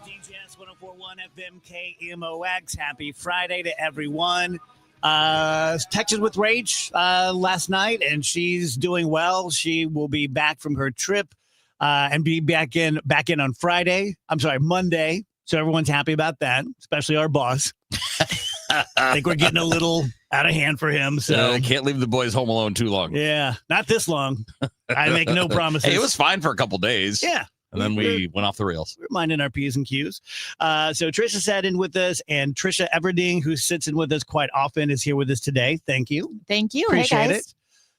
DJS 1041 FM KMOX. Happy Friday to everyone. Texas with Rach last night, and she's doing well. She will be back from her trip and be back in on Monday. So everyone's happy about that, especially our boss. I think we're getting a little out of hand for him. So I can't leave the boys home alone too long. Yeah, not this long. I make no promises. Hey, it was fine for a couple days. Yeah. And then we went off the rails. We're minding our P's and Q's. So Trisha sat in with us, and Trisha Everding, who sits in with us quite often, is here with us today. Thank you. Thank you. Appreciate hey, guys.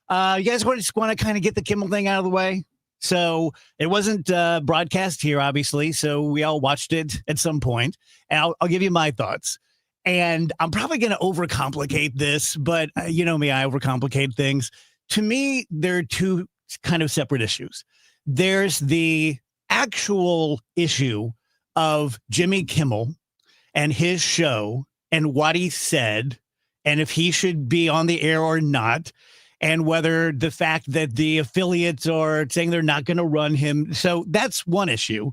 it. You guys just want to kind of get the Kimmel thing out of the way? So it wasn't broadcast here, obviously, so we all watched it at some point. And I'll give you my thoughts. And I'm probably going to overcomplicate this, but you know me, I overcomplicate things. To me, there are two kind of separate issues. There's the actual issue of Jimmy Kimmel and his show and what he said, and if he should be on the air or not, and whether the fact that the affiliates are saying they're not going to run him. So that's one issue.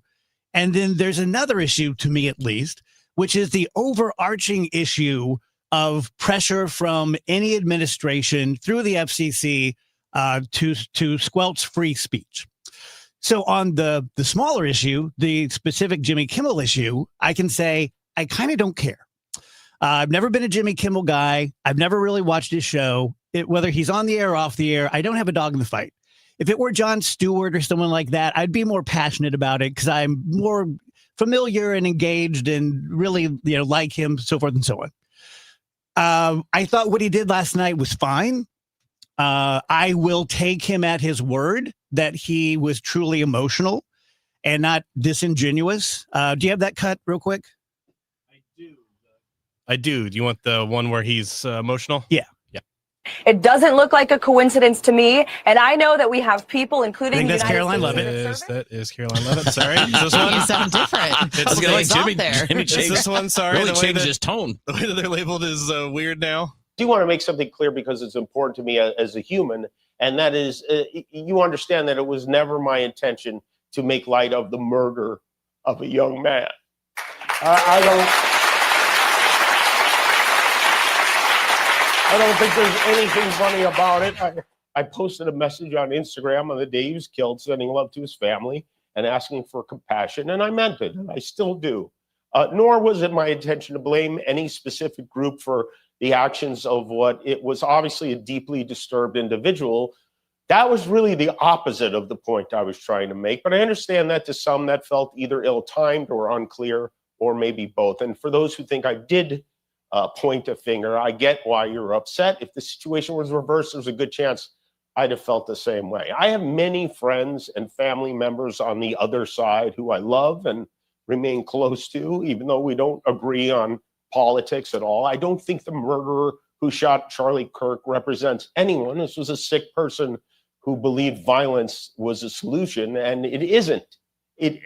And then there's another issue, to me at least, which is the overarching issue of pressure from any administration through the FCC to squelch free speech. So on the smaller issue, the specific Jimmy Kimmel issue, I can say I kind of don't care. I've never been a Jimmy Kimmel guy. I've never really watched his show. Whether he's on the air or off the air, I don't have a dog in the fight. If it were Jon Stewart or someone like that, I'd be more passionate about it because I'm more familiar and engaged and really, like him, so forth and so on. I thought what he did last night was fine. I will take him at his word that he was truly emotional and not disingenuous. Do you have that cut real quick? I do. Do you want the one where he's emotional? Yeah. It doesn't look like a coincidence to me, and I know that we have people, including I think that's United Caroline States Levitt. That is Caroline Levitt. Sorry. Is this one? You sound different. I was going to like Jimmy Is changed, this one? Sorry. really the way changed that- his tone. The way that they're labeled is weird now. do want to make something clear because it's important to me as a human, and that is you understand that it was never my intention to make light of the murder of a young man. I don't think there's anything funny about it. I posted a message on Instagram on the day he was killed, sending love to his family and asking for compassion, and I meant it, and I still do. Nor was it my intention to blame any specific group for the actions of what it was obviously a deeply disturbed individual. That was really the opposite of the point I was trying to make, but I understand that to some that felt either ill-timed or unclear, or maybe both. And for those who think I did point a finger, I get why you're upset. If the situation was reversed, there's a good chance I'd have felt the same way. I have many friends and family members on the other side who I love and remain close to, even though we don't agree on politics at all. I don't think the murderer who shot Charlie Kirk represents anyone. This was a sick person who believed violence was a solution, and it isn't. It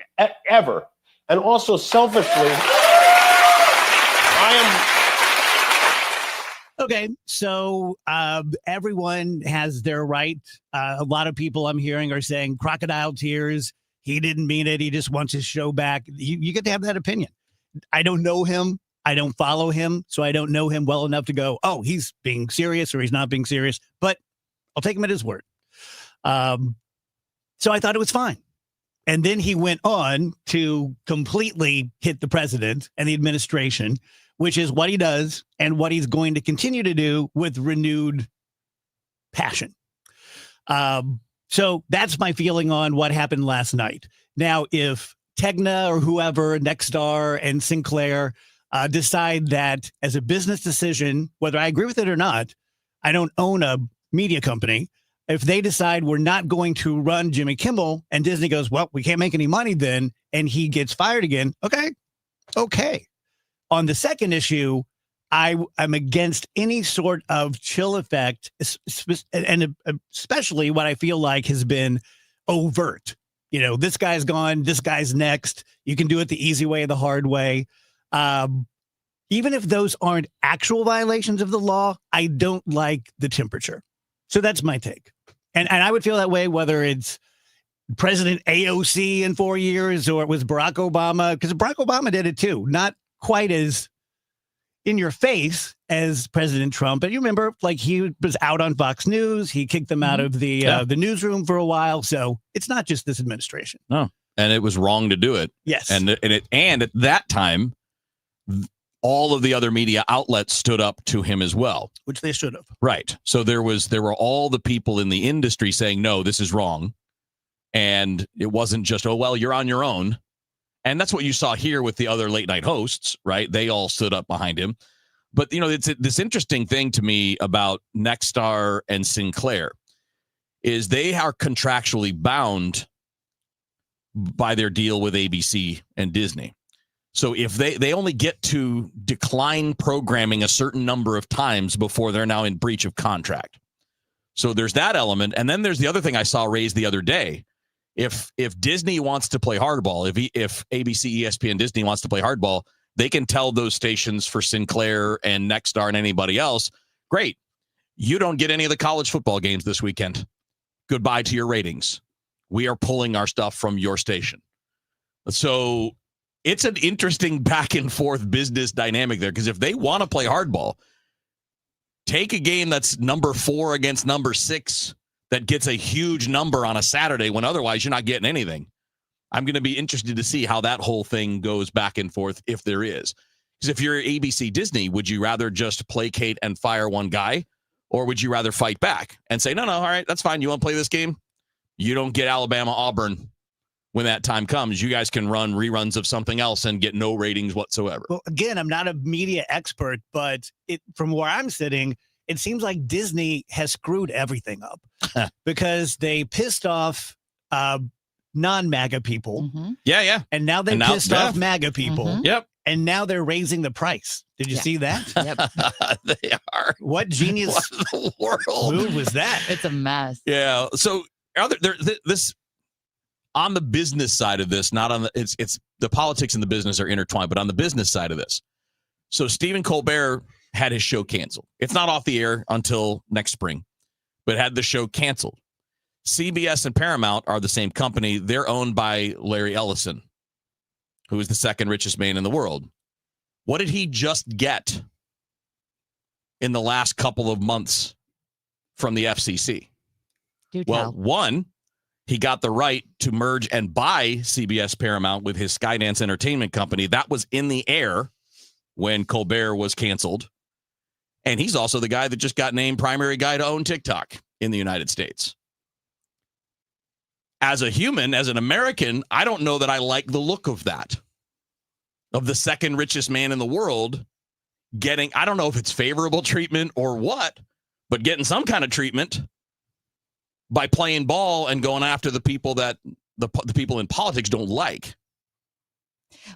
ever. And also selfishly, Okay, so everyone has their right. A lot of people I'm hearing are saying crocodile tears. He didn't mean it. He just wants his show back. You get to have that opinion. I don't know him. I don't follow him. So I don't know him well enough to go, oh, he's being serious or he's not being serious. But I'll take him at his word. So I thought it was fine. And then he went on to completely hit the president and the administration, which is what he does and what he's going to continue to do with renewed passion. So that's my feeling on what happened last night. Now, if Tegna or whoever, Nexstar and Sinclair decide that as a business decision, whether I agree with it or not, I don't own a media company. If they decide we're not going to run Jimmy Kimmel and Disney goes, well, we can't make any money then, and he gets fired again. Okay. On the second issue, I'm against any sort of chill effect, and especially what I feel like has been overt. This guy's gone, this guy's next. You can do it the easy way or the hard way. Even if those aren't actual violations of the law, I don't like the temperature. So that's my take. And I would feel that way whether it's President AOC in 4 years, or it was Barack Obama, because Barack Obama did it too. Not quite as in your face as President Trump. But you remember, like, he was out on Fox News. He kicked them out of the newsroom for a while. So it's not just this administration. No, and it was wrong to do it. Yes. And at that time, all of the other media outlets stood up to him as well. Which they should have. Right. So there were all the people in the industry saying, no, this is wrong. And it wasn't just, oh, well, you're on your own. And that's what you saw here with the other late night hosts, right? They all stood up behind him. But, you know, it's this interesting thing to me about Nexstar and Sinclair is they are contractually bound by their deal with ABC and Disney. So if they only get to decline programming a certain number of times before they're now in breach of contract. So there's that element. And then there's the other thing I saw raised the other day. If Disney wants to play hardball, if ABC, ESPN, Disney wants to play hardball, they can tell those stations for Sinclair and Nexstar and anybody else, great, you don't get any of the college football games this weekend. Goodbye to your ratings. We are pulling our stuff from your station. So it's an interesting back and forth business dynamic there, because if they want to play hardball, take a game that's number 4 against number 6 that gets a huge number on a Saturday when otherwise you're not getting anything. I'm going to be interested to see how that whole thing goes back and forth, if there is. Because if you're ABC Disney, would you rather just placate and fire one guy, or would you rather fight back and say, no, all right, that's fine. You want to play this game? You don't get Alabama, Auburn when that time comes. You guys can run reruns of something else and get no ratings whatsoever. Well, again, I'm not a media expert, but from where I'm sitting, it seems like Disney has screwed everything up because they pissed off non-MAGA people. Mm-hmm. Yeah. And now they pissed off MAGA people. Mm-hmm. Yep. And now they're raising the price. Did you see that? Yep. They are. What genius What in the world move was that? It's a mess. Yeah. So this on the business side of this, not on the it's the politics and the business are intertwined, but on the business side of this. So Stephen Colbert had his show canceled. It's not off the air until next spring, but had the show canceled. CBS and Paramount are the same company. They're owned by Larry Ellison, who is the second richest man in the world. What did he just get in the last couple of months from the FCC? Well, one, he got the right to merge and buy CBS Paramount with his Skydance Entertainment Company. That was in the air when Colbert was canceled. And he's also the guy that just got named primary guy to own TikTok in the United States. As a human, as an American, I don't know that I like the look of that. Of the second richest man in the world getting, I don't know if it's favorable treatment or what, but getting some kind of treatment by playing ball and going after the people that the people in politics don't like.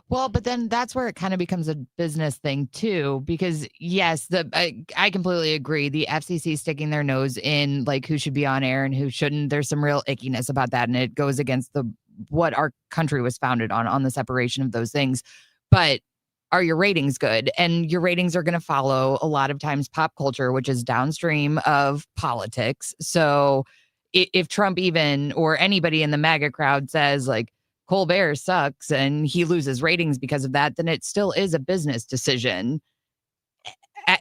Well, but then that's where it kind of becomes a business thing too, because yes, I completely agree. The FCC sticking their nose in like who should be on air and who shouldn't. There's some real ickiness about that, and it goes against what our country was founded on the separation of those things. But are your ratings good? And your ratings are going to follow a lot of times pop culture, which is downstream of politics. So if Trump or anybody in the MAGA crowd says like Colbert sucks and he loses ratings because of that, then it still is a business decision.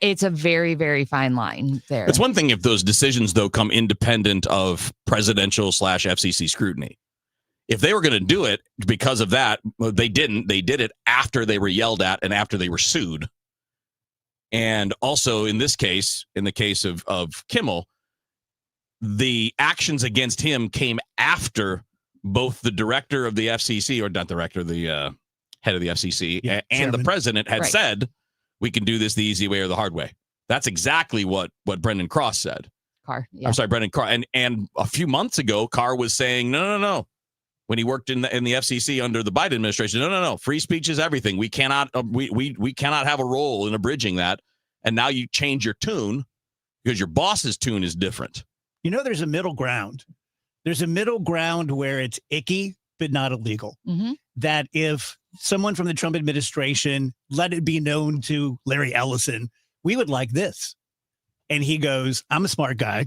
It's a very, very fine line there. It's one thing if those decisions, though, come independent of presidential / FCC scrutiny. If they were going to do it because of that, they didn't. They did it after they were yelled at and after they were sued. And also in this case, in the case of Kimmel, the actions against him came after both the director of the FCC, or not director, the head of the FCC, and the president had said, we can do this the easy way or the hard way. That's exactly what Brendan Cross said. Carr. Yeah. I'm sorry, Brendan Carr. And a few months ago, Carr was saying, no. When he worked in the FCC under the Biden administration, no. Free speech is everything. We cannot we cannot have a role in abridging that. And now you change your tune because your boss's tune is different. You know, there's a middle ground. There's a middle ground where it's icky, but not illegal. Mm-hmm. That if someone from the Trump administration let it be known to Larry Ellison, we would like this. And he goes, I'm a smart guy.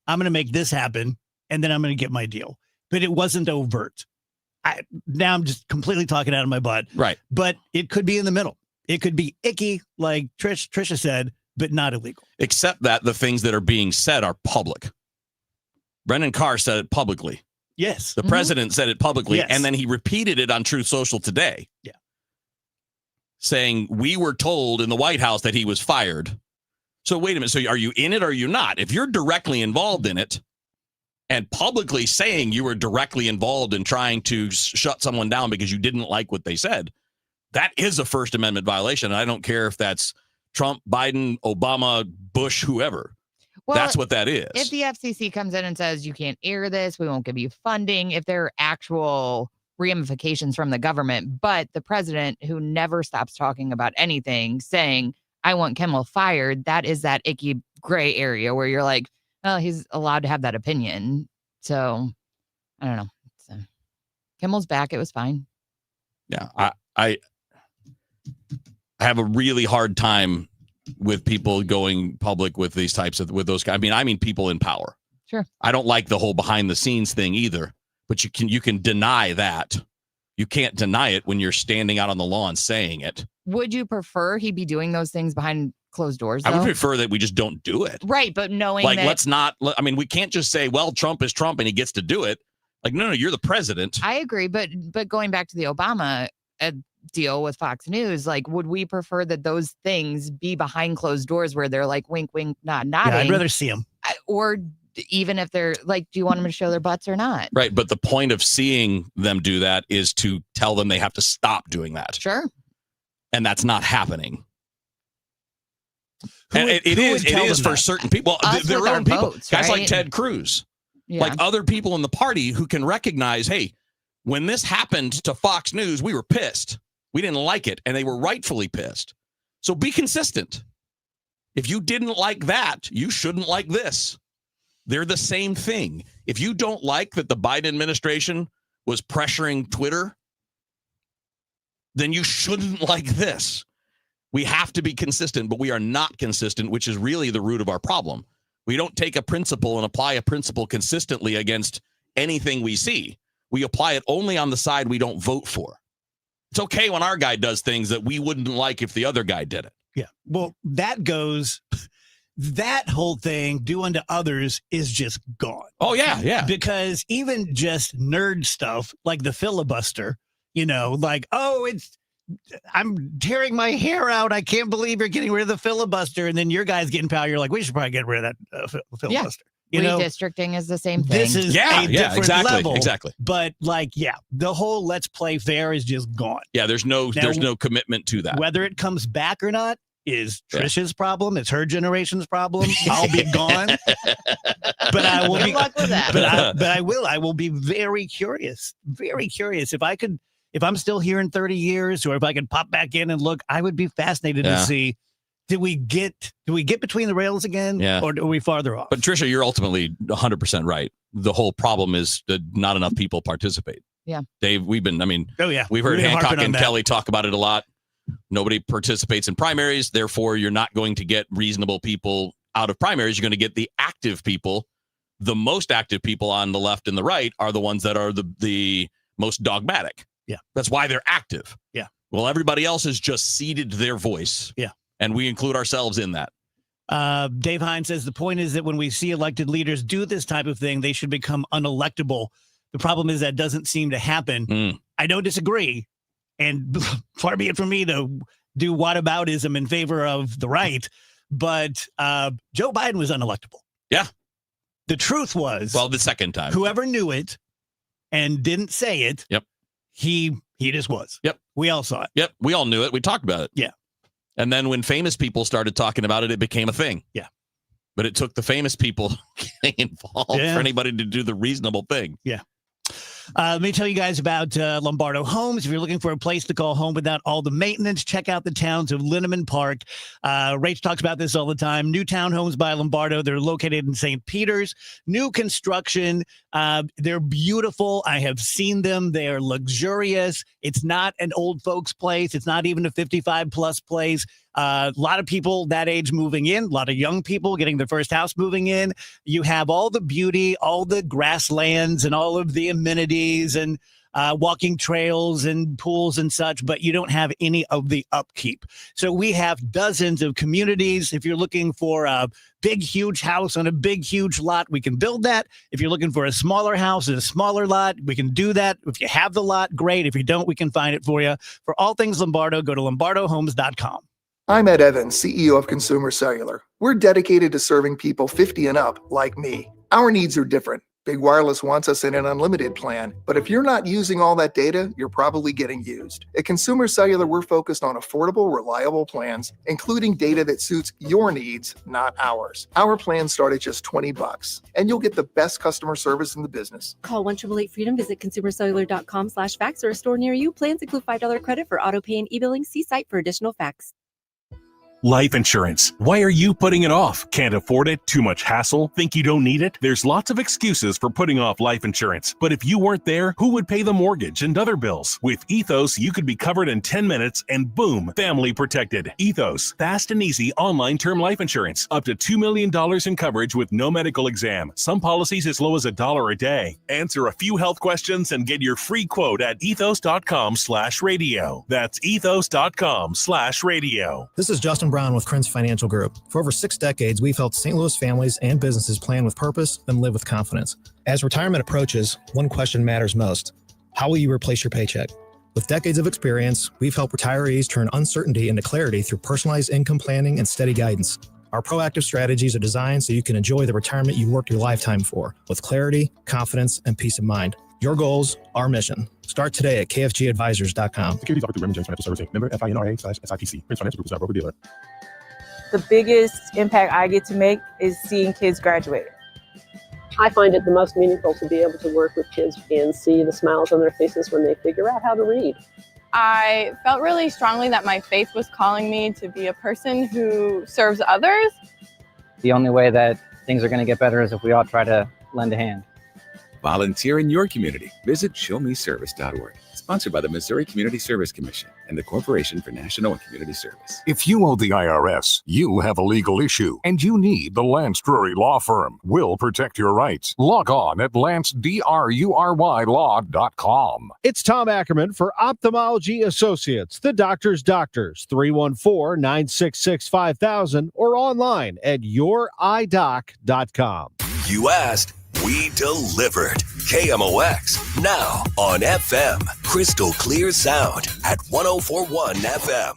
I'm going to make this happen. And then I'm going to get my deal. but it wasn't overt. Now I'm just completely talking out of my butt, Right. but it could be in the middle. It could be icky, like Trisha said, but not illegal. Except that the things that are being said are public. Brendan Carr said it publicly. Yes. The president said it publicly, Yes. and then he repeated it on Truth Social today. Yeah. Saying, we were told in the White House that he was fired. So wait a minute. So are you in it or are you not? If you're directly involved in it and publicly saying you were directly involved in trying to shut someone down because you didn't like what they said, that is a First Amendment violation. And I don't care if that's Trump, Biden, Obama, Bush, whoever. Well, That's what that is. if the FCC comes in and says you can't air this, we won't give you funding, if there are actual ramifications from the government, but the president, who never stops talking about anything, saying, I want Kimmel fired, that is that icky gray area where you're like, oh, he's allowed to have that opinion. So I don't know. So, Kimmel's back. It was fine. Yeah, I have a really hard time with people going public with these types of with those guys. I mean people in power. Sure. I don't like the whole behind the scenes thing either. But you can deny that. You can't deny it when you're standing out on the lawn saying it. Would you prefer he be doing those things behind closed doors, I would though? prefer that we just don't do it. Right, but knowing Like, that let's not. I mean, we can't just say, "Well, Trump is Trump and he gets to do it." Like, no, you're the president. I agree, but going back to the Obama deal with Fox News, like, would we prefer that those things be behind closed doors where they're like wink, wink, nod, nodding? Yeah, I'd rather see him. Or even if they're like, do you want them to show their butts or not? Right, but the point of seeing them do that is to tell them they have to stop doing that, Sure. and that's not happening. Who And would- it who is. would It tell is them for that? certain people. Us Their with our own people, votes, guys like right? Ted Cruz, Yeah. like other people in the party who can recognize, hey, when this happened to Fox News, we were pissed. We didn't like it, and they were rightfully pissed. So be consistent. If you didn't like that, you shouldn't like this. They're the same thing. If you don't like that the Biden administration was pressuring Twitter, then you shouldn't like this. We have to be consistent, but we are not consistent, which is really the root of our problem. We don't take a principle and apply a principle consistently against anything we see. We apply it only on the side we don't vote for. It's okay when our guy does things that we wouldn't like if the other guy did it. Yeah. Well, that whole thing, do unto others, is just gone. Oh, yeah, yeah. Because even just nerd stuff like the filibuster, like, oh, I'm tearing my hair out. I can't believe you're getting rid of the filibuster. And then your guy's getting power. You're like, we should probably get rid of that filibuster. Redistricting is the same thing. This is a different exactly, level. exactly. But the whole let's play fair is just gone. Yeah, there's no commitment to that. Whether it comes back or not is Trisha's problem. It's her generation's problem. I'll be gone. But I will Good be luck with that. but I will be very curious. Very curious. If I'm still here in 30 years, or if I could pop back in and look, I would be fascinated to see, do we get between the rails again? Yeah. Or are we farther off? But Trisha, you're ultimately 100% right. The whole problem is that not enough people participate. Yeah. Dave, we've heard We've been Hancock harping on and that. Kelly talk about it a lot. Nobody participates in primaries. Therefore, you're not going to get reasonable people out of primaries. You're going to get the active people. The most active people on the left and the right are the ones that are the most dogmatic. Yeah. That's why they're active. Yeah. Well, everybody else has just ceded their voice. Yeah. And we include ourselves in that. Dave Hines says the point is that when we see elected leaders do this type of thing, they should become unelectable. The problem is that doesn't seem to happen. I don't disagree. And far be it from me to do whataboutism in favor of the right. But Joe Biden was unelectable. Yeah. The truth was, Well, the second time. whoever knew it and didn't say it, Yep. he just was. Yep. We all saw it. Yep. We all knew it. We talked about it. Yeah. And then when famous people started talking about it, it became a thing. Yeah. But it took the famous people getting involved Yeah. for anybody to do the reasonable thing. Let me tell you guys about Lombardo Homes. If you're looking for a place to call home without all the maintenance, check out the towns of Linneman Park. Rach talks about this all the time. New townhomes by Lombardo. They're located in St. Peters. New construction. They're beautiful. I have seen them. They are luxurious. It's not an old folks place. It's not even a 55-plus place. A lot of people that age moving in, a lot of young people getting their first house moving in. You have all the beauty, all the grasslands and all of the amenities and walking trails and pools and such, but you don't have any of the upkeep. So we have dozens of communities. If you're looking for a big, huge house on a big, huge lot, we can build that. If you're looking for a smaller house in a smaller lot, we can do that. If you have the lot, great. If you don't, we can find it for you. For all things Lombardo, go to lombardohomes.com. I'm Ed Evans, CEO of Consumer Cellular. We're dedicated to serving people 50 and up like me. Our needs are different. Big Wireless wants us in an unlimited plan, but if you're not using all that data, you're probably getting used. At Consumer Cellular, we're focused on affordable, reliable plans, including data that suits your needs, not ours. Our plans start at just $20, and you'll get the best customer service in the business. Call 1-888-FREEDOM, visit consumercellular.com/facts or a store near you. Plans include $5 credit for auto pay and e-billing. See site for additional facts. Life insurance. Why are you putting it off? Can't afford it? Too much hassle? Think you don't need it? There's lots of excuses for putting off life insurance. But if you weren't there, who would pay the mortgage and other bills? With Ethos, you could be covered in 10 minutes and boom, family protected. Ethos, fast and easy online term life insurance. Up to $2 million in coverage with no medical exam. Some policies as low as $1 a day. Answer a few health questions and get your free quote at ethos.com/radio. That's ethos.com/radio. This is Justin Brown with Krenz Financial Group. For over 6 decades, we've helped St. Louis families and businesses plan with purpose and live with confidence. As retirement approaches, one question matters most. How will you replace your paycheck? With decades of experience, we've helped retirees turn uncertainty into clarity through personalized income planning and steady guidance. Our proactive strategies are designed so you can enjoy the retirement you worked your lifetime for, with clarity, confidence, and peace of mind. Your goals, our mission. Start today at kfgadvisors.com. Securities offered through Raymond James Financial Services. Member FINRA/SIPC. Krenz Financial Group is our broker-dealer. The biggest impact I get to make is seeing kids graduate. I find it the most meaningful to be able to work with kids and see the smiles on their faces when they figure out how to read. I felt really strongly that my faith was calling me to be a person who serves others. The only way that things are going to get better is if we all try to lend a hand. Volunteer in your community. Visit showmeservice.org. Sponsored by the Missouri Community Service Commission and the Corporation for National and Community Service. If you owe the IRS, you have a legal issue, and you need the Lance Drury Law Firm. We'll protect your rights. Log on at lancedrurylaw.com. It's Tom Ackerman for Ophthalmology Associates, the doctor's doctors, 314-966-5000 or online at youridoc.com. You asked, we delivered. KMOX, now on FM. Crystal clear sound at 104.1 FM.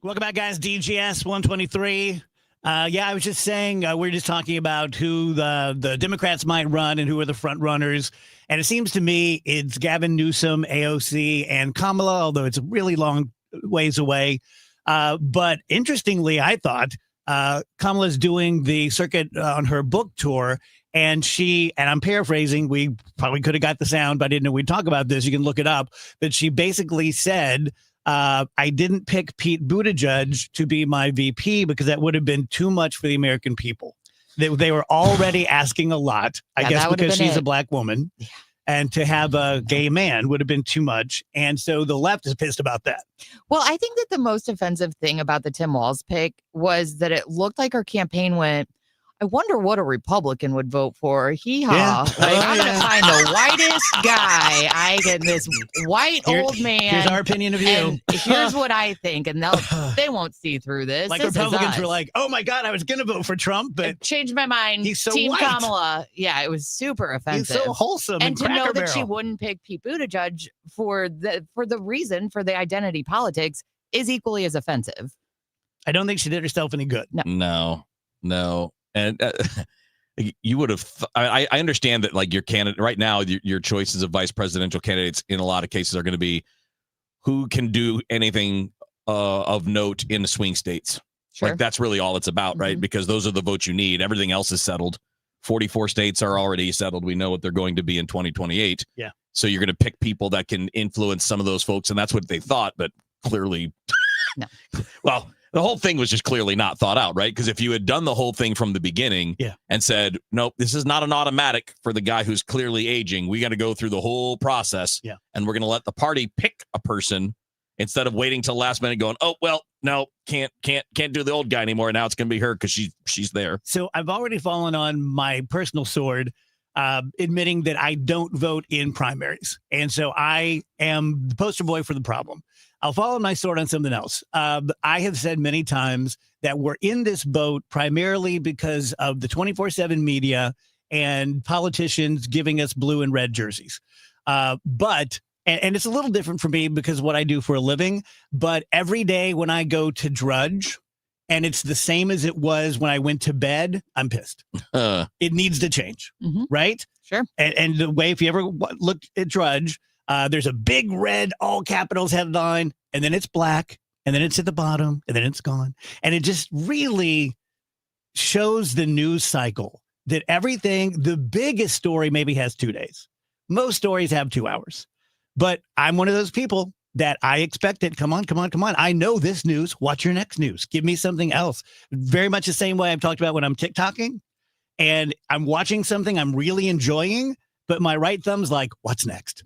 Welcome back, guys. DGS 123. I was just saying, we're just talking about who the Democrats might run and who are the front runners. And it seems to me it's Gavin Newsom, AOC, and Kamala, although it's a really long ways away. But interestingly, I thought Kamala's doing the circuit on her book tour. And I'm paraphrasing, we probably could have got the sound, but I didn't know we'd talk about this. You can look it up. But she basically said, I didn't pick Pete Buttigieg to be my VP because that would have been too much for the American people. They were already asking a lot, I guess, because she's a black woman. Yeah. And to have a gay man would have been too much. And so the left is pissed about that. Well, I think that the most offensive thing about the Tim Walz pick was that it looked like our campaign went, I wonder what a Republican would vote for. Hee-haw. Yeah. I'm going to find the whitest guy. I get this white old man. Here's our opinion of you. And here's what I think. And they won't see through this. Like this Republicans were like, oh my God, I was going to vote for Trump, but I've changed my mind. He's so Team white. Kamala. Yeah, it was super offensive. He's so wholesome. And to know that she barrel. wouldn't pick Pete Buttigieg for the reason, for the identity politics, is equally as offensive. I don't think she did herself any good. No. And you would have. I understand that, like, your candidate right now, your choices of vice presidential candidates in a lot of cases are going to be who can do anything of note in the swing states. Sure. Like, that's really all it's about, right? Because those are the votes you need. Everything else is settled 44 states are already settled. We know what they're going to be in 2028. Yeah. So you're going to pick people that can influence some of those folks, and that's what they thought, but clearly, no. Well, the whole thing was just clearly not thought out, right? Because if you had done the whole thing from the beginning and said, nope, this is not an automatic for the guy who's clearly aging. We got to go through the whole process, and we're going to let the party pick a person instead of waiting till last minute going, oh, well, no, can't do the old guy anymore. Now it's going to be her because she's there. So I've already fallen on my personal sword, admitting that I don't vote in primaries. And so I am the poster boy for the problem. I'll fall on my sword on something else. I have said many times that we're in this boat primarily because of the 24/7 media and politicians giving us blue and red jerseys. But it's a little different for me because of what I do for a living. But every day when I go to Drudge and it's the same as it was when I went to bed, I'm pissed. It needs to change, right? Sure. And the way, if you ever look at Drudge, there's a big red all capitals headline, and then it's black, and then it's at the bottom, and then it's gone. And it just really shows the news cycle that everything, the biggest story maybe has 2 days. Most stories have 2 hours. But I'm one of those people that I expect it. Come on. I know this news. Watch your next news. Give me something else. Very much the same way I've talked about when I'm TikToking and I'm watching something I'm really enjoying, but my right thumb's like, what's next?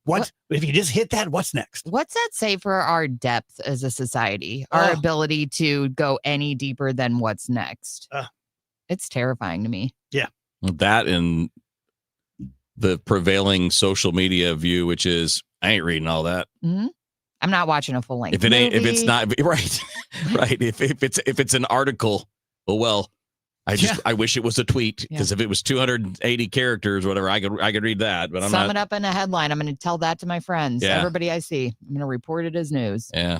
What if you just hit that? What's next? What's that say for our depth as a society? Our ability to go any deeper than what's next? It's terrifying to me. Yeah. That and the prevailing social media view, which is, I ain't reading all that. I'm not watching a full length. If it's not right, right. If it's an article, well, I wish it was a tweet because if it was 280 characters, whatever, I could read that. But I'm Sum not. it up in a headline. I'm going to tell that to my friends. Yeah. Everybody I see, I'm going to report it as news. Yeah,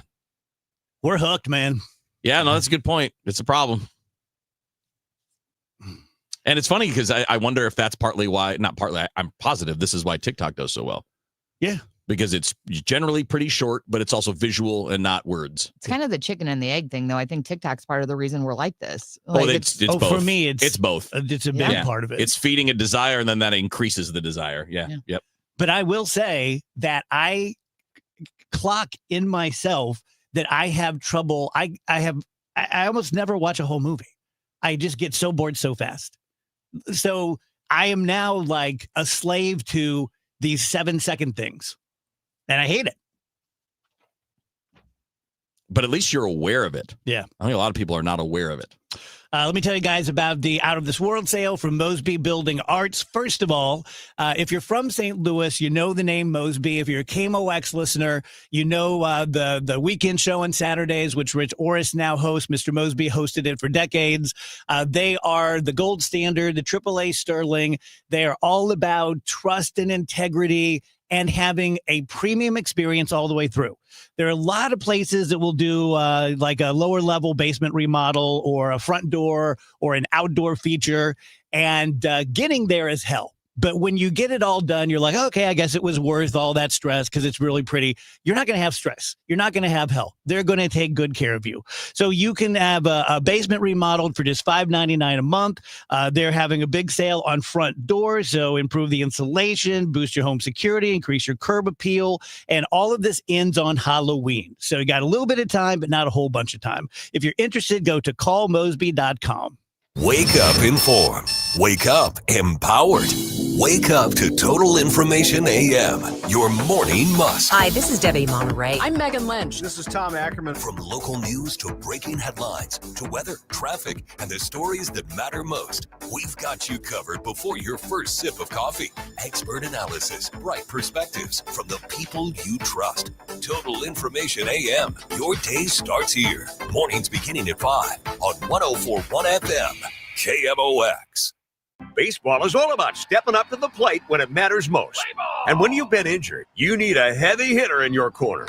we're hooked, man. Yeah, no, that's a good point. It's a problem. And it's funny because I wonder if that's partly why, not partly, I'm positive this is why TikTok does so well. Yeah. Because it's generally pretty short, but it's also visual and not words. It's kind of the chicken and the egg thing, though. I think TikTok's part of the reason we're like this. It's both. For me, it's both. It's a big part of it. It's feeding a desire, and then that increases the desire. Yeah. Yep. But I will say that I clock in myself that I have trouble. I almost never watch a whole movie. I just get so bored so fast. So I am now like a slave to these 7-second things. And I hate it. But at least you're aware of it. Yeah. I think a lot of people are not aware of it. Let me tell you guys about the Out of This World sale from Mosby Building Arts. First of all, if you're from St. Louis, you know the name Mosby. If you're a KMOX listener, you know the weekend show on Saturdays, which Rich Orris now hosts. Mr. Mosby hosted it for decades. They are the gold standard, the AAA Sterling. They are all about trust and integrity and having a premium experience all the way through. There are a lot of places that will do like a lower level basement remodel or a front door or an outdoor feature, and getting there is hell. But when you get it all done, you're like, okay, I guess it was worth all that stress because it's really pretty. You're not going to have stress. You're not going to have hell. They're going to take good care of you. So you can have a basement remodeled for just $5.99 a month. They're having a big sale on front doors. So improve the insulation, boost your home security, increase your curb appeal. And all of this ends on Halloween. So you got a little bit of time, but not a whole bunch of time. If you're interested, go to callmosby.com. Wake up informed. Wake up empowered. Wake up to Total Information AM, your morning must. Hi, this is Debbie Monterey. I'm Megan Lynch. This is Tom Ackerman. From local news to breaking headlines to weather, traffic, and the stories that matter most, we've got you covered before your first sip of coffee. Expert analysis, bright perspectives from the people you trust. Total Information AM, your day starts here. Mornings beginning at 5 on 104.1 FM. KMOX. Baseball is all about stepping up to the plate when it matters most. And when you've been injured, you need a heavy hitter in your corner.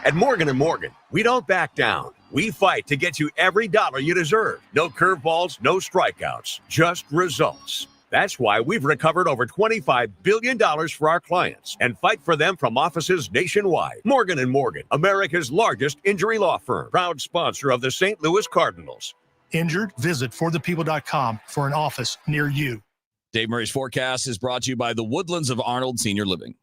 At Morgan & Morgan, we don't back down. We fight to get you every dollar you deserve. No curveballs, no strikeouts, just results. That's why we've recovered over $25 billion for our clients and fight for them from offices nationwide. Morgan & Morgan, America's largest injury law firm, proud sponsor of the St. Louis Cardinals. Injured? Visit forthepeople.com for an office near you. Dave Murray's forecast is brought to you by the Woodlands of Arnold Senior Living.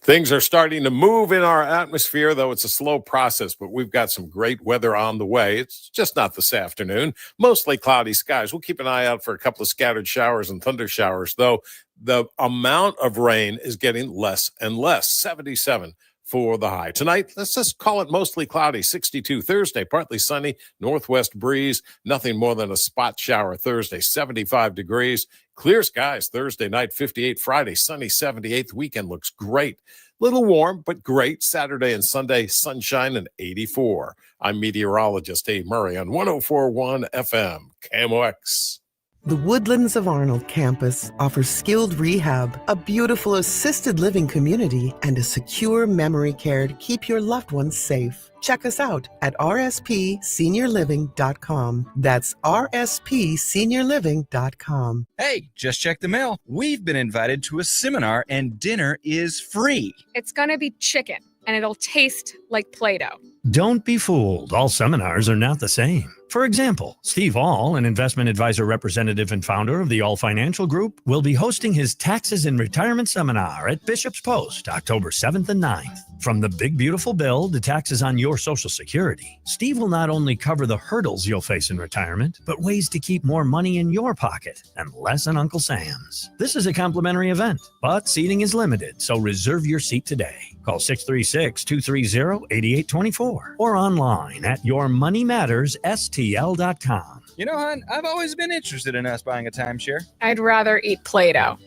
Things are starting to move in our atmosphere, though it's a slow process, but we've got some great weather on the way. It's just not this afternoon. Mostly cloudy skies. We'll keep an eye out for a couple of scattered showers and thunder showers, though the amount of rain is getting less and less. 77 for the high. Tonight, let's just call it mostly cloudy. 62 Thursday, partly sunny, northwest breeze, nothing more than a spot shower Thursday, 75 degrees. Clear skies Thursday night, 58 Friday, sunny 78th weekend looks great. Little warm, but great. Saturday and Sunday, sunshine and 84. I'm meteorologist Dave Murray on 104.1 FM, KMOX. The Woodlands of Arnold campus offers skilled rehab, a beautiful assisted living community, and a secure memory care to keep your loved ones safe. Check us out at rspseniorliving.com. That's rspseniorliving.com. Hey, just check the mail. We've been invited to a seminar and dinner is free. It's going to be chicken, and it'll taste like Play-Doh. Don't be fooled. All seminars are not the same. For example, Steve All, an investment advisor representative and founder of the All Financial Group, will be hosting his Taxes and Retirement Seminar at Bishop's Post, October 7th and 9th. From the big beautiful bill to taxes on your Social Security, Steve will not only cover the hurdles you'll face in retirement, but ways to keep more money in your pocket and less in Uncle Sam's. This is a complimentary event, but seating is limited, so reserve your seat today. Call 636-230-8824 or online at yourmoneymattersstl.com. You know, hon, I've always been interested in us buying a timeshare. I'd rather eat Play-Doh.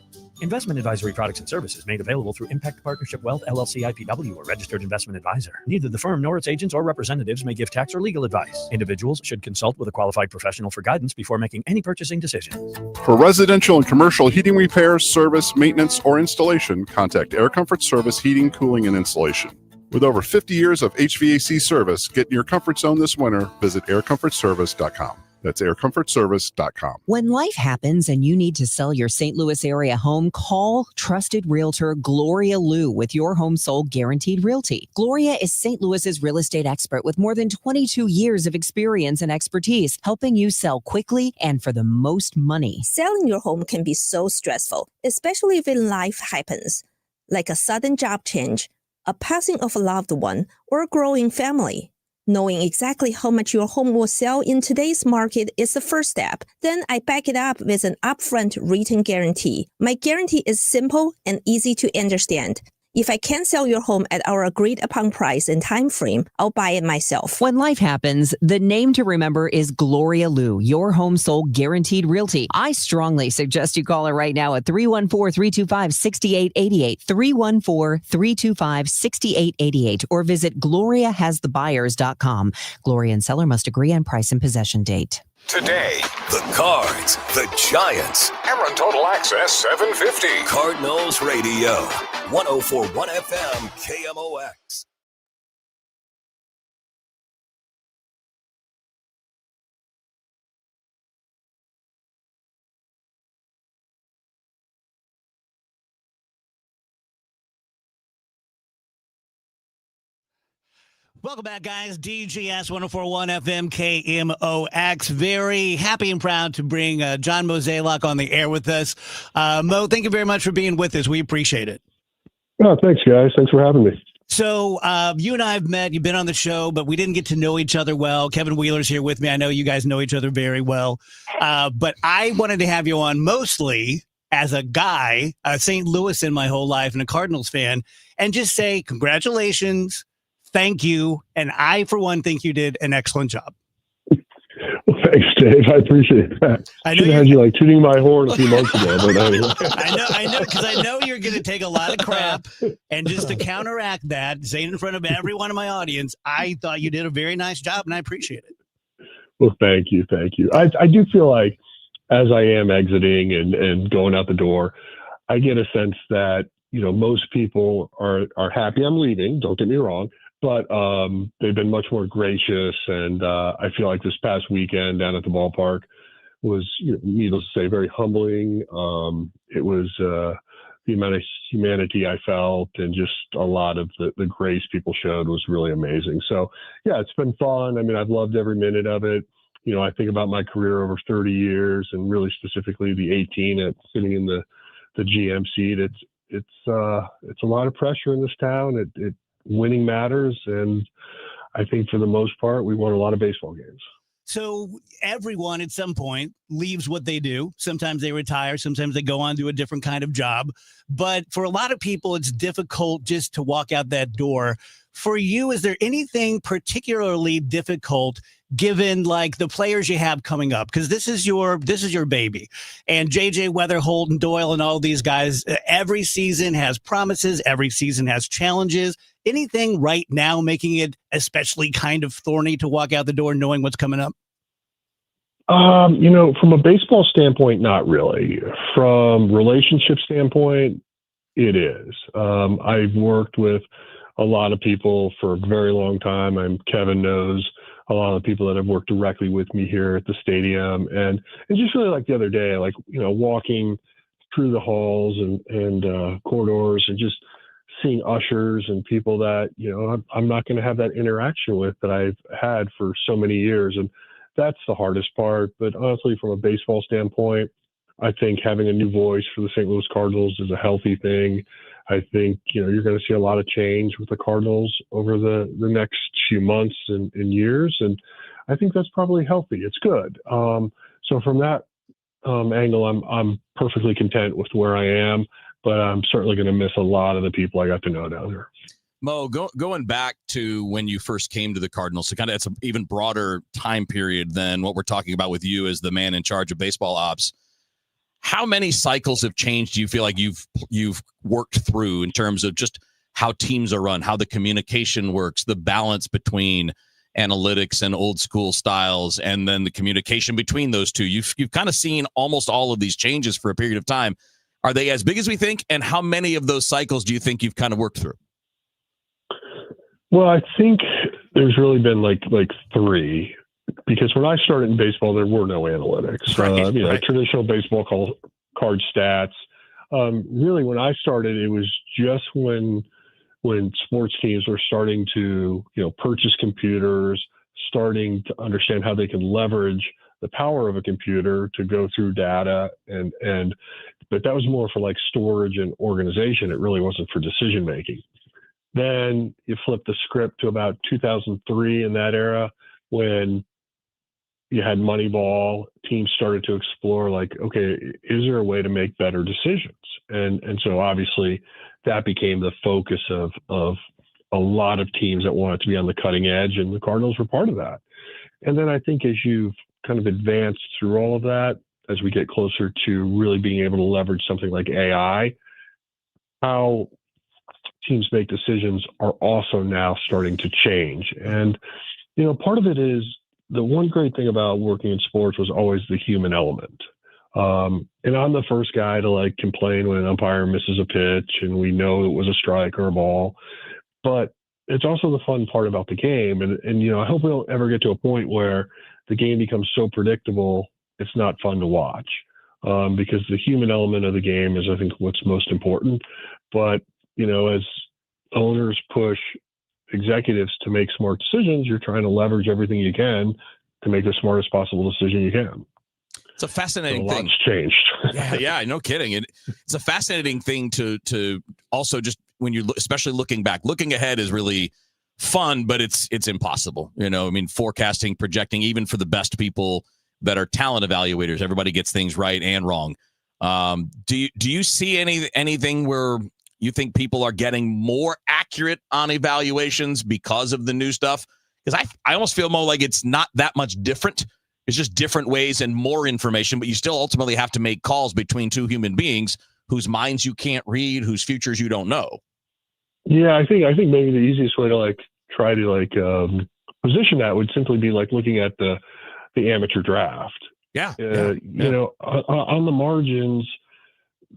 Investment advisory products and services made available through Impact Partnership Wealth, LLC, IPW, or registered investment advisor. Neither the firm nor its agents or representatives may give tax or legal advice. Individuals should consult with a qualified professional for guidance before making any purchasing decisions. For residential and commercial heating repairs, service, maintenance, or installation, contact Air Comfort Service Heating, Cooling, and Installation. With over 50 years of HVAC service, get in your comfort zone this winter. Visit aircomfortservice.com. That's aircomfortservice.com. When life happens and you need to sell your St. Louis area home, call trusted realtor Gloria Liu with Your Home Sold Guaranteed Realty. Gloria is St. Louis's real estate expert with more than 22 years of experience and expertise, helping you sell quickly and for the most money. Selling your home can be so stressful, especially when life happens, like a sudden job change, a passing of a loved one, or a growing family. Knowing exactly how much your home will sell in today's market is the first step. Then I back it up with an upfront written guarantee. My guarantee is simple and easy to understand. If I can't sell your home at our agreed upon price and time frame, I'll buy it myself. When life happens, the name to remember is Gloria Liu, Your Home Sold Guaranteed Realty. I strongly suggest you call her right now at 314-325-6888, 314-325-6888, or visit gloriahasthebuyers.com. Gloria and seller must agree on price and possession date. Today, the Cards, the Giants. Aaron Total Access 750. Cardinals Radio, 104.1 FM, KMOX. Welcome back, guys. DGS 104.1 FM KMOX. Very happy and proud to bring John Mozeliak on the air with us. Mo, thank you very much for being with us. We appreciate it. Oh, thanks, guys. Thanks for having me. So you and I have met. You've been on the show, but we didn't get to know each other well. Kevin Wheeler's here with me. I know you guys know each other very well. But I wanted to have you on mostly as a guy, St. Louis in my whole life and a Cardinals fan, and just say congratulations. Thank you. And I, for one, think you did an excellent job. Well, thanks, Dave. I appreciate that. I should have had you like tooting my horn a few months ago. But anyway. I know, because I know you're going to take a lot of crap. And just to counteract that, saying in front of everyone in my audience, I thought you did a very nice job, and I appreciate it. Well, thank you. Thank you. I do feel like as I am exiting and going out the door, I get a sense that, you know, most people are happy I'm leaving. Don't get me wrong. But they've been much more gracious, and I feel like this past weekend down at the ballpark was, you know, needless to say, very humbling. It was the amount of humanity I felt, and just a lot of the grace people showed was really amazing. So, yeah, it's been fun. I mean, I've loved every minute of it. I think about my career over 30 years and really specifically the 18 at sitting in the GM seat. It's a lot of pressure in this town. Winning matters. And I think for the most part, we won a lot of baseball games. So everyone at some point leaves what they do. Sometimes they retire. Sometimes they go on to a different kind of job. But for a lot of people, it's difficult just to walk out that door. For you, is there anything particularly difficult given like the players you have coming up? Because this is your baby. And JJ Weather, Holden Doyle, and all these guys, every season has promises. Every season has challenges. Anything right now making it especially kind of thorny to walk out the door knowing what's coming up? From a baseball standpoint, not really. From relationship standpoint, it is. I've worked with a lot of people for a very long time. Kevin knows a lot of the people that have worked directly with me here at the stadium. And just really like the other day, walking through the halls and corridors and just seeing ushers and people that, I'm not going to have that interaction with that I've had for so many years. And that's the hardest part. But honestly, from a baseball standpoint, I think having a new voice for the St. Louis Cardinals is a healthy thing. I think, you're going to see a lot of change with the Cardinals over the next few months and years. And I think that's probably healthy. It's good. So from that angle, I'm perfectly content with where I am, but I'm certainly going to miss a lot of the people I got to know down there. Mo, going back to when you first came to the Cardinals, so kind of it's an even broader time period than what we're talking about with you as the man in charge of baseball ops. How many cycles of change do you feel like you've worked through in terms of just how teams are run, how the communication works, the balance between analytics and old school styles, and then the communication between those two? You've kind of seen almost all of these changes for a period of time. Are they as big as we think? And how many of those cycles do you think you've kind of worked through? Well, I think there's really been like three, because when I started in baseball, there were no analytics. Right. Traditional baseball card stats. Really, when I started, it was just when sports teams were starting to purchase computers, starting to understand how they can leverage the power of a computer to go through data, but that was more for like storage and organization. It really wasn't for decision making. Then you flip the script to about 2003 in that era, when you had Moneyball. Teams started to explore okay, is there a way to make better decisions? And so obviously that became the focus of a lot of teams that wanted to be on the cutting edge, and the Cardinals were part of that. And then I think as you've kind of advanced through all of that, as we get closer to really being able to leverage something like AI, how teams make decisions are also now starting to change. And, part of it is, the one great thing about working in sports was always the human element. And I'm the first guy to complain when an umpire misses a pitch and we know it was a strike or a ball, but it's also the fun part about the game. And I hope we don't ever get to a point where the game becomes so predictable it's not fun to watch, because the human element of the game is, I think, what's most important. But, as owners push executives to make smart decisions, you're trying to leverage everything you can to make the smartest possible decision you can. It's a fascinating thing. Lots changed. Yeah, no kidding. It's a fascinating thing to also, just when you're especially looking back. Looking ahead is really fun, but it's impossible. Forecasting, projecting, even for the best people that are talent evaluators, everybody gets things right and wrong. Do you see anything where you think people are getting more accurate on evaluations because of the new stuff? Because I almost feel more like it's not that much different. It's just different ways and more information, but you still ultimately have to make calls between two human beings whose minds you can't read, whose futures you don't know. Yeah, I think maybe the easiest way to try to position that would simply be looking at the amateur draft. Yeah. On the margins,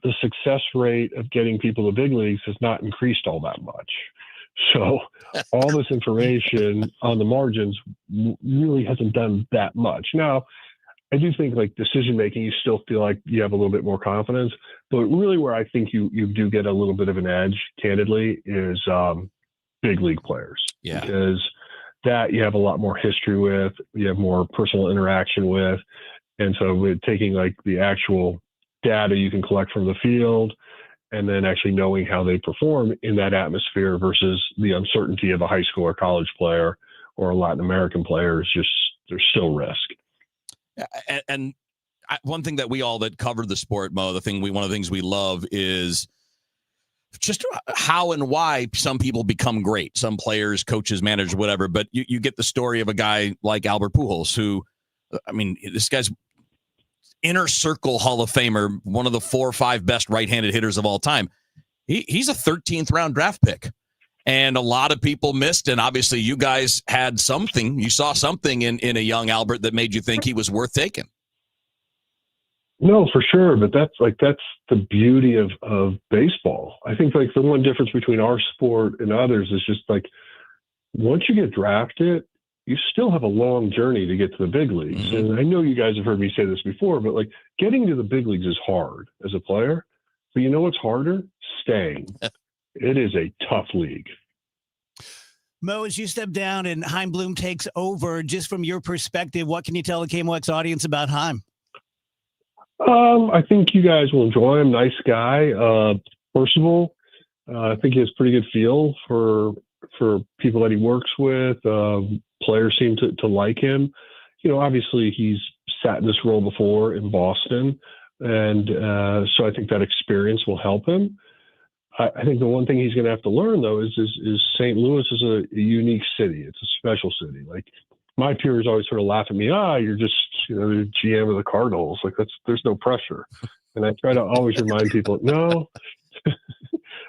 the success rate of getting people to big leagues has not increased all that much. So all this information on the margins really hasn't done that much. Now, I do think decision making, you still feel like you have a little bit more confidence, but really where I think you do get a little bit of an edge, candidly, is big league players. Yeah. Because that you have a lot more history with, you have more personal interaction with. And so with taking like the actual data you can collect from the field and then actually knowing how they perform in that atmosphere versus the uncertainty of a high school or college player or a Latin American player is just, there's still risk. And one thing that we all that covered the sport, Mo, one of the things we love is just how and why some people become great. Some players, coaches, managers, whatever. But you get the story of a guy like Albert Pujols, who, I mean, this guy's inner circle Hall of Famer, one of the 4 or 5 best right-handed hitters of all time. He's a 13th round draft pick. And a lot of people missed, and obviously you guys had something. You saw something in a young Albert that made you think he was worth taking. No, for sure. But that's the beauty of baseball. I think like the one difference between our sport and others is just like once you get drafted, you still have a long journey to get to the big leagues. Mm-hmm. And I know you guys have heard me say this before, but like getting to the big leagues is hard as a player. But you know what's harder? Staying. It is a tough league. Mo, as you step down and Chaim Bloom takes over, just from your perspective, what can you tell the KMOX audience about Chaim? I think you guys will enjoy him. Nice guy, personable. I think he has pretty good feel for people that he works with. Players seem to like him. You know, obviously he's sat in this role before in Boston, and so I think that experience will help him. I think the one thing he's going to have to learn, though, is St. Louis is a unique city. It's a special city. Like my peers always sort of laugh at me. You're just the GM of the Cardinals. Like there's no pressure. And I try to always remind people, no,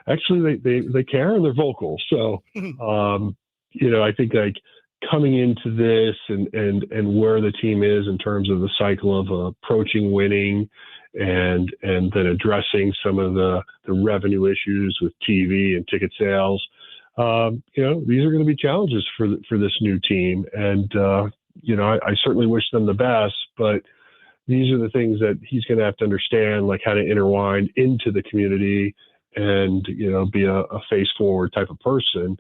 actually they care and they're vocal. So I think like coming into this and where the team is in terms of the cycle of approaching winning and then addressing some of the revenue issues with TV and ticket sales. These are going to be challenges for this new team. And, I certainly wish them the best, but these are the things that he's going to have to understand, like how to intertwine into the community and, be a face forward type of person.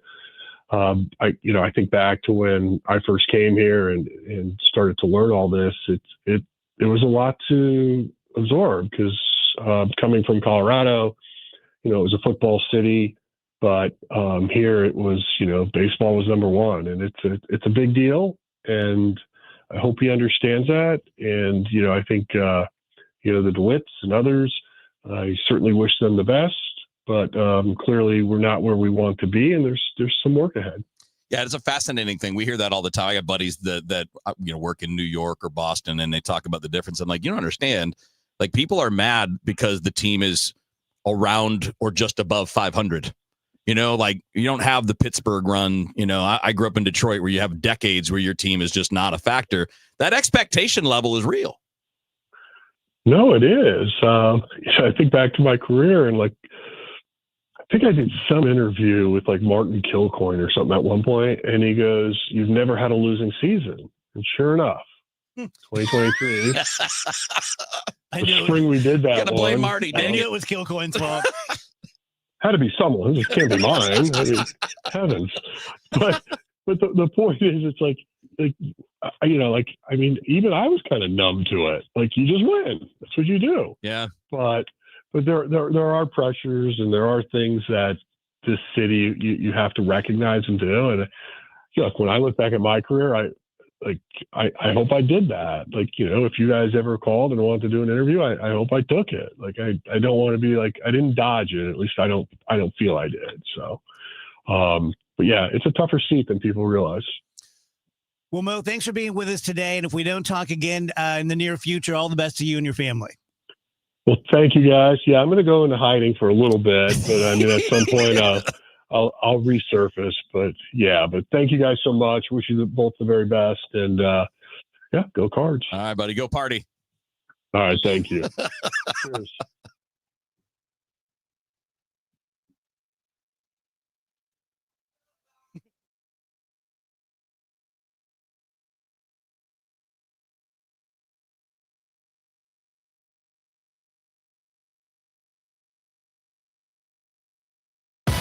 I think back to when I first came here and started to learn all this, it was a lot to absorb because coming from Colorado, it was a football city, but here it was, baseball was number one, and it's a big deal, and I hope he understands that. And I think the DeWitts and others, I certainly wish them the best, but clearly we're not where we want to be, and there's some work ahead. Yeah, it's a fascinating thing. We hear that all the time. I have buddies that work in New York or Boston, and they talk about the difference. I'm like, you don't understand. Like, people are mad because the team is around or just above 500. Like, you don't have the Pittsburgh run. I grew up in Detroit where you have decades where your team is just not a factor. That expectation level is real. No, it is. I think back to my career and like, I think I did some interview with like Martin Kilcoyne or something at one point, and he goes, "You've never had a losing season." And sure enough, 2023. The spring we did that. You gotta blame Marty. I knew it was Kilcoyne's fault. Had to be someone. It can't be mine. Heavens. But the point is, it's like even I was kind of numb to it. Like, you just win. That's what you do. Yeah. But there are pressures and there are things that this city you have to recognize and do. And look, when I look back at my career, I hope I did that. Like, if you guys ever called and wanted to do an interview, I hope I took it. Like, I don't want to be like, I didn't dodge it. At least I don't feel I did. So, but yeah, it's a tougher seat than people realize. Well, Mo, thanks for being with us today. And if we don't talk again in the near future, all the best to you and your family. Well, thank you guys. Yeah, I'm going to go into hiding for a little bit, but I mean, at some point I'll resurface, but thank you guys so much. Wish you both the very best, and go Cards. All right, buddy, go party. All right, thank you. Cheers.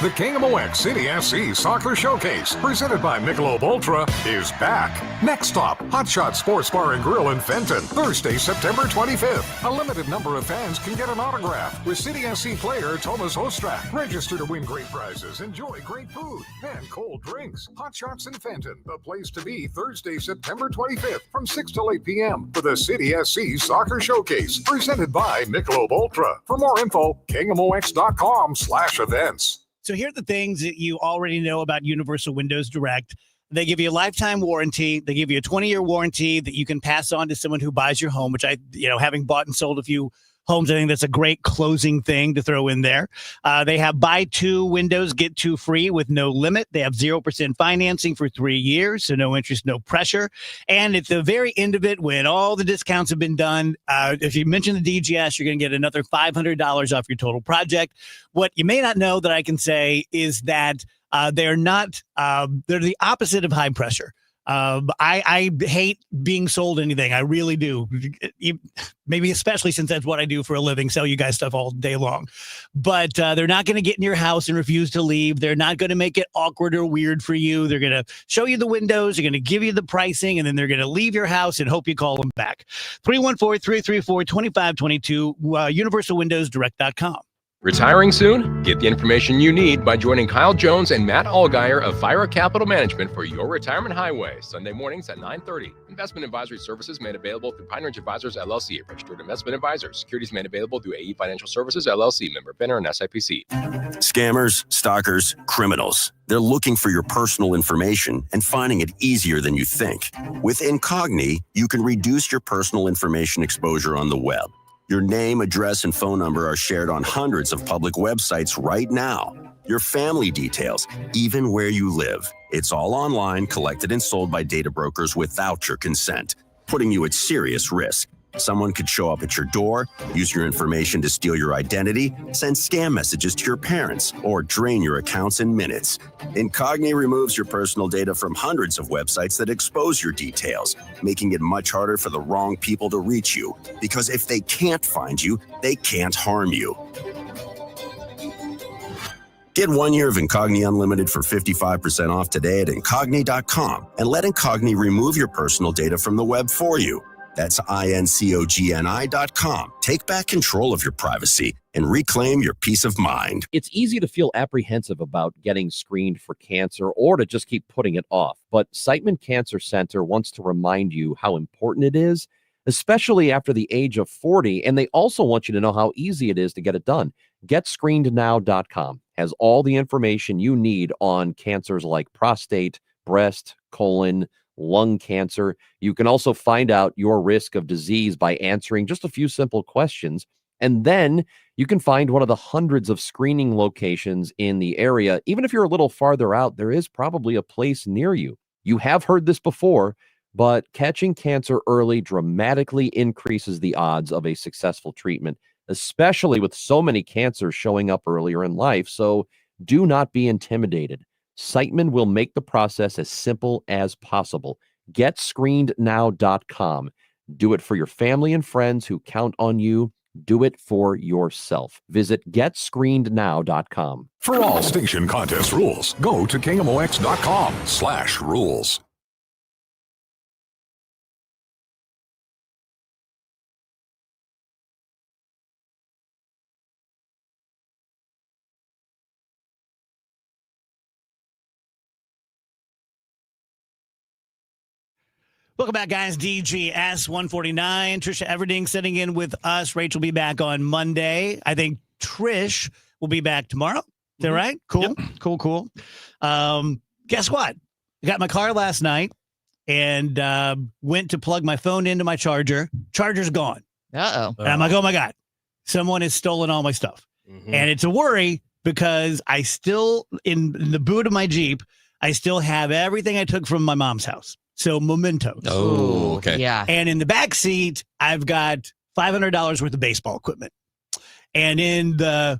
The KMOX City SC Soccer Showcase, presented by Michelob Ultra, is back. Next stop, Hot Shot Sports Bar and Grill in Fenton, Thursday, September 25th. A limited number of fans can get an autograph with City SC player Thomas Ostrak. Register to win great prizes, enjoy great food, and cold drinks. Hot Shots in Fenton, the place to be Thursday, September 25th from 6 till 8 p.m. for the City SC Soccer Showcase, presented by Michelob Ultra. For more info, KMOX.com/events. So here are the things that you already know about Universal Windows Direct. They give you a lifetime warranty. They give you a 20-year warranty that you can pass on to someone who buys your home, which having bought and sold a few homes, I think that's a great closing thing to throw in there. They have buy 2 windows, get 2 free with no limit. They have 0% financing for 3 years, so no interest, no pressure. And at the very end of it, when all the discounts have been done, if you mention the DGS, you're going to get another $500 off your total project. What you may not know that I can say is that they're the opposite of high pressure. I hate being sold anything. I really do. Maybe especially since that's what I do for a living, sell you guys stuff all day long. But they're not going to get in your house and refuse to leave. They're not going to make it awkward or weird for you. They're going to show you the windows. They're going to give you the pricing, and then they're going to leave your house and hope you call them back. 314-334-2522, universalwindowsdirect.com. Retiring soon? Get the information you need by joining Kyle Jones and Matt Allgeier of Vira Capital Management for your retirement highway, Sunday mornings at 9:30. Investment advisory services made available through Pine Ridge Advisors, LLC, a registered investment advisor. Securities made available through AE Financial Services, LLC, member FINRA and SIPC. Scammers, stalkers, criminals. They're looking for your personal information and finding it easier than you think. With Incogni, you can reduce your personal information exposure on the web. Your name, address, and phone number are shared on hundreds of public websites right now. Your family details, even where you live. It's all online, collected and sold by data brokers without your consent, putting you at serious risk. Someone could show up at your door, use your information to steal your identity, send scam messages to your parents, or drain your accounts in minutes. Incogni removes your personal data from hundreds of websites that expose your details, making it much harder for the wrong people to reach you. Because if they can't find you, they can't harm you. Get 1 year of Incogni Unlimited for 55% off today at Incogni.com and let Incogni remove your personal data from the web for you. That's INCOGNI.com. Take back control of your privacy and reclaim your peace of mind. It's easy to feel apprehensive about getting screened for cancer or to just keep putting it off. But Siteman Cancer Center wants to remind you how important it is, especially after the age of 40. And they also want you to know how easy it is to get it done. GetScreenedNow.com has all the information you need on cancers like prostate, breast, colon, lung cancer. You can also find out your risk of disease by answering just a few simple questions. And then you can find one of the hundreds of screening locations in the area. Even if you're a little farther out, there is probably a place near you. You have heard this before, but catching cancer early dramatically increases the odds of a successful treatment, especially with so many cancers showing up earlier in life. So do not be intimidated. Siteman will make the process as simple as possible. GetScreenedNow.com. Do it for your family and friends who count on you. Do it for yourself. Visit GetScreenedNow.com. For all station contest rules, go to KMOX.com/rules. Welcome back, guys. DGS 149. Trisha Everding sitting in with us. Rachel will be back on Monday. I think Trish will be back tomorrow. Is that right? Cool. Yep. Cool. Guess what? I got in my car last night and went to plug my phone into my charger. Charger's gone. Uh-oh. And I'm like, oh, my God. Someone has stolen all my stuff. Mm-hmm. And it's a worry because I still, in the boot of my Jeep, I still have everything I took from my mom's house. So mementos. Oh, okay. Yeah. And in the back seat, I've got $500 worth of baseball equipment. And in the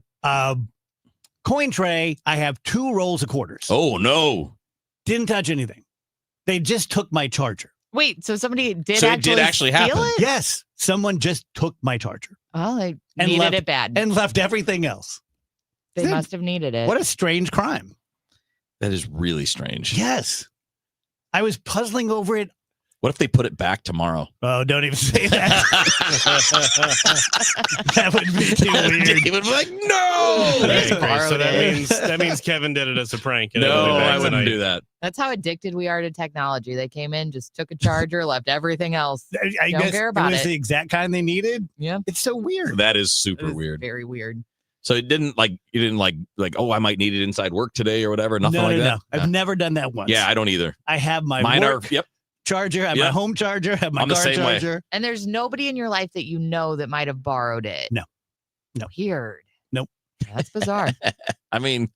coin tray, I have 2 rolls of quarters. Oh, no. Didn't touch anything. They just took my charger. Wait, so somebody did So it actually did actually steal happen? it? Yes. Someone just took my charger. Oh, they and needed left, it bad. And left everything else. They must have needed it. What a strange crime. That is really strange. Yes. I was puzzling over it. What if they put it back tomorrow? Oh, don't even say that. That would be too weird. He would be like, no. That's crazy. So that means Kevin did it as a prank. and it'll be No, back I wouldn't tonight. do that. That's how addicted we are to technology. They came in, just took a charger, left everything else. I Don't guess care it about was it. the exact kind they needed. Yeah. It's so weird. That is super weird. Very weird. So it didn't like oh, I might need it inside work today or whatever. Nothing no, like no, that. no. I've never done that once. Yeah, I don't either. I have my Mine work are. Yep. charger, I have Yeah. my home charger, I have my I'm the car same way. charger. And there's nobody in your life that you know that might have borrowed it. No. No. Weird. Nope. That's bizarre. I mean,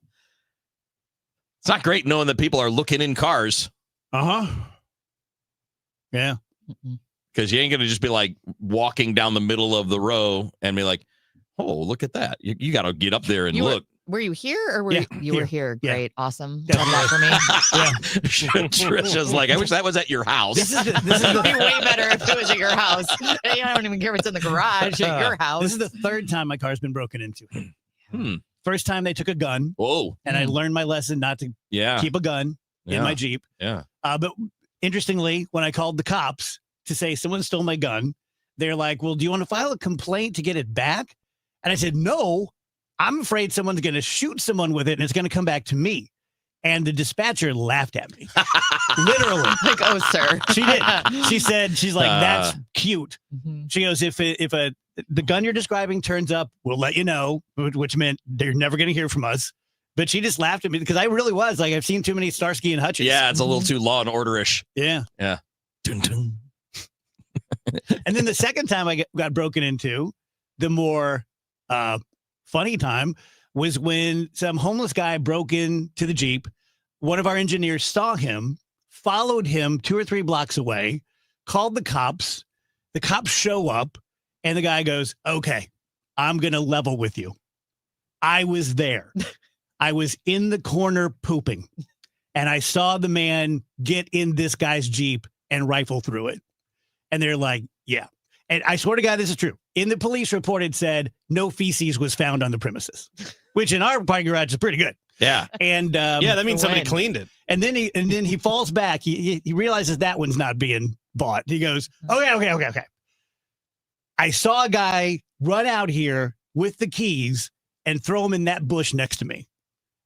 it's not great knowing that people are looking in cars Uh-huh. Yeah. because you ain't going to just be like walking down the middle of the row and be like, oh, look at that. You got to get up there and You look. Were you here or were Yeah, you were here? Yeah. Great. Awesome. Yeah. Love that for me. Trisha's like, I wish that was at your house. This is It'd be way better if it was at your house. I don't even care if it's in the garage at your house. This is the third time my car's been broken into. Hmm. First time they took a gun. Whoa. And I learned my lesson not to Yeah. keep a gun in Yeah. my Jeep. Yeah. But interestingly, when I called the cops to say someone stole my gun, they're like, well, do you want to file a complaint to get it back? And I said, no, I'm afraid someone's going to shoot someone with it and it's going to come back to me. And the dispatcher laughed at me. Literally. Like, oh, sir. She did. She said, she's like, that's cute. Mhm. She goes, if the gun you're describing turns up, we'll let you know, which meant they're never going to hear from us. But she just laughed at me because I really was like, I've seen too many Starsky and Hutchins. Yeah, it's a little too Law and Order-ish. Yeah. Yeah. Dun, dun. And then the second time I got broken into, the more funny time was when some homeless guy broke into the Jeep. One of our engineers saw him, followed him 2 or 3 blocks away, called the cops. The cops show up, and the guy goes, okay, I'm going to level with you. I was there. I was in the corner pooping, and I saw the man get in this guy's Jeep and rifle through it. And they're like, yeah. And I swear to God, this is true. In the police report, it said no feces was found on the premises, which in our parking garage is pretty good. Yeah. And Yeah, that means somebody cleaned it. And then he falls back. He realizes that one's not being bought. He goes, okay. I saw a guy run out here with the keys and throw them in that bush next to me.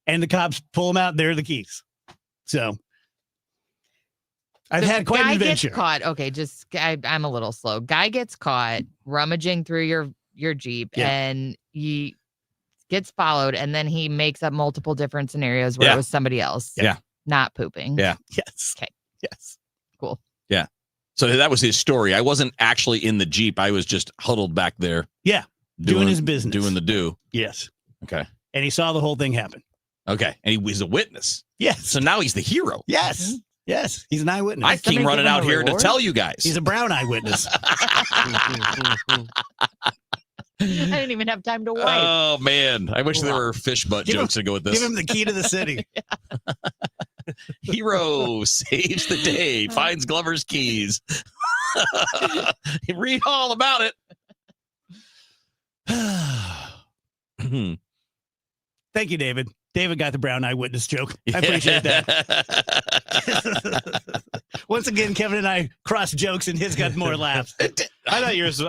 And the cops pull them out. There are the keys. So I've The had quite an guy adventure. Gets caught. Okay, I'm a little slow. Guy gets caught rummaging through your Jeep, Yeah. and he gets followed, and then he makes up multiple different scenarios where Yeah. it was somebody else. Yeah. Not pooping. Yeah. Yes. Okay. Yes. Cool. Yeah. So that was his story. I wasn't actually in the Jeep. I was just huddled back there. Yeah. Doing his business. Doing the do. Yes. Okay. And he saw the whole thing happen. Okay. And he was a witness. Yes. So now he's the hero. Yes. Yes. He's an eyewitness. I came running out here to tell you guys. He's a brown eyewitness. I didn't even have time to wipe. Oh, man. I wish there were fish butt Give him- jokes to go with this. Give him the key to the city. Hero saves the day, finds Glover's keys. Read all about it. Thank you, David. David got the brown eyewitness joke. I appreciate that. Once again, Kevin and I crossed jokes, and his got more laughs. I thought yours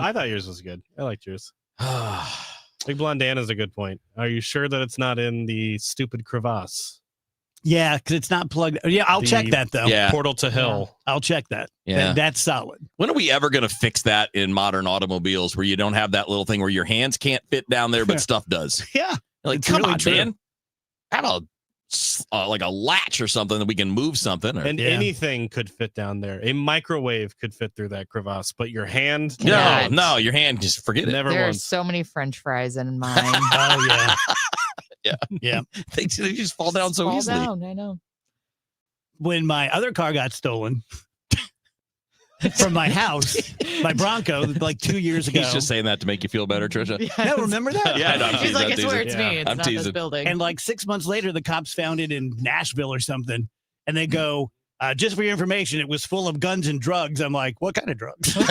was good. I liked yours. Big Blonde Dan is a good point. Are you sure that it's not in the stupid crevasse? Yeah, because it's not plugged. Yeah, I'll check that, though. Yeah. Portal to hell. I'll check that. Yeah. That's solid. When are we ever going to fix that in modern automobiles where you don't have that little thing where your hands can't fit down there, but stuff does? Yeah. Like, It's come really on, true. man. Have like a latch or something that we can move something. Or, And anything could fit down there. A microwave could fit through that crevasse, but your hand no, your hand, just forget it. Never There are once. so many French fries in mine. Oh, yeah. Yeah. Yeah. They just fall down so Fall easily. down, I know. When my other car got stolen from my house, my Bronco, like 2 years ago. He's just saying that to make you feel better, Trisha. No, remember that? Yeah, I know. I'm She's teasing, like, I'm I swear teasing. it's me. It's I'm not this teasing. building. And like 6 months later, the cops found it in Nashville or something. And they go, Just for your information, it was full of guns and drugs. I'm like, what kind of drugs? Did you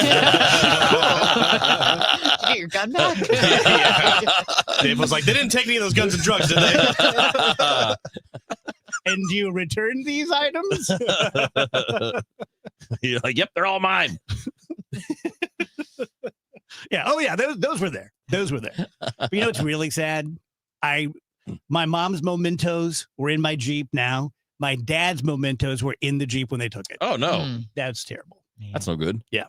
get your gun back? Dave was like, they didn't take any of those guns and drugs, did they? And do you return these items? You're like, yep, they're all mine. Yeah. Oh, yeah. Those were there. Those were there. But you know what's really sad? My mom's mementos were in my Jeep now. My dad's mementos were in the Jeep when they took it. Oh, no. That's terrible. That's no good. Yeah.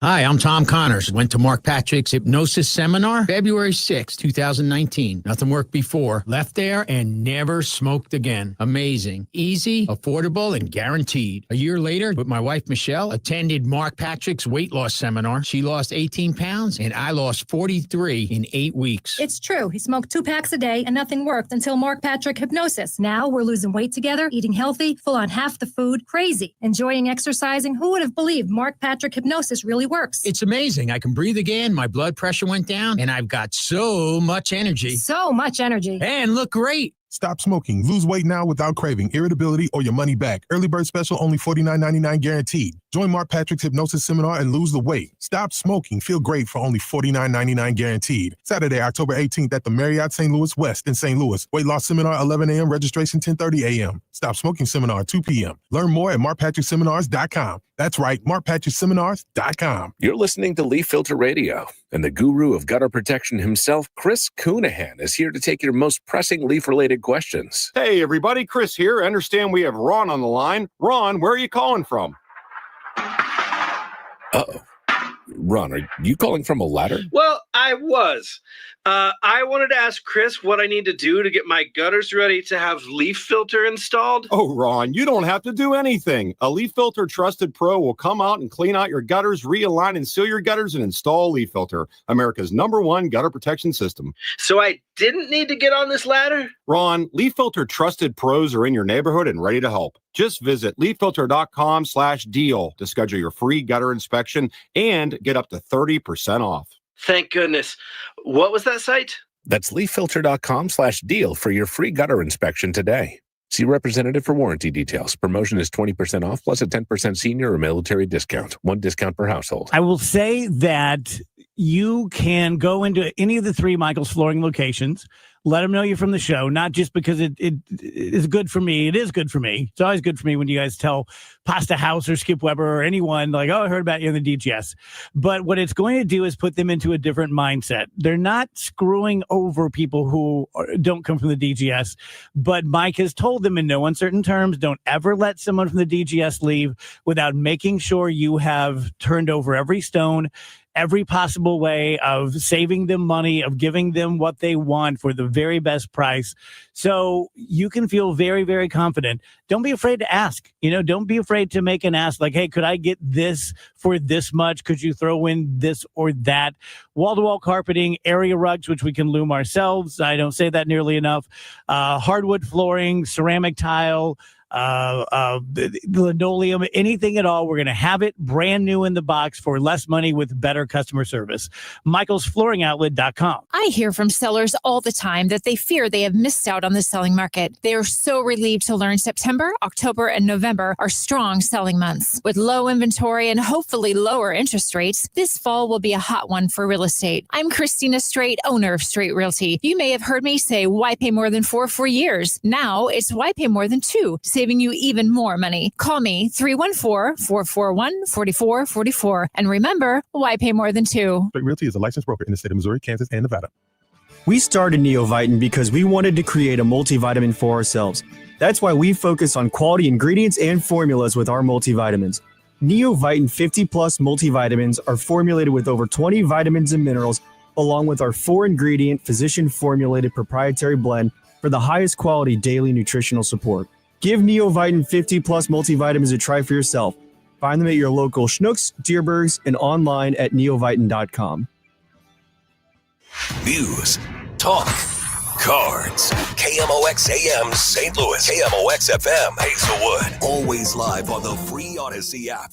Hi, I'm Tom Connors. Went to Mark Patrick's hypnosis seminar February 6, 2019. Nothing worked before. Left there and never smoked again. Amazing. Easy, affordable, and guaranteed. A year later, with my wife Michelle, attended Mark Patrick's weight loss seminar. She lost 18 pounds and I lost 43 in 8 weeks. It's true. He smoked 2 packs a day and nothing worked until Mark Patrick Hypnosis. Now we're losing weight together, eating healthy, full on half the food, crazy, enjoying exercising. Who would have believed Mark Patrick Hypnosis really works? It's amazing. I can breathe again. My blood pressure went down and I've got so much energy. So much energy. And look great. Stop smoking. Lose weight now without craving, irritability, or your money back. Early bird special, only $49.99 guaranteed. Join Mark Patrick's hypnosis seminar and lose the weight. Stop smoking. Feel great for only $49.99 guaranteed. Saturday, October 18th at the Marriott St. Louis West in St. Louis. Weight loss seminar, 11 a.m. Registration, 10:30 a.m. Stop smoking seminar, 2 p.m. Learn more at markpatrickseminars.com. That's right, markpatrickseminars.com. You're listening to Leaf Filter Radio, and the guru of gutter protection himself, Chris Coonahan, is here to take your most pressing leaf-related questions. Hey, everybody, Chris here. I understand we have Ron on the line. Ron, where are you calling from? Uh-oh. Ron, are you calling from a ladder? Well, I was. I wanted to ask Chris what I need to do to get my gutters ready to have leaf filter installed. Oh, Ron, you don't have to do anything. A Leaf Filter Trusted Pro will come out and clean out your gutters, realign and seal your gutters, and install Leaf Filter, America's #1 gutter protection system. So I didn't need to get on this ladder? Ron, Leaf Filter Trusted Pros are in your neighborhood and ready to help. Just visit leaffilter.com/deal to schedule your free gutter inspection and get up to 30% off. Thank goodness. What was that site? That's leaffilter.com/deal for your free gutter inspection today. See representative for warranty details. Promotion is 20% off plus a 10% senior or military discount. 1 discount per household. I will say that you can go into any of the 3 Michael's Flooring locations. Let them know you're from the show, not just because it is good for me. It is good for me. It's always good for me when you guys tell Pasta House or Skip Weber or anyone like, oh, I heard about you in the DGS. But what it's going to do is put them into a different mindset. They're not screwing over people who don't come from the DGS. But Mike has told them in no uncertain terms, don't ever let someone from the DGS leave without making sure you have turned over every stone, every possible way of saving them money, of giving them what they want for the very best price. So you can feel very, very confident. Don't be afraid to ask. Don't be afraid to make an ask like, hey, could I get this for this much? Could you throw in this or that? Wall-to-wall carpeting, area rugs, which we can loom ourselves. I don't say that nearly enough. Hardwood flooring, ceramic tile, linoleum, anything at all. We're going to have it brand new in the box for less money with better customer service. michaelsflooringoutlet.com. I hear from sellers all the time that they fear they have missed out on the selling market. They are so relieved to learn September, October, and November are strong selling months. With low inventory and hopefully lower interest rates, this fall will be a hot one for real estate. I'm Christina Straight, owner of Straight Realty. You may have heard me say, why pay more than 4 for years? Now it's why pay more than 2, saving you even more money. Call me 314-441-4444. And remember, why pay more than 2? Straight Realty is a licensed broker in the state of Missouri, Kansas, and Nevada. We started Neovitin because we wanted to create a multivitamin for ourselves. That's why we focus on quality ingredients and formulas with our multivitamins. Neovitin 50 Plus multivitamins are formulated with over 20 vitamins and minerals, along with our 4-ingredient physician-formulated proprietary blend for the highest quality daily nutritional support. Give Neovitin 50 Plus multivitamins a try for yourself. Find them at your local Schnucks, Dierbergs, and online at neovitin.com. News, talk, Cards. KMOX AM St. Louis. KMOX FM Hazelwood. Always live on the free Odyssey app.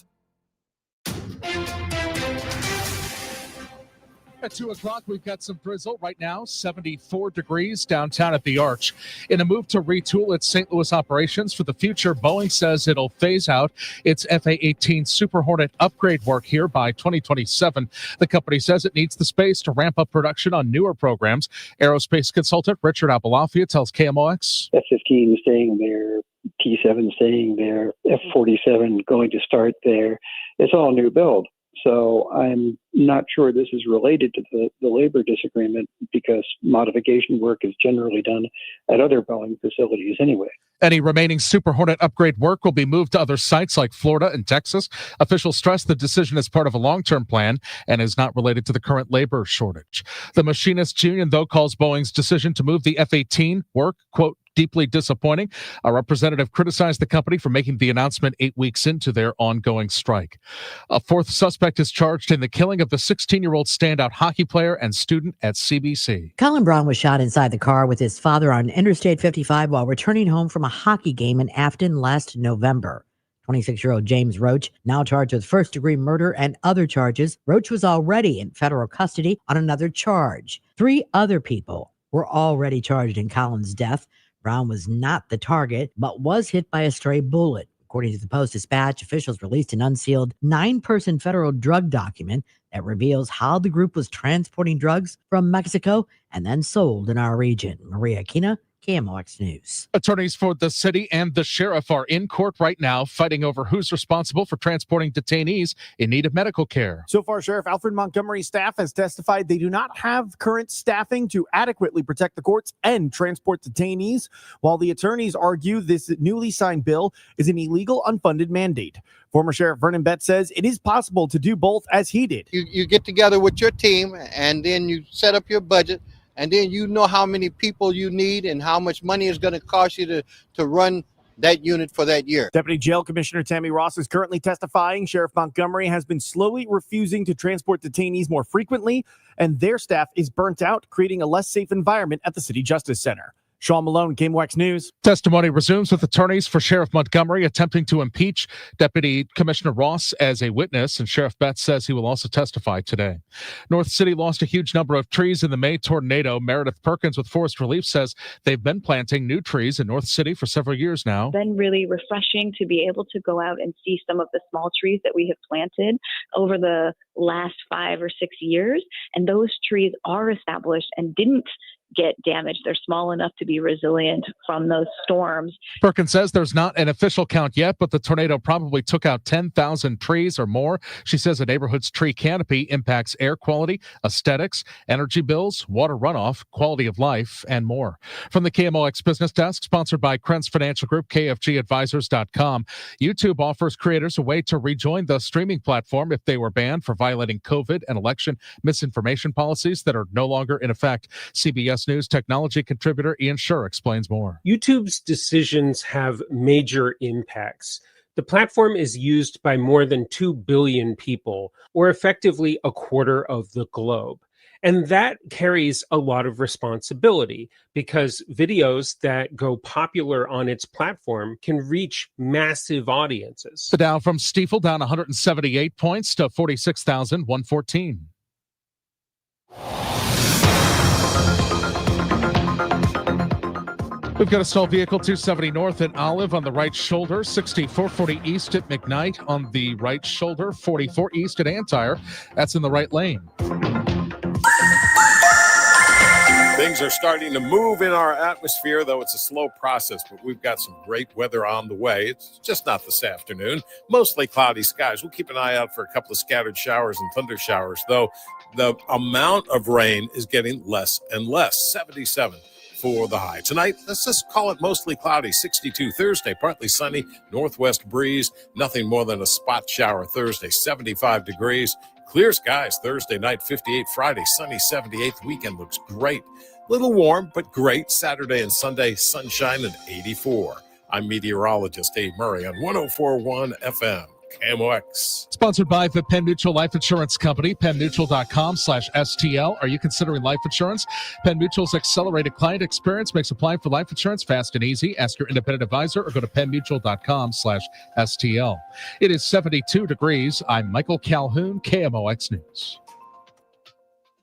At 2 o'clock, we've got some drizzle right now, 74 degrees downtown at the Arch. In a move to retool its St. Louis operations for the future, Boeing says it'll phase out its FA-18 Super Hornet upgrade work here by 2027. The company says it needs the space to ramp up production on newer programs. Aerospace consultant Richard Abalafia tells KMOX. F-15 staying there, T-7 staying there, F-47 going to start there. It's all new build. So I'm not sure this is related to the labor disagreement because modification work is generally done at other Boeing facilities anyway. Any remaining Super Hornet upgrade work will be moved to other sites like Florida and Texas. Officials stress the decision is part of a long-term plan and is not related to the current labor shortage. The Machinists Union, though, calls Boeing's decision to move the F-18 work, quote, deeply disappointing. A representative criticized the company for making the announcement 8 weeks into their ongoing strike. A fourth suspect is charged in the killing of the 16-year-old standout hockey player and student at CBC. Colin Braun was shot inside the car with his father on Interstate 55 while returning home from a hockey game in Afton last November. 26-year-old James Roach, now charged with first-degree murder and other charges. Roach was already in federal custody on another charge. 3 other people were already charged in Colin's death. Brown was not the target, but was hit by a stray bullet. According to the Post-Dispatch, officials released an unsealed 9-person federal drug document that reveals how the group was transporting drugs from Mexico and then sold in our region. Maria Aquina, KMOX News. Attorneys for the city and the sheriff are in court right now fighting over who's responsible for transporting detainees in need of medical care. So far, Sheriff Alfred Montgomery's staff has testified they do not have current staffing to adequately protect the courts and transport detainees, while the attorneys argue this newly signed bill is an illegal, unfunded mandate. Former Sheriff Vernon Betts says it is possible to do both as he did. You get together with your team and then you set up your budget. And then you know how many people you need and how much money it's going to cost you to run that unit for that year. Deputy Jail Commissioner Tammy Ross is currently testifying. Sheriff Montgomery has been slowly refusing to transport detainees more frequently, and their staff is burnt out, creating a less safe environment at the City Justice Center. Sean Malone, KMOX News. Testimony resumes with attorneys for Sheriff Montgomery attempting to impeach Deputy Commissioner Ross as a witness, and Sheriff Betts says he will also testify today. North City lost a huge number of trees in the May tornado. Meredith Perkins with Forest Relief says they've been planting new trees in North City for several years now. It's been really refreshing to be able to go out and see some of the small trees that we have planted over the last 5 or 6 years, and those trees are established and didn't get damaged. They're small enough to be resilient from those storms. Perkins says there's not an official count yet, but the tornado probably took out 10,000 trees or more. She says a neighborhood's tree canopy impacts air quality, aesthetics, energy bills, water runoff, quality of life, and more. From the KMOX Business Desk, sponsored by Krenz Financial Group, KFGadvisors.com. YouTube offers creators a way to rejoin the streaming platform if they were banned for violating COVID and election misinformation policies that are no longer in effect. CBS News technology contributor Ian Schur explains more. YouTube's decisions have major impacts. The platform is used by more than 2 billion people, or effectively a quarter of the globe. And that carries a lot of responsibility because videos that go popular on its platform can reach massive audiences. The Dow from Stifel down 178 points to 46,114. We've got a stalled vehicle, 270 north at Olive on the right shoulder, 6440 east at McKnight on the right shoulder, 44 east at Antire. That's in the right lane. Things are starting to move in our atmosphere, though it's a slow process, but we've got some great weather on the way. It's just not this afternoon. Mostly cloudy skies. We'll keep an eye out for a couple of scattered showers and thunder showers, though the amount of rain is getting less and less. 77 for the high. Tonight, let's just call it mostly cloudy. 62 Thursday, partly sunny, northwest breeze, nothing more than a spot shower Thursday. 75 degrees. Clear skies Thursday night, 58 Friday, sunny 78th. Weekend looks great. Little warm, but great. Saturday and Sunday, sunshine and 84. I'm meteorologist Dave Murray on 104.1 FM. KMOX. Sponsored by the Penn Mutual Life Insurance Company, pennmutual.com/STL. Are you considering life insurance? Penn Mutual's accelerated client experience makes applying for life insurance fast and easy. Ask your independent advisor or go to pennmutual.com/STL. It is 72 degrees. I'm Michael Calhoun, KMOX News.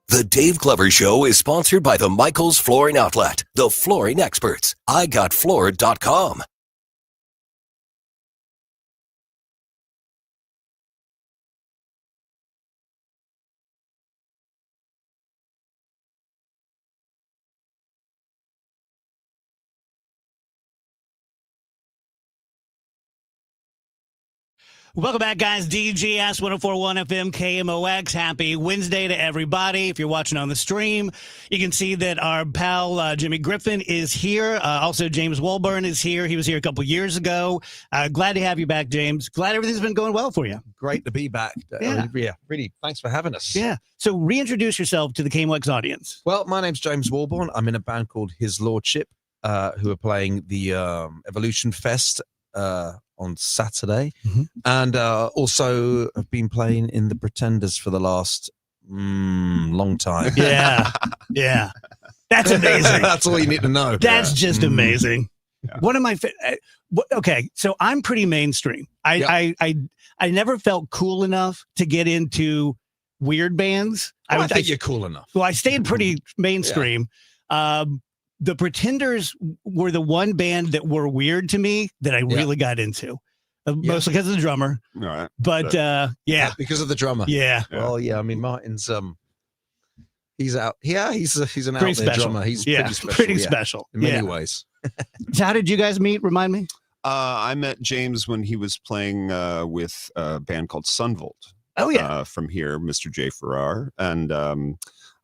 The Dave Glover Show is sponsored by the Michaels Flooring Outlet, the flooring experts. IGotFloored.com. Welcome back, guys. DGS 104.1 FM KMOX. Happy Wednesday to everybody. If you're watching on the stream, you can see that our pal Jimmy Griffin is here. Also, James Wolburn is here. He was here a couple years ago. Glad to have you back, James. Glad everything's been going well for you. Great to be back. Yeah. Really. Thanks for having us. Yeah. So reintroduce yourself to the KMOX audience. Well, my name's James Wolburn. I'm in a band called His Lordship, who are playing the Evolution Fest on Saturday, and also have been playing in the Pretenders for the last long time. Yeah. That's amazing. That's all you need to know. That's just amazing. One of my okay, so I'm pretty mainstream. I never felt cool enough to get into weird bands. I think you're cool enough. Well, I stayed pretty mainstream. The Pretenders were the one band that were weird to me that I really got into. Mostly because of the drummer. Right. But yeah. Because of the drummer. Yeah. Well, yeah, I mean Martin's he's out. Yeah, he's an Pretty out there special. drummer. He's pretty special. In many ways. So how did you guys meet? Remind me. I met James when he was playing with a band called Sunvolt. Oh yeah. From here, Mr. J. Farrar. And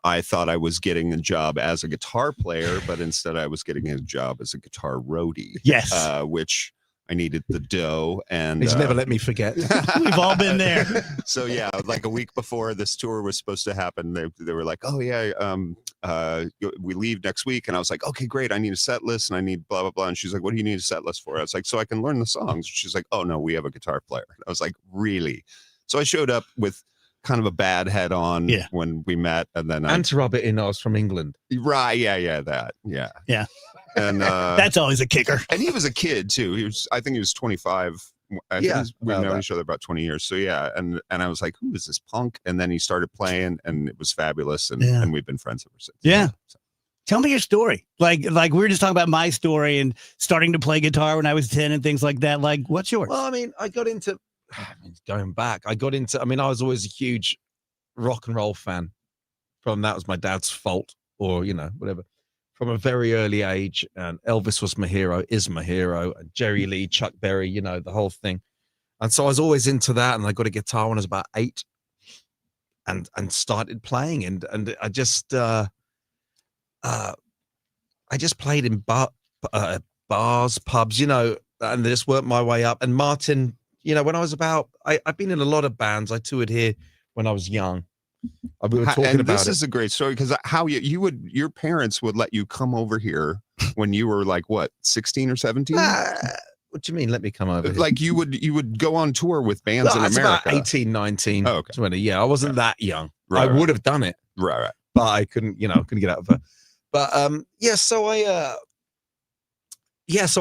I thought I was getting a job as a guitar player, but instead I was getting a job as a guitar roadie. Yes. Which I needed the dough, and He's never let me forget. We've all been there. So yeah, like a week before this tour was supposed to happen, they were like, "Oh yeah, we leave next week," and I was like, "Okay, great. I need a set list, and I need blah blah blah." And she's like, "What do you need a set list for?" I was like, "So I can learn the songs." She's like, "Oh no, we have a guitar player." I was like, "Really?" So I showed up with kind of a bad head on when we met, and then And to rub it in, I was from England. Right, yeah. And that's always a kicker. And he was a kid too. I think he was 25. We've known each other about 20 years. So yeah, and I was like, who is this punk? And then he started playing, and it was fabulous, and we've been friends ever since. Yeah. Tell me your story. Like we were just talking about my story and starting to play guitar when I was 10 and things like that. Like, what's yours? Well, I mean, I was always a huge rock and roll fan. That was my dad's fault, or whatever. From a very early age, and Elvis was my hero, is my hero, and Jerry Lee, Chuck Berry, the whole thing. And so I was always into that, and I got a guitar when I was about 8, and started playing, and I just played in bars, pubs, and just worked my way up. And Martin, when I was I've been in a lot of bands. I toured here when I was young. We were talking about this is a great story, because how your parents would let you come over here when you were like what, 16 or 17? What do you mean? Let me come over here? Like you would go on tour with bands in America. About 18, 19, 20. Yeah, I wasn't that young. Right, I would have done it. Right. But I couldn't get out of it. But so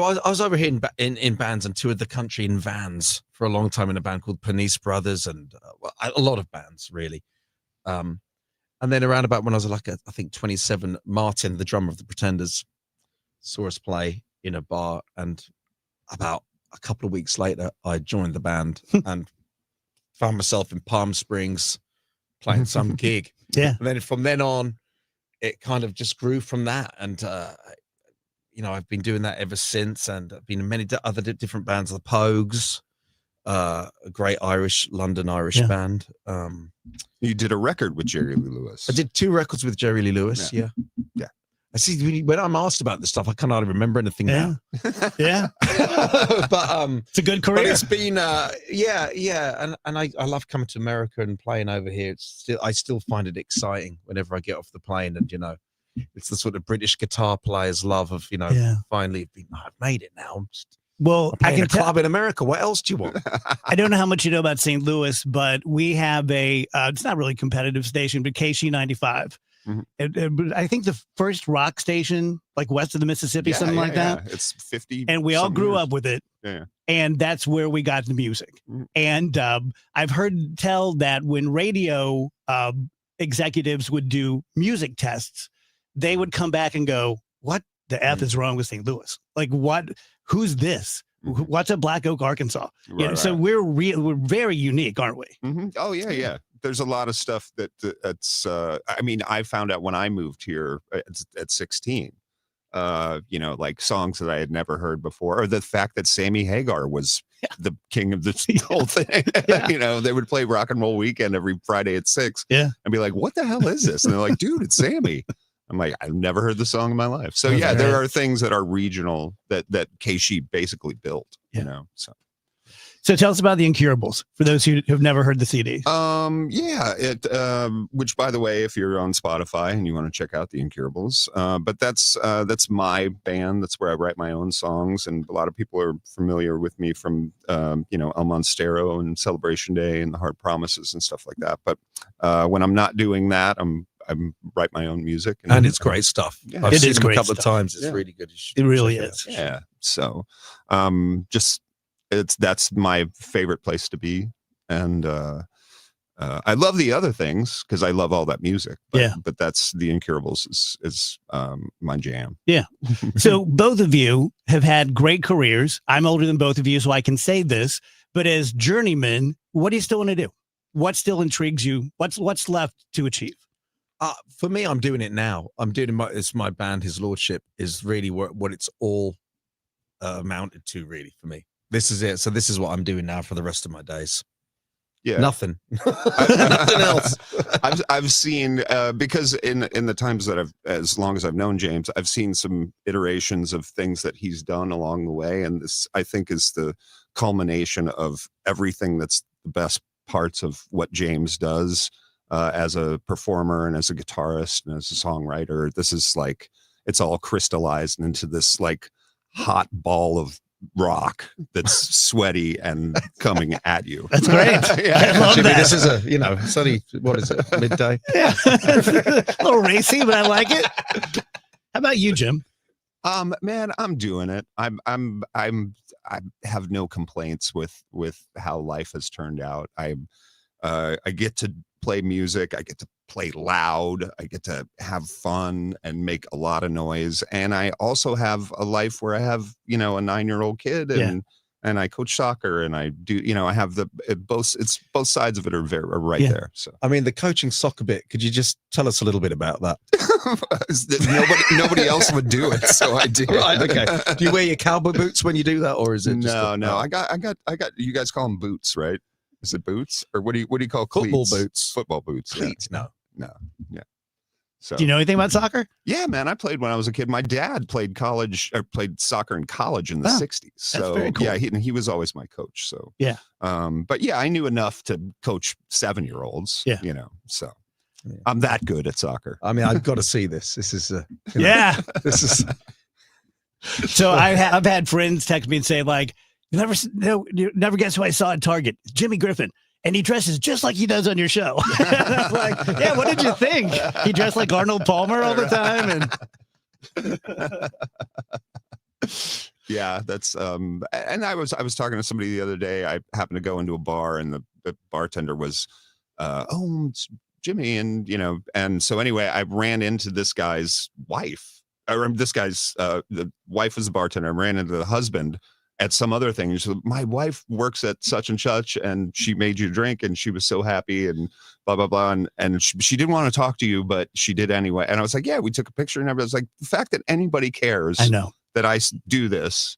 I was over here in bands and toured the country in vans for a long time in a band called Panisse Brothers, and a lot of bands really. And then around about when I was I think 27, Martin, the drummer of the Pretenders, saw us play in a bar, and about a couple of weeks later, I joined the band and found myself in Palm Springs playing some gig. Yeah. And then from then on, it kind of just grew from that. And, I've been doing that ever since, and I've been in many other different bands, the Pogues, a great London Irish band. You did a record with Jerry Lee Lewis. I did 2 records with Jerry Lee Lewis. Yeah. I see. When I'm asked about this stuff, I cannot remember anything now. Yeah. But it's a good career. But it's been and I love coming to America and playing over here. I still find it exciting whenever I get off the plane, and it's the sort of British guitar player's love of finally I've made it now. Well, I can club in America. What else do you want? I don't know how much you know about St. Louis, but we have a, it's not really a competitive station, but KC95. I think the first rock station, like west of the Mississippi, something like that. It's 50. And we all some grew years. up with it. Yeah. And that's where we got the music. And I've heard tell that when radio executives would do music tests, they would come back and go, what the F is wrong with St. Louis? Like, who's this? What's at Black Oak, Arkansas? So we're very unique, aren't we? Oh, yeah. There's a lot of stuff that's, I mean, I found out when I moved here at 16, like songs that I had never heard before, or the fact that Sammy Hagar was the king of this whole thing. They would play Rock and Roll Weekend every Friday at 6 and be like, what the hell is this? And they're like, dude, it's Sammy. I'm like, I've never heard the song in my life. So yeah, there are things that are regional that KSHE basically built, So tell us about the Incurables for those who have never heard the CD. Which, by the way, if you're on Spotify and you want to check out the Incurables, but that's my band. That's where I write my own songs, and a lot of people are familiar with me from El Monstero and Celebration Day and the Hard Promises and stuff like that. But when I'm not doing that, I'm write my own music, and it's great stuff. Yeah. I've It seen is them a great couple of stuff. times. It's Yeah. really good. It really is. Yeah. So, that's my favorite place to be, and I love the other things because I love all that music. But that's the Incurables is my jam. Yeah. So both of you have had great careers. I'm older than both of you, so I can say this. But as journeymen, what do you still want to do? What still intrigues you? What's left to achieve? For me, I'm doing it now. I'm doing it's my band. His Lordship is really what it's all amounted to, really, for me. This is it. So this is what I'm doing now for the rest of my days. Yeah. Nothing. Nothing else. I've seen because in the times that as long as I've known James, I've seen some iterations of things that he's done along the way, and this I think is the culmination of everything that's the best parts of what James does as a performer and as a guitarist and as a songwriter. This is like it's all crystallized into this like hot ball of rock that's sweaty and coming at you. That's great. I love Jimmy, that. this is it's only, what is it, midday? Yeah. A little racy, but I like it. How about you, Jim? Man, I'm doing it. I have no complaints with how life has turned out. I get to play music. I get to play loud. I get to have fun and make a lot of noise. And I also have a life where I have, a 9-year-old kid and I coach soccer and I do, I have both sides of it are right there. So, I mean, the coaching soccer bit, could you just tell us a little bit about that? nobody else would do it. So I do. Right. Okay. Do you wear your cowboy boots when you do that, or is it just no, I got, you guys call them boots, right? Is it boots or what do you call football cleats? boots? Football boots. Cleats? Yeah. No. Yeah. So Do you know anything about soccer? Yeah, man. I played when I was a kid. My dad played soccer in college in the 60s. So very cool. yeah, he was always my coach. So yeah. But yeah, I knew enough to coach 7-year-olds. Yeah. So I'm that good at soccer. I mean, I've got to see this. This is this is. So I've had friends text me and say like, you never guess who I saw at Target? Jimmy Griffin. And he dresses just like he does on your show. I was like, yeah, what did you think? He dressed like Arnold Palmer all the time. And yeah, that's and I was talking to somebody the other day. I happened to go into a bar and the bartender was it's Jimmy, and so anyway, I ran into this guy's wife. This guy's the wife was the bartender. I ran into the husband at some other thing. So my wife works at such and such, and she made you drink, and she was so happy, and blah blah blah, and she didn't want to talk to you, but she did anyway. And I was like, yeah, we took a picture, and everybody was like, the fact that anybody cares, I know that I do this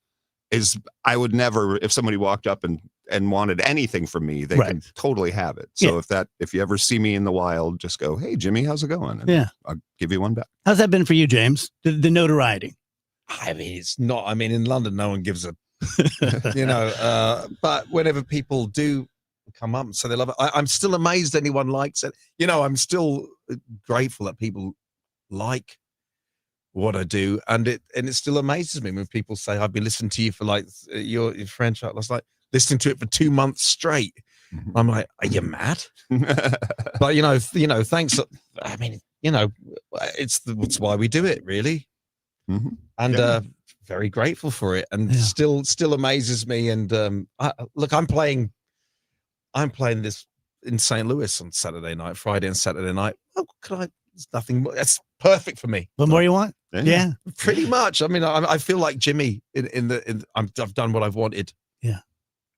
is, I would never, if somebody walked up and wanted anything from me, they can totally have it. So if you ever see me in the wild, just go, hey Jimmy, how's it going? And I'll give you one back. How's that been for you, James? The notoriety. I mean, it's not. I mean, in London, no one gives a. But whenever people do come up and say they love it, I'm still amazed anyone likes it. I'm still grateful that people like what I do, and it still amazes me when people say I've been listening to you for like your franchise. I was like listening to it for 2 months straight. I'm like, are you mad? But you know, thanks. I mean, it's why we do it, really, and very grateful for it, and still amazes me. And look, I'm playing this in St. Louis on Friday and Saturday night. Oh, there's nothing more. That's perfect for me. What more you want? Yeah. Pretty much. I mean, I feel like Jimmy I've done what I've wanted. Yeah.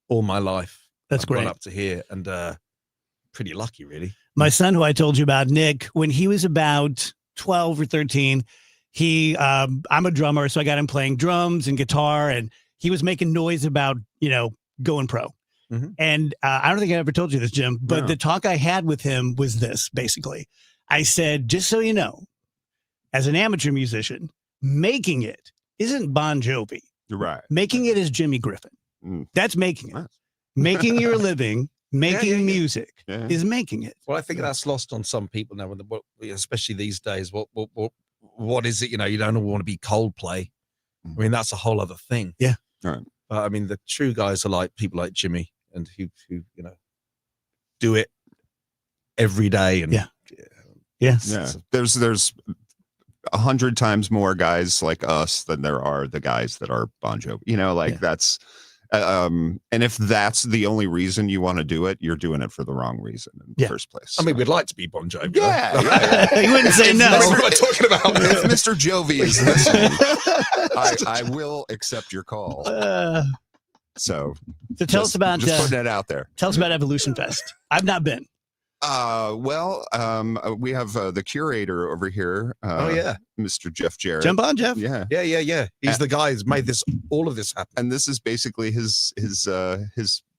All my life. That's I've great. gone up to here, and pretty lucky, really. My son, who I told you about, Nick, when he was about 12 or 13, I'm a drummer, so I got him playing drums and guitar, and he was making noise about, going pro. And I don't think I ever told you this, Jim, but the talk I had with him was this, basically. I said, just so you know, as an amateur musician, making it isn't Bon Jovi. Right. Making it is Jimmy Griffin. That's making it. Making your living, making music is making it. Well, I think that's lost on some people now, especially these days. What is it? You don't want to be Coldplay. I mean, that's a whole other thing. Yeah. Right. I mean, the true guys are like people like Jimmy, and who do it every day. And yeah. There's 100 times more guys like us than there are the guys that are Bon Jovi. That's and if that's the only reason you want to do it, you're doing it for the wrong reason in the first place. I mean, we'd like to be Bon Jovi. Yeah. You wouldn't say no. What am I talking about? If Mr. Jovi is listening, I will accept your call. So tell us about just putting it out there. Tell us about Evolution Fest. I've not been. We have the curator over here. Mr. Jeff Jarrett. Jump on, Jeff. Yeah. He's the guy who's made all of this happen. And this is basically his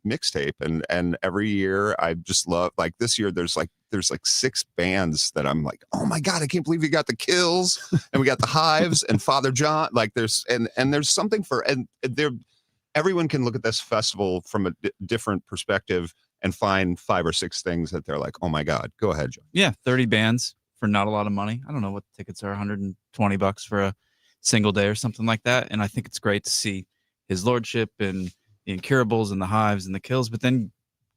mixtape. And every year I just love, like this year there's like 6 bands that I'm like, oh my God, I can't believe we got the Kills and we got the Hives and Father John. Like there's something everyone can look at this festival from a different perspective and find 5 or 6 things that they're like, oh my God. Go ahead, John. Yeah, 30 bands for not a lot of money. I don't know what the tickets are, $120 for a single day or something like that. And I think it's great to see His Lordship and the Incurables and the Hives and the Kills, but then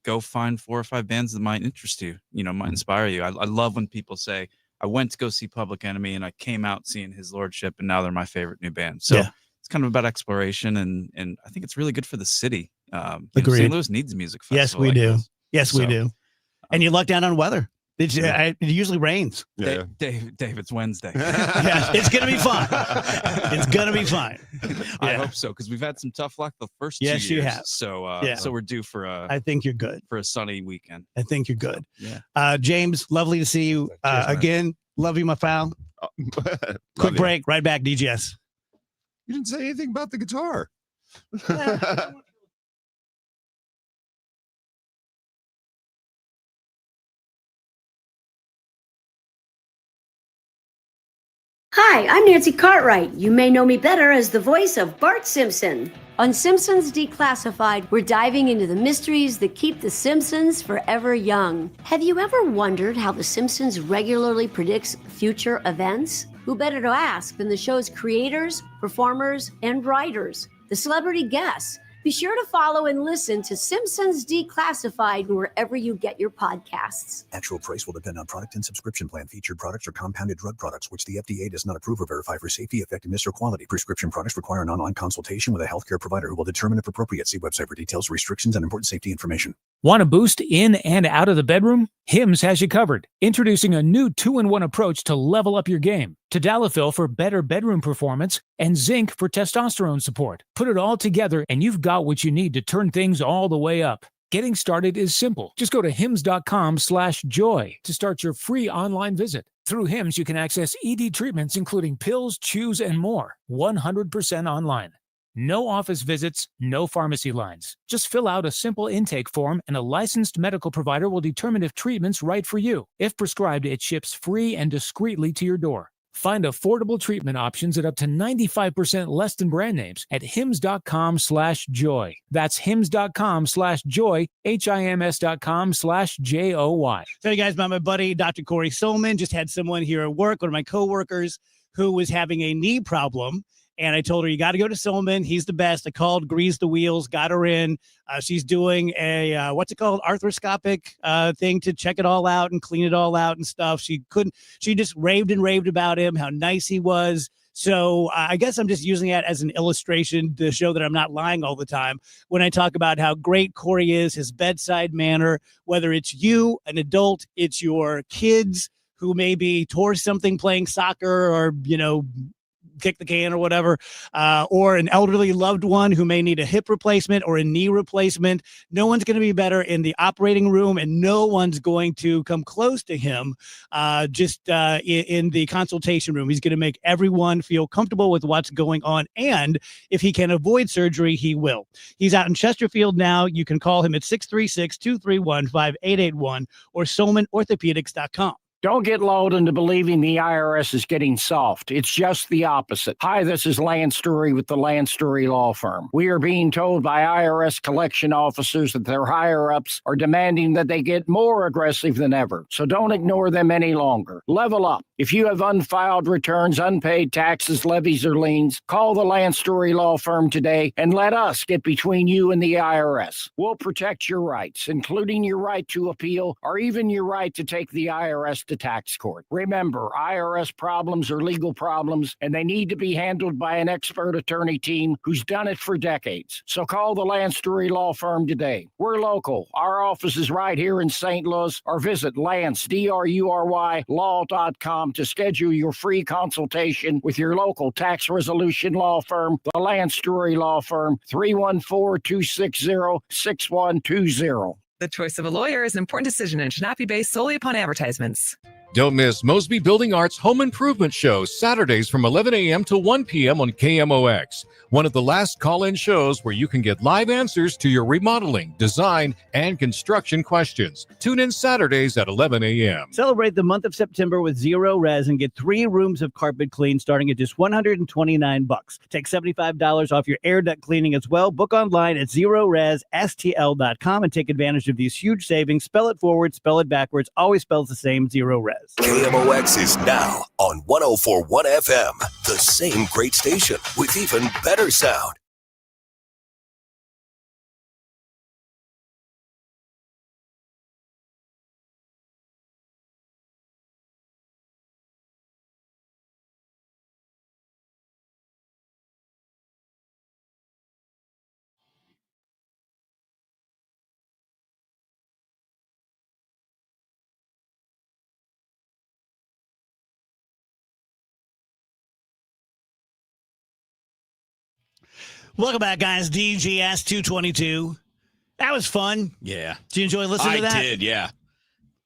go find 4 or 5 bands that might interest you, might inspire you. I love when people say, I went to go see Public Enemy and I came out seeing His Lordship and now they're my favorite new band. So it's kind of about exploration, and I think it's really good for the city. Agreed. St. Louis needs a music festival. Yes, we like do. this. Yes, we do. And you luck down on weather. It usually rains. Yeah. Dave, it's Wednesday. Yeah, it's going to be fine. It's going to be fine. I hope so, because we've had some tough luck the first 2 years. Yes, you have. So we're due for I think you're good. For a sunny weekend. I think you're good. Yeah. James, lovely to see you again. Love you, my pal. Quick break. Right back, DGS. You didn't say anything about the guitar. Hi, I'm Nancy Cartwright. You may know me better as the voice of Bart Simpson. On Simpsons Declassified, we're diving into the mysteries that keep The Simpsons forever young. Have you ever wondered how The Simpsons regularly predicts future events? Who better to ask than the show's creators, performers, and writers, the celebrity guests? Be sure to follow and listen to Simpsons Declassified wherever you get your podcasts. Actual price will depend on product and subscription plan. Featured products are compounded drug products, which the FDA does not approve or verify for safety, effectiveness, or quality. Prescription products require an online consultation with a healthcare provider who will determine if appropriate. See website for details, restrictions, and important safety information. Want a boost in and out of the bedroom? Hims has you covered. Introducing a new 2-in-1 approach to level up your game. Tadalafil for better bedroom performance and Zinc for testosterone support. Put it all together and you've got what you need to turn things all the way up. Getting started is simple. Just go to hims.com/joy to start your free online visit. Through Hims, you can access ED treatments including pills, chews, and more. 100% online. No office visits, no pharmacy lines. Just fill out a simple intake form and a licensed medical provider will determine if treatment's right for you. If prescribed, it ships free and discreetly to your door. Find affordable treatment options at up to 95% less than brand names at hims.com/joy. That's hims.com/joy, HIMS.com/JOY. Hey guys, my buddy, Dr. Corey Solman, just had someone here at work, one of my coworkers, who was having a knee problem. And I told her, you got to go to Silman. He's the best. I called, greased the wheels, got her in. She's doing a, what's it called? Arthroscopic thing to check it all out and clean it all out and stuff. She just raved and raved about him, how nice he was. So I guess I'm just using that as an illustration to show that I'm not lying all the time when I talk about how great Corey is, his bedside manner, whether it's you, an adult, it's your kids who maybe tore something playing soccer or, kick the can or whatever, or an elderly loved one who may need a hip replacement or a knee replacement. No one's going to be better in the operating room, and no one's going to come close to him in the consultation room. He's going to make everyone feel comfortable with what's going on, and if he can avoid surgery, he will. He's out in Chesterfield now. You can call him at 636-231-5881 or SolmanOrthopedics.com. Don't get lulled into believing the IRS is getting soft. It's just the opposite. Hi, this is Lance Story with the Lance Story Law Firm. We are being told by IRS collection officers that their higher-ups are demanding that they get more aggressive than ever. So don't ignore them any longer. Level up. If you have unfiled returns, unpaid taxes, levies, or liens, call the Lance Story Law Firm today and let us get between you and the IRS. We'll protect your rights, including your right to appeal or even your right to take the IRS to tax court. Remember, IRS problems are legal problems, and they need to be handled by an expert attorney team who's done it for decades. So call the Lance Story Law Firm today. We're local. Our office is right here in St. Louis, or visit Lance, DRURY, law.com to schedule your free consultation with your local tax resolution law firm, the Lance Story Law Firm, 314-260-6120. The choice of a lawyer is an important decision and should not be based solely upon advertisements. Don't miss Mosby Building Arts Home Improvement Show, Saturdays from 11 a.m. to 1 p.m. on KMOX. One of the last call-in shows where you can get live answers to your remodeling, design, and construction questions. Tune in Saturdays at 11 a.m. Celebrate the month of September with Zero Res and get 3 rooms of carpet clean starting at just $129. Take $75 off your air duct cleaning as well. Book online at ZeroResSTL.com and take advantage of these huge savings. Spell it forward, spell it backwards, always spells the same, Zero Res. KMOX is now on 104.1 FM, the same great station with even better sound. Welcome back, guys. DGS 222. That was fun. Yeah. Did you enjoy listening to that? I did, yeah.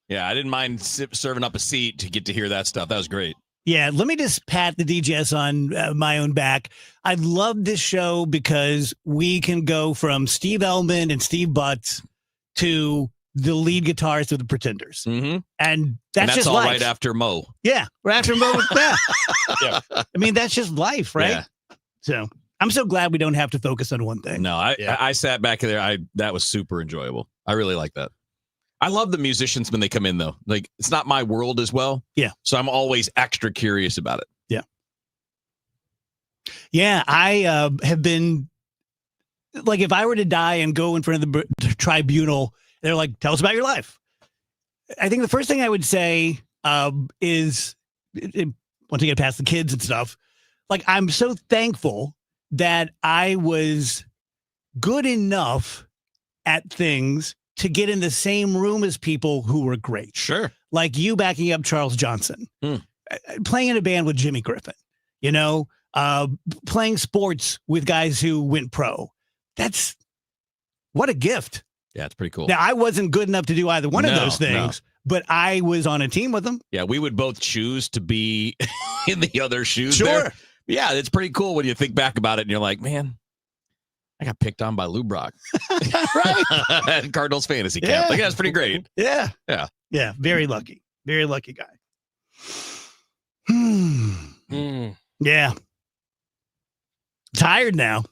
Yeah, I didn't mind serving up a seat to get to hear that stuff. That was great. Yeah, let me just pat the DGS on my own back. I love this show because we can go from Steve Elman and Steve Butts to the lead guitarist of the Pretenders. Mm-hmm. And that's just all life. right after Mo. Yeah, right after Mo. Yeah. Yeah. I mean, that's just life, right? Yeah. So I'm so glad we don't have to focus on one thing. No, I sat back there. That was super enjoyable. I really like that. I love the musicians when they come in, though. Like, it's not my world as well. Yeah. So I'm always extra curious about it. Yeah. Yeah, I have been, like, if I were to die and go in front of the tribunal, they're like, tell us about your life. I think the first thing I would say is, once you get past the kids and stuff, like, I'm so thankful that I was good enough at things to get in the same room as people who were great. Sure. Like you backing up Charles Johnson, playing in a band with Jimmy Griffin, playing sports with guys who went pro. That's what a gift. Yeah, it's pretty cool. Now, I wasn't good enough to do either one of those things, but I was on a team with them. Yeah, we would both choose to be in the other shoes. Sure. There. Yeah, it's pretty cool when you think back about it and you're like, man, I got picked on by Lou Brock. Right. At Cardinals fantasy camp. Like, that's pretty great. Yeah. Yeah. Yeah. Very lucky. Very lucky guy. Yeah. Tired now.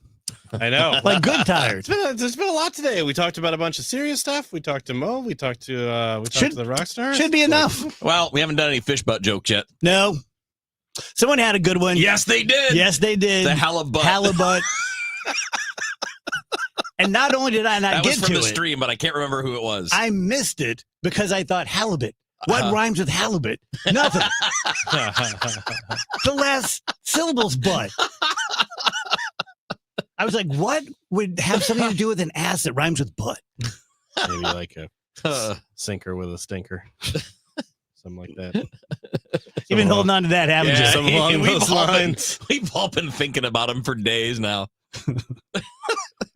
I know. Like good tired. There's been a lot today. We talked about a bunch of serious stuff. We talked to Mo. We talked to the rock stars. Should be enough. Well, we haven't done any fish butt jokes yet. No. Someone had a good one. Yes, they did. Yes, they did. The halibut. Halibut. And not only did I not That get was from to the it, stream, but I can't remember who it was. I missed it because I thought halibut. What Uh-huh. rhymes with halibut? Nothing. The last syllable's butt. I was like, what would have something to do with an ass that rhymes with butt? Maybe like a sinker with a stinker. Something like that. You've been holding on to that, haven't you? Some along we've those all been- lines. We've all been thinking about him for days now.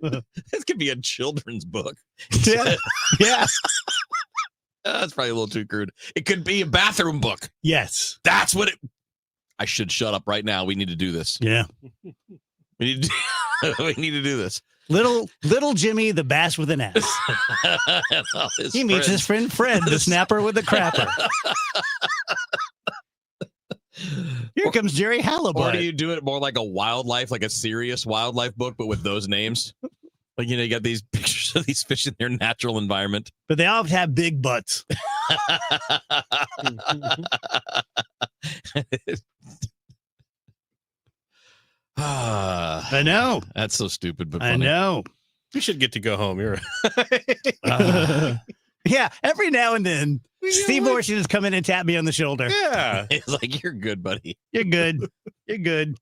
This could be a children's book. Yeah. Yeah. That's probably a little too crude. It could be a bathroom book. Yes. That's what it. I should shut up right now. We need to do this. Yeah. We need to, we need to do this. Little Jimmy, the bass with an ass. And all his He meets his friend Fred, the snapper with the crapper. Here comes Jerry Halibut. Or do you do it more like a wildlife, like a serious wildlife book, but with those names? Like, you got these pictures of these fish in their natural environment. But they all have big butts. I know. That's so stupid, but I funny. know. You should get to go home. You're Yeah, every now and then, Steve Morrison is coming and tap me on the shoulder. Yeah. It's like, you're good, buddy. You're good. You're good.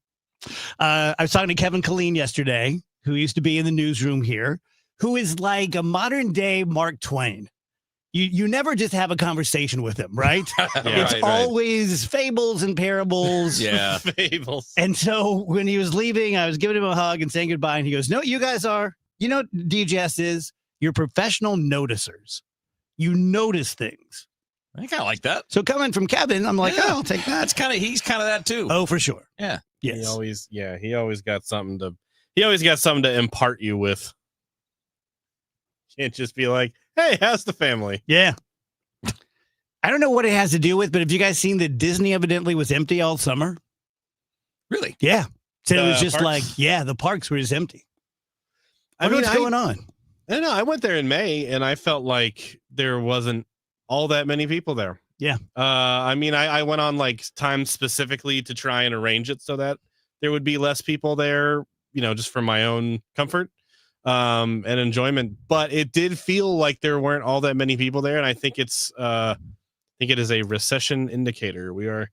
I was talking to Kevin Killeen yesterday, who used to be in the newsroom here, who is like a modern day Mark Twain. You never just have a conversation with him, right? It's right. always fables and parables. Yeah. Fables. And so when he was leaving, I was giving him a hug and saying goodbye. And he goes, "No, you guys are. You know what DGS is? You're professional noticers. You notice things." I kind of like that. So coming from Kevin, I'm like, Yeah. oh, I'll take that. He's kind of that too. Oh, for sure. Yeah. Yes. He always got something to impart you with. Can't just be like, hey, how's the family? Yeah. I don't know what it has to do with, but have you guys seen that Disney evidently was empty all summer? Really? Yeah. So it was The just parks? like, yeah, the parks were just empty. I mean, What's going on? I don't know. I went there in May and I felt like there wasn't all that many people there. Yeah. I mean, I went on like time specifically to try and arrange it so that there would be less people there, just for my own comfort and enjoyment. But it did feel like there weren't all that many people there. And I think it is a recession indicator. We are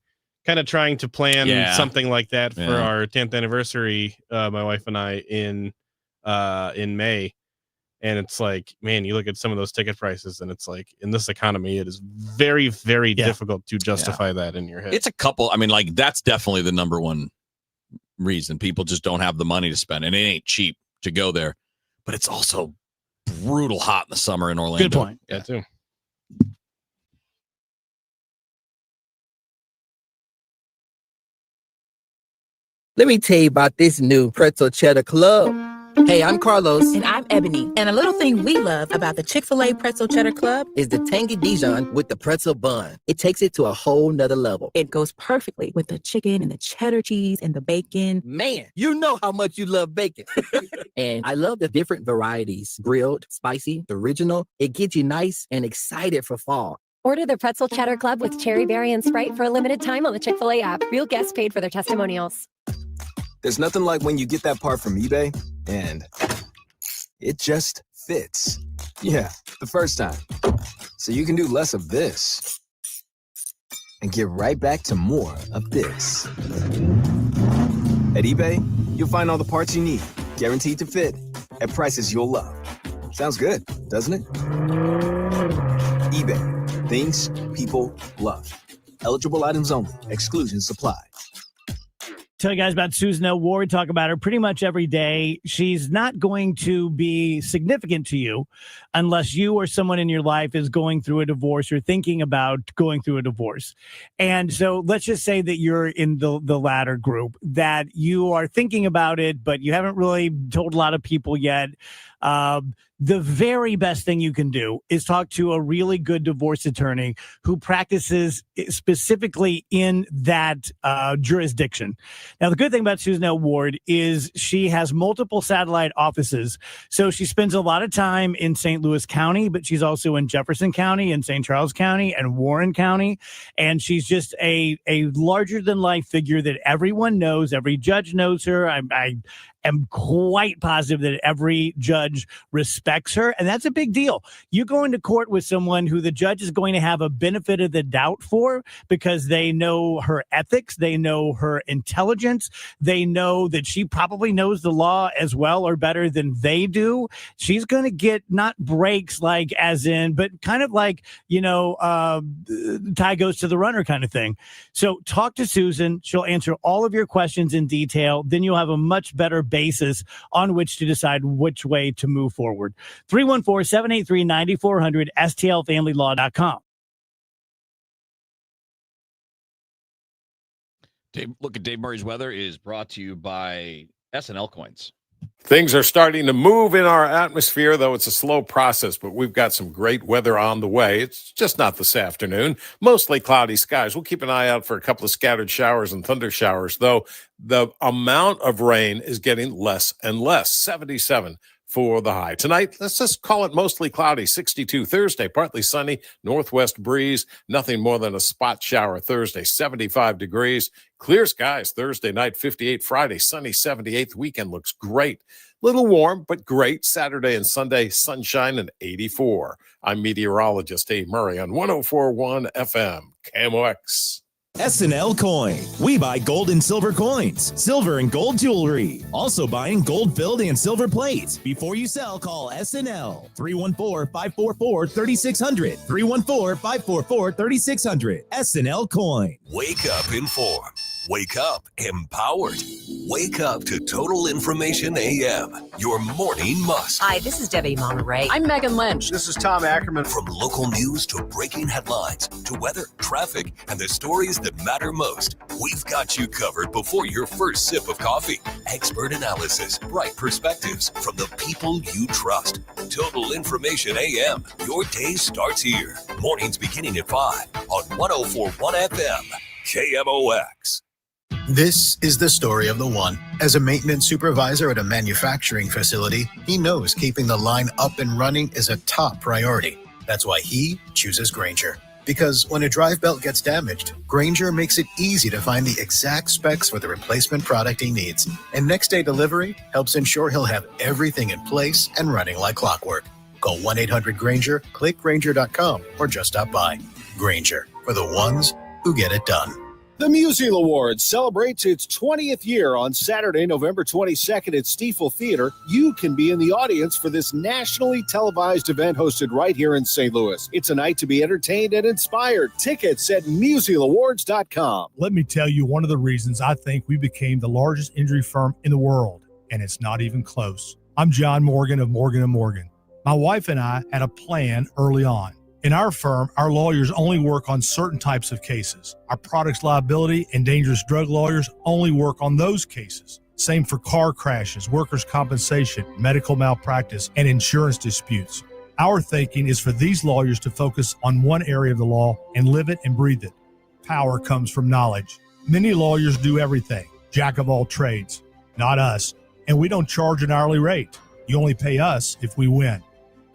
kind of trying to plan something like that for our 10th anniversary, my wife and I, in May. And it's like, man, you look at some of those ticket prices and it's like, in this economy, it is very, very difficult to justify that in your head. It's a couple. I mean, like, that's definitely the number one reason. People just don't have the money to spend, and it ain't cheap to go there. But it's also brutal hot in the summer in Orlando. Good point. Yeah, too. Let me tell you about this new pretzel cheddar club. Hey, I'm Carlos. And I'm Ebony. And a little thing we love about the Chick-fil-A Pretzel Cheddar Club is the tangy Dijon with the pretzel bun. It takes it to a whole nother level. It goes perfectly with the chicken and the cheddar cheese and the bacon. Man, you know how much you love bacon. And I love the different varieties. Grilled, spicy, original. It gets you nice and excited for fall. Order the Pretzel Cheddar Club with Cherry Berry and Sprite for a limited time on the Chick-fil-A app. Real guests paid for their testimonials. There's nothing like when you get that part from eBay and it just fits. Yeah, the first time. So you can do less of this and get right back to more of this. At eBay, you'll find all the parts you need, guaranteed to fit, at prices you'll love. Sounds good, doesn't it? eBay, things people love. Eligible items only. Exclusions apply. Tell you guys about Susan L. Ward. Talk about her pretty much every day. She's not going to be significant to you unless you or someone in your life is going through a divorce or thinking about going through a divorce. And so let's just say that you're in the latter group, that you are thinking about it, but you haven't really told a lot of people yet. The very best thing you can do is talk to a really good divorce attorney who practices specifically in that jurisdiction. Now, the good thing about Susan L. Ward is she has multiple satellite offices. So she spends a lot of time in St. Louis County, but she's also in Jefferson County and St. Charles County and Warren County. And she's just a larger than life figure that everyone knows. Every judge knows her. I am quite positive that every judge respects her. And that's a big deal. You go into court with someone who the judge is going to have a benefit of the doubt for because they know her ethics. They know her intelligence. They know that she probably knows the law as well or better than they do. She's going to get not breaks like as in, but kind of like, tie goes to the runner kind of thing. So talk to Susan. She'll answer all of your questions in detail. Then you'll have a much better basis on which to decide which way to move forward. 314-783-9400, stlfamilylaw.com. Look at Dave Murray's weather is brought to you by SNL Coins. Things are starting to move in our atmosphere, though it's a slow process, but we've got some great weather on the way. It's just not this afternoon. Mostly cloudy skies. We'll keep an eye out for a couple of scattered showers and thunder showers, though the amount of rain is getting less and less. 77 for the high. Tonight, let's just call it mostly cloudy. 62 Thursday, partly sunny, northwest breeze, nothing more than a spot shower Thursday, 75 degrees. Clear skies Thursday night, 58 Friday, sunny 78th weekend looks great. Little warm, but great. Saturday and Sunday, sunshine and 84. I'm meteorologist Dave Murray on 104.1 FM, KMOX. SNL Coin. We buy gold and silver coins, silver and gold jewelry. Also buying gold filled and silver plates. Before you sell, call SNL 314-544-3600. 314-544-3600. SNL Coin. Wake up informed. Wake up empowered. Wake up to Total Information AM, your morning must. Hi, this is Debbie Monterey. I'm Megan Lynch. This is Tom Ackerman. From local news to breaking headlines to weather, traffic, and the stories that matter most, we've got you covered before your first sip of coffee. Expert analysis, bright perspectives from the people you trust. Total Information AM, your day starts here. Mornings beginning at 5 on 104.1 FM, KMOX. This is the story of the one. As a maintenance supervisor at a manufacturing facility, he knows keeping the line up and running is a top priority. That's why he chooses Grainger. Because when a drive belt gets damaged, Grainger makes it easy to find the exact specs for the replacement product he needs. And next day delivery helps ensure he'll have everything in place and running like clockwork. Call 1-800-GRAINGER, click Grainger.com, or just stop by. Grainger, for the ones who get it done. The Musial Awards celebrates its 20th year on Saturday, November 22nd at Stiefel Theater. You can be in the audience for this nationally televised event hosted right here in St. Louis. It's a night to be entertained and inspired. Tickets at MusialAwards.com. Let me tell you one of the reasons I think we became the largest injury firm in the world, and it's not even close. I'm John Morgan of Morgan & Morgan. My wife and I had a plan early on. In our firm, our lawyers only work on certain types of cases. Our products liability and dangerous drug lawyers only work on those cases. Same for car crashes, workers' compensation, medical malpractice, and insurance disputes. Our thinking is for these lawyers to focus on one area of the law and live it and breathe it. Power comes from knowledge. Many lawyers do everything, jack of all trades. Not us. And we don't charge an hourly rate. You only pay us if we win.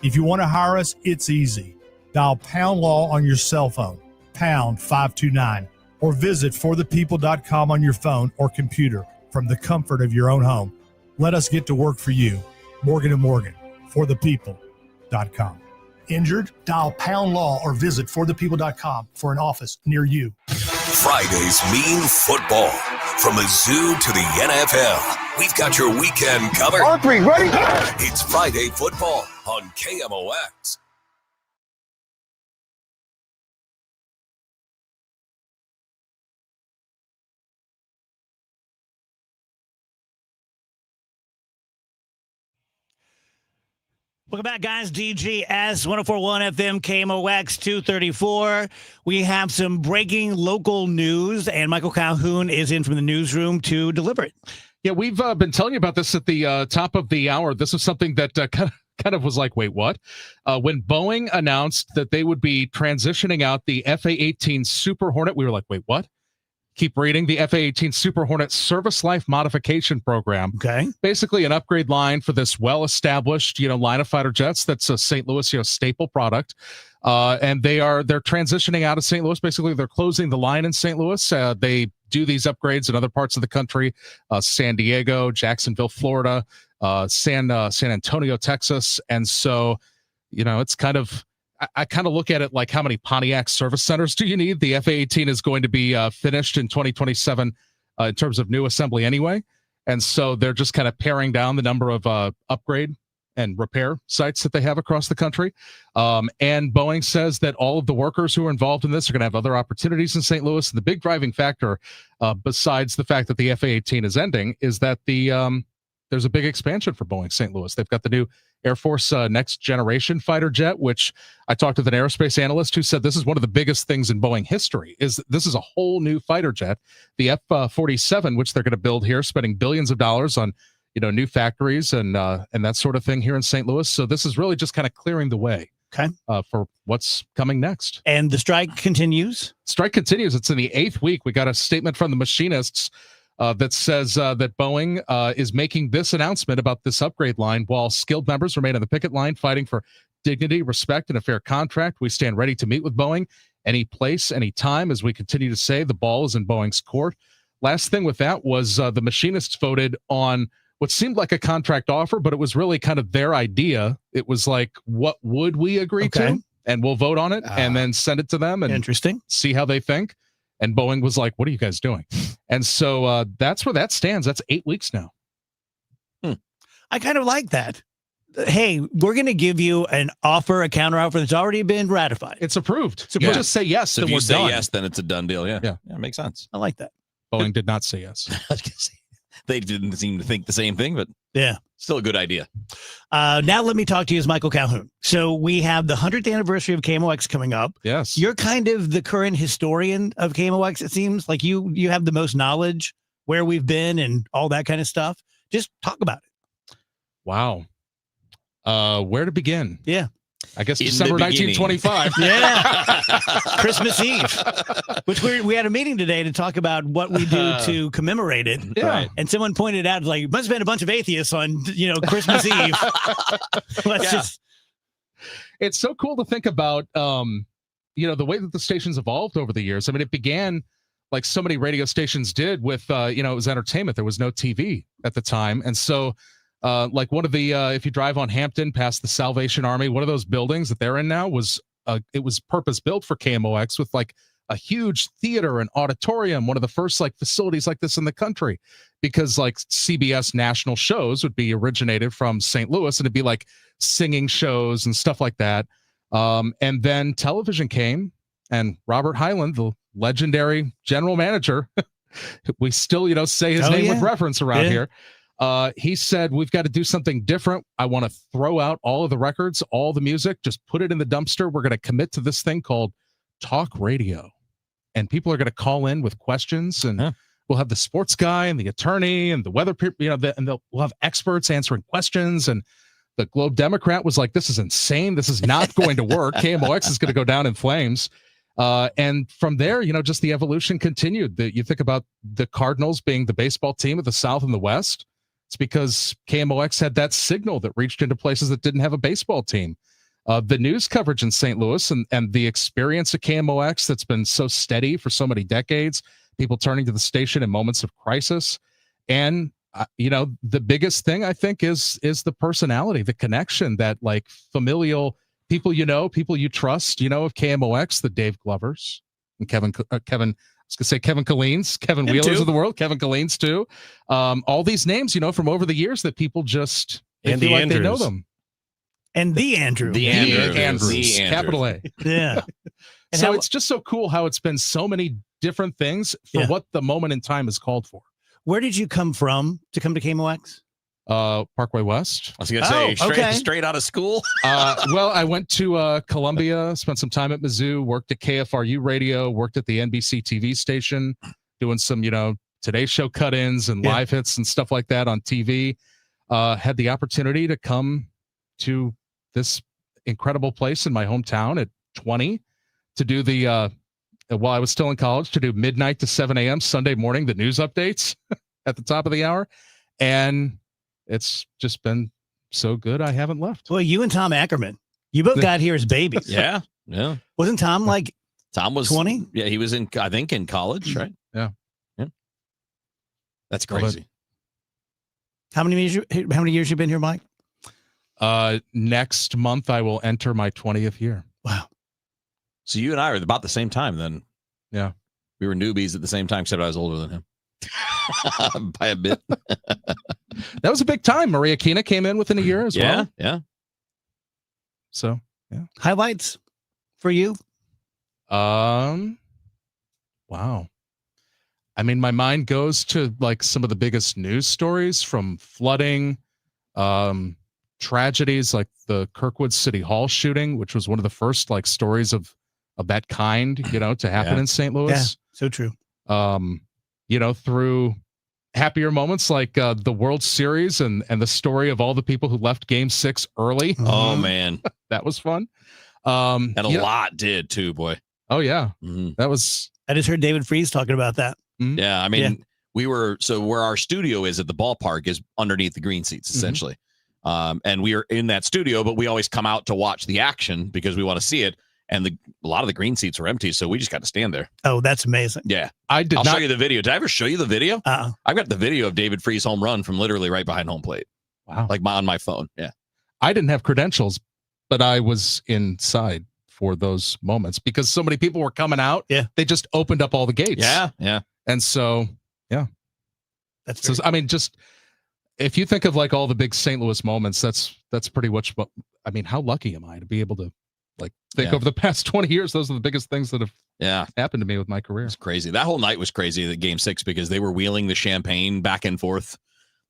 If you want to hire us, it's easy. Dial Pound Law on your cell phone, pound 529, or visit forthepeople.com on your phone or computer from the comfort of your own home. Let us get to work for you. Morgan & Morgan, forthepeople.com. Injured? Dial Pound Law or visit forthepeople.com for an office near you. Fridays mean football. From a zoo to the NFL, we've got your weekend covered. All three, ready? It's Friday football on KMOX. Welcome back, guys. DGS 104.1 FM KMOX 234. We have some breaking local news, and Michael Calhoun is in from the newsroom to deliver it. Yeah, we've been telling you about this at the top of the hour. This is something that kind of was like, wait, what? When Boeing announced that they would be transitioning out the FA-18 Super Hornet, we were like, wait, what? Keep reading. The FA-18 Super Hornet Service Life Modification Program. Okay. Basically an upgrade line for this well-established, line of fighter jets. That's a St. Louis, staple product. And they're transitioning out of St. Louis. Basically, they're closing the line in St. Louis. They do these upgrades in other parts of the country, San Diego, Jacksonville, Florida, San Antonio, Texas. And so, it's kind of, I kind of look at it like, how many Pontiac service centers do you need? The FA-18 is going to be finished in 2027 in terms of new assembly anyway. And so they're just kind of paring down the number of upgrade and repair sites that they have across the country. And Boeing says that all of the workers who are involved in this are going to have other opportunities in St. Louis. And the big driving factor, besides the fact that the FA-18 is ending, is that there's a big expansion for Boeing St. Louis. They've got the new Air Force next generation fighter jet, which I talked with an aerospace analyst who said this is one of the biggest things in Boeing history. This is a whole new fighter jet, the F-47, which they're going to build here, spending billions of dollars on new factories and that sort of thing here in St. Louis. So this is really just kind of clearing the way for what's coming next. And the strike continues? Strike continues. It's in the 8th week. We got a statement from the machinists that says that Boeing is making this announcement about this upgrade line while skilled members remain on the picket line fighting for dignity, respect, and a fair contract. We stand ready to meet with Boeing any place, any time. As we continue to say, the ball is in Boeing's court. Last thing with that was the machinists voted on what seemed like a contract offer, but it was really kind of their idea. It was like, what would we agree to? And we'll vote on it and then send it to them and see how they think. And Boeing was like, what are you guys doing? And so that's where that stands. That's 8 weeks now. I kind of like that. Hey, we're going to give you an offer, a counter offer that's already been ratified. It's approved. So Yeah. we'll just say yes. So and if you we're say done. yes, then it's a done deal. Yeah. Yeah. It makes sense. I like that. Boeing did not say yes. I was gonna say, they didn't seem to think the same thing, but yeah, still a good idea. Now let me talk to you as Michael Calhoun. So we have the 100th anniversary of KMOX coming up. Yes. You're kind of the current historian of KMOX, it seems. Like you have the most knowledge where we've been and all that kind of stuff. Just talk about it. Wow. Where to begin? Yeah. I guess In the December beginning. 1925. Yeah. Christmas Eve, which we had a meeting today to talk about what we do to commemorate it. Yeah. Right. And someone pointed out, like, it must have been a bunch of atheists on, Christmas Eve. Let's just. It's so cool to think about, the way that the station's evolved over the years. I mean, it began like so many radio stations did with, it was entertainment. There was no TV at the time. And so, like one of the, if you drive on Hampton past the Salvation Army, one of those buildings that they're in now was, it was purpose built for KMOX with like a huge theater and auditorium, one of the first like facilities like this in the country, because like CBS national shows would be originated from St. Louis, and it'd be like singing shows and stuff like that. And then television came, and Robert Hyland, the legendary general manager, we still, say his name with reference around here. He said, we've got to do something different. I want to throw out all of the records, all the music, just put it in the dumpster. We're going to commit to this thing called talk radio. And people are going to call in with questions, and we'll have the sports guy and the attorney and the weather, we'll have experts answering questions. And the Globe Democrat was like, this is insane. This is not going to work. KMOX is going to go down in flames. And from there, just the evolution continued. You think about the Cardinals being the baseball team of the South and the West. It's because KMOX had that signal that reached into places that didn't have a baseball team. The news coverage in St. Louis and the experience of KMOX that's been so steady for so many decades, people turning to the station in moments of crisis. And, the biggest thing I think is the personality, the connection, that like familial people, people you trust, of KMOX, the Dave Glovers and Kevin, I was going to say Kevin Colleen's, Kevin Wheelers of the world, Kevin Colleen's too. All these names, from over the years that people just And feel the like they know Andrews. them. And the Andrew. The Andrews. Capital A. Yeah. And So how- it's just so cool how it's been so many different things for what the moment in time is called for. Where did you come from to come to KMOX? Parkway West. I was going to say, straight out of school. Well, I went to Columbia, spent some time at Mizzou, worked at KFRU radio, worked at the NBC TV station, doing some, Today Show cut-ins and live hits and stuff like that on TV. Had the opportunity to come to this incredible place in my hometown at 20 to do the while I was still in college, to do midnight to 7 a.m. Sunday morning, the news updates at the top of the hour. And it's just been so good, I haven't left. Well, you and Tom Ackerman, you both got here as babies. Yeah. Wasn't Tom like Tom was 20? Yeah, he was in college, right? Yeah. That's crazy. How many years you been here, Mike? Next month I will enter my 20th year. Wow. So you and I are about the same time then. Yeah. We were newbies at the same time, except I was older than him. By a bit. That was a big time. Maria Kina came in within a year as well. Yeah. So, yeah. Highlights for you? Wow. I mean, my mind goes to like some of the biggest news stories, from flooding, tragedies like the Kirkwood City Hall shooting, which was one of the first like stories of that kind, to happen in St. Louis. Yeah, so true. Through happier moments like the World Series and the story of all the people who left Game 6 early. Oh man, that was fun. And a lot did too, boy. Oh yeah, that was. I just heard David Freese talking about that. Yeah, I mean, we were where our studio is at the ballpark is underneath the green seats essentially, and we are in that studio, but we always come out to watch the action because we want to see it. And a lot of the green seats were empty, so we just got to stand there. Oh, that's amazing. Yeah, I'll show you the video. Did I ever show you the video? Uh-uh. I've got the video of David Freese home run from literally right behind home plate. Wow, like on my phone. Yeah, I didn't have credentials, but I was inside for those moments because so many people were coming out. Yeah, they just opened up all the gates. Yeah. And so, yeah, that's. I mean, just if you think of like all the big St. Louis moments, that's pretty much what I mean. How lucky am I to be able to think over the past 20 years? Those are the biggest things that have happened to me with my career. It's crazy. That whole night was crazy at Game 6 because they were wheeling the champagne back and forth,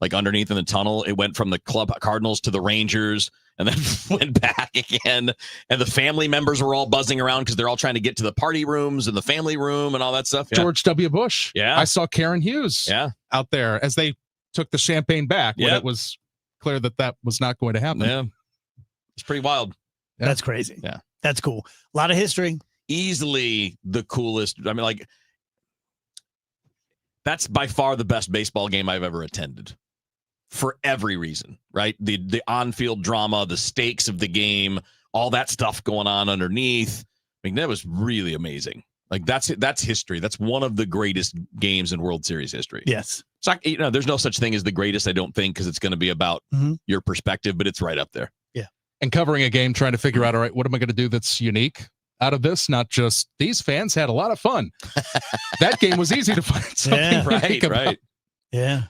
like underneath in the tunnel. It went from the club Cardinals to the Rangers and then went back again. And the family members were all buzzing around because they're all trying to get to the party rooms and the family room and all that stuff. Yeah. George W. Bush. Yeah. I saw Karen Hughes out there as they took the champagne back when it was clear that was not going to happen. Yeah. It's pretty wild. Yeah. That's crazy. Yeah. That's cool. A lot of history. Easily the coolest. I mean, like, that's by far the best baseball game I've ever attended for every reason, right? The on-field drama, the stakes of the game, all that stuff going on underneath. I mean, that was really amazing. Like, that's history. That's one of the greatest games in World Series history. Yes. It's like, there's no such thing as the greatest, I don't think, because it's going to be about your perspective, but it's right up there. Yeah. And covering a game, trying to figure out, all right, what am I going to do that's unique out of this? Not just these fans had a lot of fun. That game was easy to find something unique about. Yeah.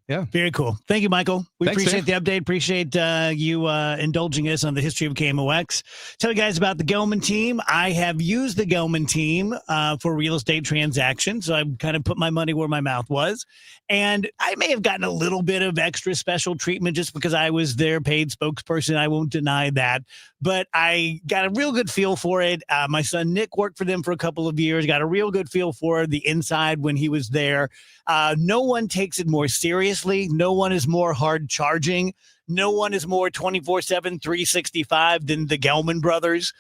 Yeah. Very cool. Thank you, Michael. We Thanks, appreciate the update. Appreciate you indulging us on the history of KMOX. Tell you guys about the Gelman team. I have used the Gelman team for real estate transactions. So I kind of put my money where my mouth was. And I may have gotten a little bit of extra special treatment just because I was their paid spokesperson. I won't deny that. But I got a real good feel for it. My son Nick worked for them for a couple of years. Got a real good feel for the inside when he was there. No one takes it more seriously. No one is more hard charging. No one is more 24/7, 365 than the Gelman brothers.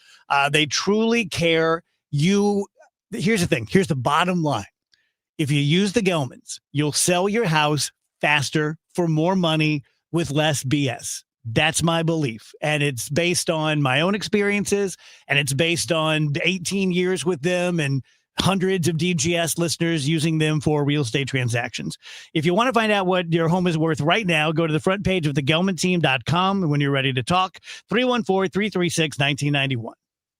They truly care. Here's the thing. Here's the bottom line. If you use the Gelmans, you'll sell your house faster for more money with less BS. That's my belief. And it's based on my own experiences, and it's based on 18 years with them and hundreds of DGS listeners using them for real estate transactions. If you want to find out what your home is worth right now, go to the front page of thegelmanteam.com. And when you're ready to talk, 314-336-1991.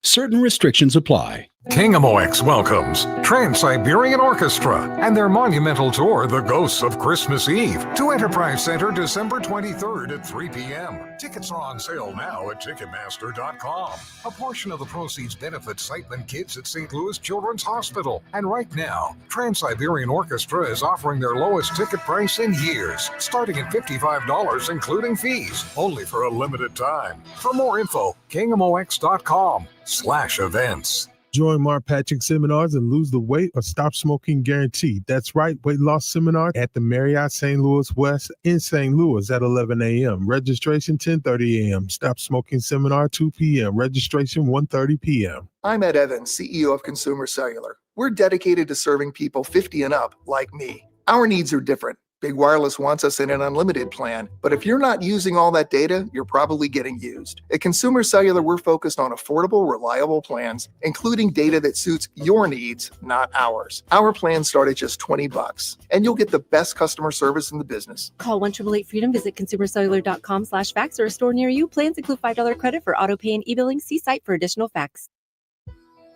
Certain restrictions apply. KMOX welcomes Trans-Siberian Orchestra and their monumental tour, The Ghosts of Christmas Eve, to Enterprise Center December 23rd at 3 p.m. Tickets are on sale now at Ticketmaster.com. A portion of the proceeds benefits Sightman Kids at St. Louis Children's Hospital. And right now, Trans-Siberian Orchestra is offering their lowest ticket price in years, starting at $55, including fees, only for a limited time. For more info, KMOX.com/events. Join Mark Patrick seminars and lose the weight or stop smoking guaranteed. That's right, weight loss seminar at the Marriott St. Louis West in St. Louis at 11 a.m. Registration 10:30 a.m. Stop smoking seminar 2 p.m. Registration 1:30 p.m. I'm Ed Evans, CEO of Consumer Cellular. We're dedicated to serving people 50 and up like me. Our needs are different. Big Wireless wants us in an unlimited plan, but if you're not using all that data, you're probably getting used. At Consumer Cellular, we're focused on affordable, reliable plans, including data that suits your needs, not ours. Our plans start at just $20, and you'll get the best customer service in the business. Call 1-888-FREEDOM, visit consumercellular.com/facts or a store near you. Plans include $5 credit for auto pay and e-billing. See site for additional facts.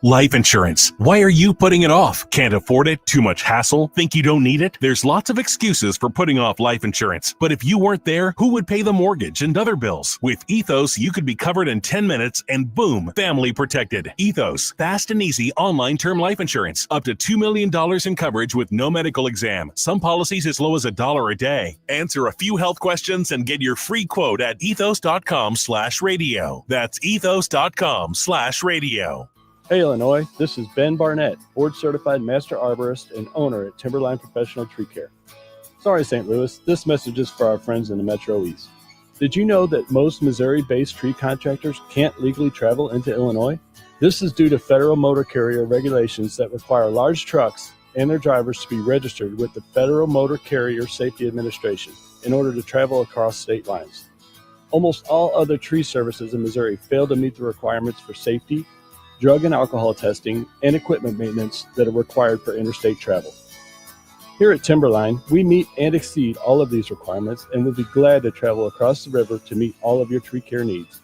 Life insurance. Why are you putting it off? Can't afford it? Too much hassle? Think you don't need it? There's lots of excuses for putting off life insurance. But if you weren't there, who would pay the mortgage and other bills? With Ethos, you could be covered in 10 minutes and boom, family protected. Ethos, fast and easy online term life insurance. Up to $2 million in coverage with no medical exam. Some policies as low as $1 a day. Answer a few health questions and get your free quote at ethos.com/radio. That's ethos.com/radio. Hey Illinois, this is Ben Barnett, board certified master arborist and owner at Timberline Professional Tree Care. Sorry St. Louis, this message is for our friends in the Metro East. Did you know that most Missouri-based tree contractors can't legally travel into Illinois? This is due to federal motor carrier regulations that require large trucks and their drivers to be registered with the Federal Motor Carrier Safety Administration in order to travel across state lines. Almost all other tree services in Missouri fail to meet the requirements for safety, drug and alcohol testing, and equipment maintenance that are required for interstate travel. Here at Timberline, we meet and exceed all of these requirements and will be glad to travel across the river to meet all of your tree care needs.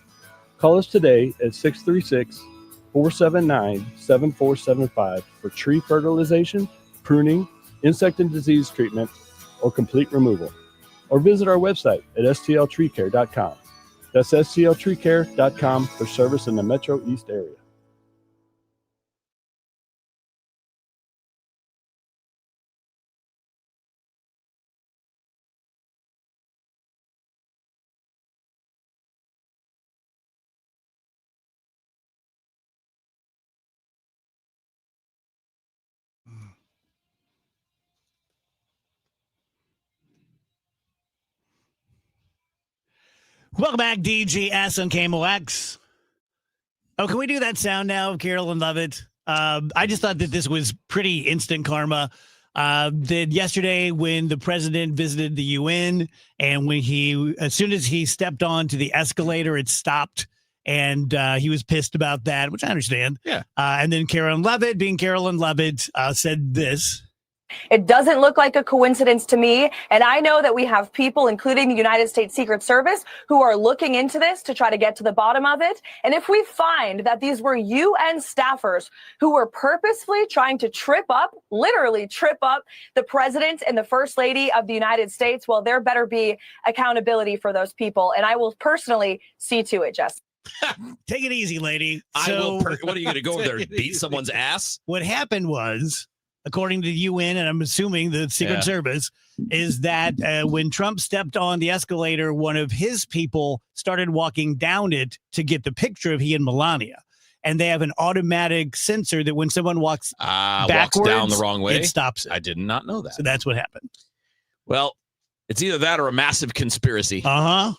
Call us today at 636-479-7475 for tree fertilization, pruning, insect and disease treatment, or complete removal. Or visit our website at stltreecare.com. That's stltreecare.com for service in the Metro East area. Welcome back, DGS on KMOX. Oh, can we do that sound now of Carolyn Levitt? I just thought that this was pretty instant karma. That yesterday when the president visited the UN and when as soon as he stepped onto the escalator, it stopped. And he was pissed about that, which I understand. Yeah. And then Carolyn Levitt, being Carolyn Levitt, said this. It doesn't look like a coincidence to me. And I know that we have people, including the United States Secret Service, who are looking into this to try to get to the bottom of it. And if we find that these were UN staffers who were purposefully trying to literally trip up the president and the first lady of the United States, well, there better be accountability for those people. And I will personally see to it, Jess. Take it easy, lady. What are you going to go over there and beat someone's ass? What happened was, according to the UN, and I'm assuming the Secret Service, is that when Trump stepped on the escalator, one of his people started walking down it to get the picture of he and Melania. And they have an automatic sensor that when someone walks backwards, down the wrong way, it stops it. I did not know that. So that's what happened. Well, it's either that or a massive conspiracy. Uh-huh.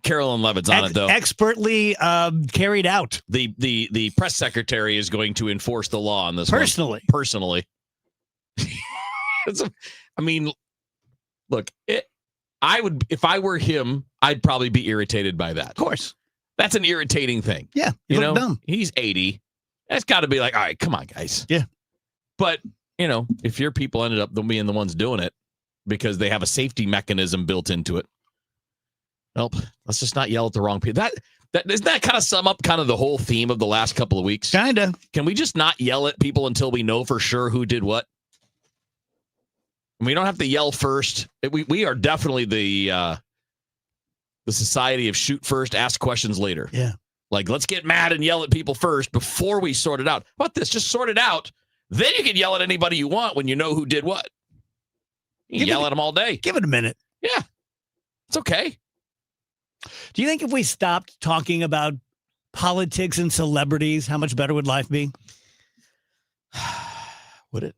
Carolyn Levitt's on it, though. Expertly carried out. The press secretary is going to enforce the law on this Personally. one. Personally. I mean, look, if I were him, I'd probably be irritated by that. Of course. That's an irritating thing. Yeah. You know, dumb. He's 80. That's got to be like, all right, come on, guys. Yeah. But, if your people ended up being the ones doing it because they have a safety mechanism built into it, well, let's just not yell at the wrong people. Doesn't that kind of sum up kind of the whole theme of the last couple of weeks? Kind of. Can we just not yell at people until we know for sure who did what? We don't have to yell first. We are definitely the society of shoot first, ask questions later. Yeah. Like, let's get mad and yell at people first before we sort it out. How about this? Just sort it out. Then you can yell at anybody you want when you know who did what. You can yell at them all day. Give it a minute. Yeah. It's okay. Do you think if we stopped talking about politics and celebrities, how much better would life be? Would it?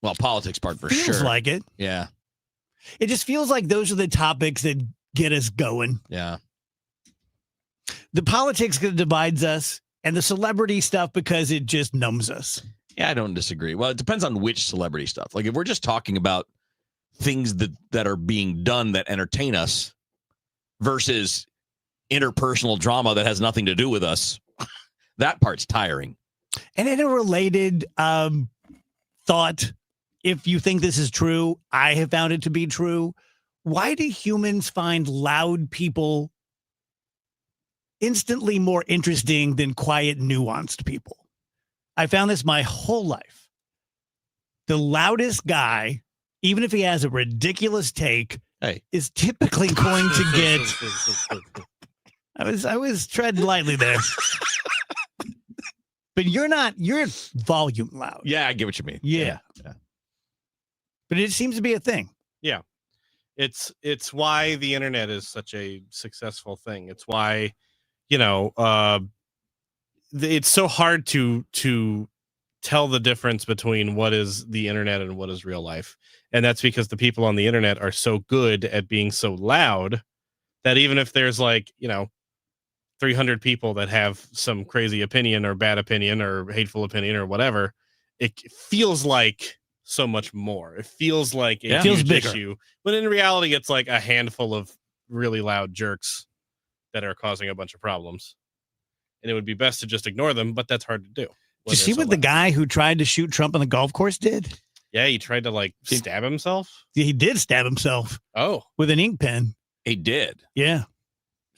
Well, politics part for Feels sure. like it. Yeah. It just feels like those are the topics that get us going. Yeah. The politics that divides us and the celebrity stuff because it just numbs us. Yeah, I don't disagree. Well, it depends on which celebrity stuff. Like if we're just talking about things that are being done that entertain us versus interpersonal drama that has nothing to do with us, that part's tiring. And in a related thought, if you think this is true, I have found it to be true. Why do humans find loud people instantly more interesting than quiet, nuanced people? I found this my whole life. The loudest guy, even if he has a ridiculous take, is typically going to get. I was treading lightly there. But you're volume loud. Yeah, I get what you mean. Yeah. But it seems to be a thing. Yeah. It's why the internet is such a successful thing. It's why, it's so hard to tell the difference between what is the internet and what is real life. And that's because the people on the internet are so good at being so loud that even if there's 300 people that have some crazy opinion or bad opinion or hateful opinion or whatever, it feels like so much more. It feels like a huge issue, but in reality, it's like a handful of really loud jerks that are causing a bunch of problems. And it would be best to just ignore them, but that's hard to do. Did you see what the guy who tried to shoot Trump on the golf course did? Yeah, he tried to stab himself. He did stab himself. Oh, with an ink pen. He did. Yeah.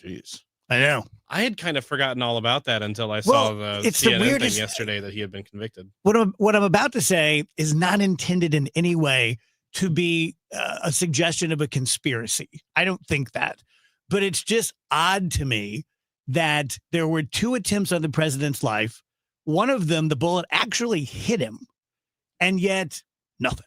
Jeez. I know. I had kind of forgotten all about that until I saw the CNN thing yesterday that he had been convicted. What I'm about to say is not intended in any way to be a suggestion of a conspiracy. I don't think that. But it's just odd to me that there were 2 attempts on the president's life. One of them, the bullet actually hit him, and yet nothing.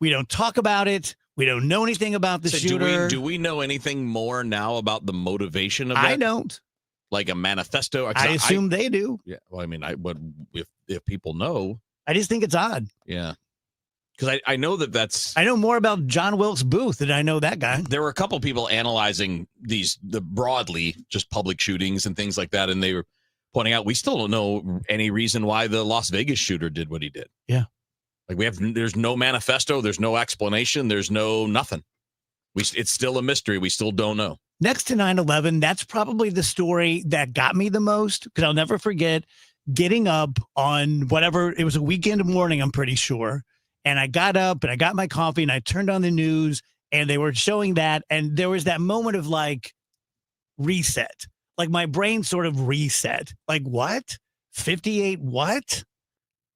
We don't talk about it. We don't know anything about the shooter. Do we know anything more now about the motivation of that? I don't. Like a manifesto? I assume they do. Yeah. Well, I mean, if people know. I just think it's odd. Yeah. Because I know that's. I know more about John Wilkes Booth than I know that guy. There were a couple people analyzing the broadly just public shootings and things like that, and they were pointing out we still don't know any reason why the Las Vegas shooter did what he did. Yeah. Like there's no manifesto, there's no explanation, there's no nothing. It's still a mystery. We still don't know. Next to 9/11, that's probably the story that got me the most, because I'll never forget getting up on whatever, it was a weekend morning, I'm pretty sure. And I got up and I got my coffee and I turned on the news and they were showing that. And there was that moment of reset. Like my brain sort of reset. Like what? 58 what?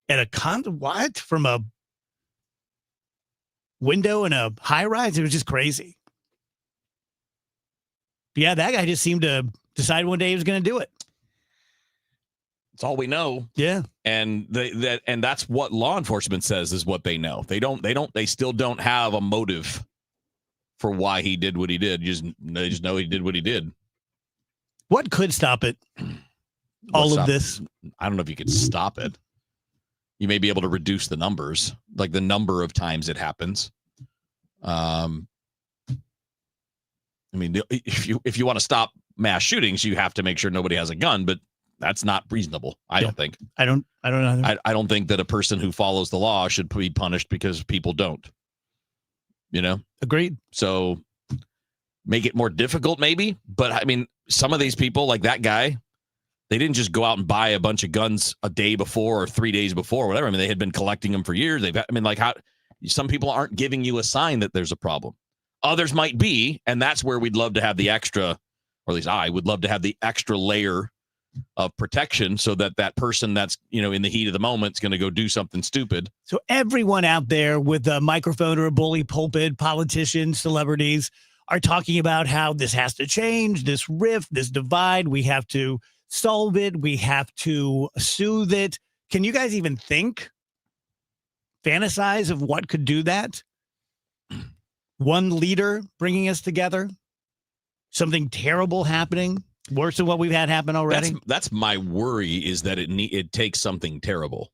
At a what? From a window in a high rise? It was just crazy. But yeah, that guy just seemed to decide one day he was going to do it. It's all we know. Yeah. And that's what law enforcement says is what they know. They still don't have a motive for why he did what he did. They just know he did what he did. What could stop it? All of this? I don't know if you could stop it. You may be able to reduce the numbers, like the number of times it happens. I mean, if you want to stop mass shootings, you have to make sure nobody has a gun, but that's not reasonable. I don't think. I don't know. I don't think that a person who follows the law should be punished because people don't. Agreed. So make it more difficult, maybe. But I mean, some of these people, like that guy, they didn't just go out and buy a bunch of guns a day before or 3 days before, or whatever. I mean, they had been collecting them for years. Some people aren't giving you a sign that there's a problem. Others might be, and that's where we'd love to have the extra, or at least I would love to have the extra layer of protection so that person that's, in the heat of the moment is going to go do something stupid. So everyone out there with a microphone or a bully pulpit, politicians, celebrities, are talking about how this has to change, this rift, this divide. We have to solve it. We have to soothe it. Can you guys even fantasize of what could do that? One leader bringing us together, something terrible happening, Worse than what we've had happen already? That's my worry, is that it takes something terrible.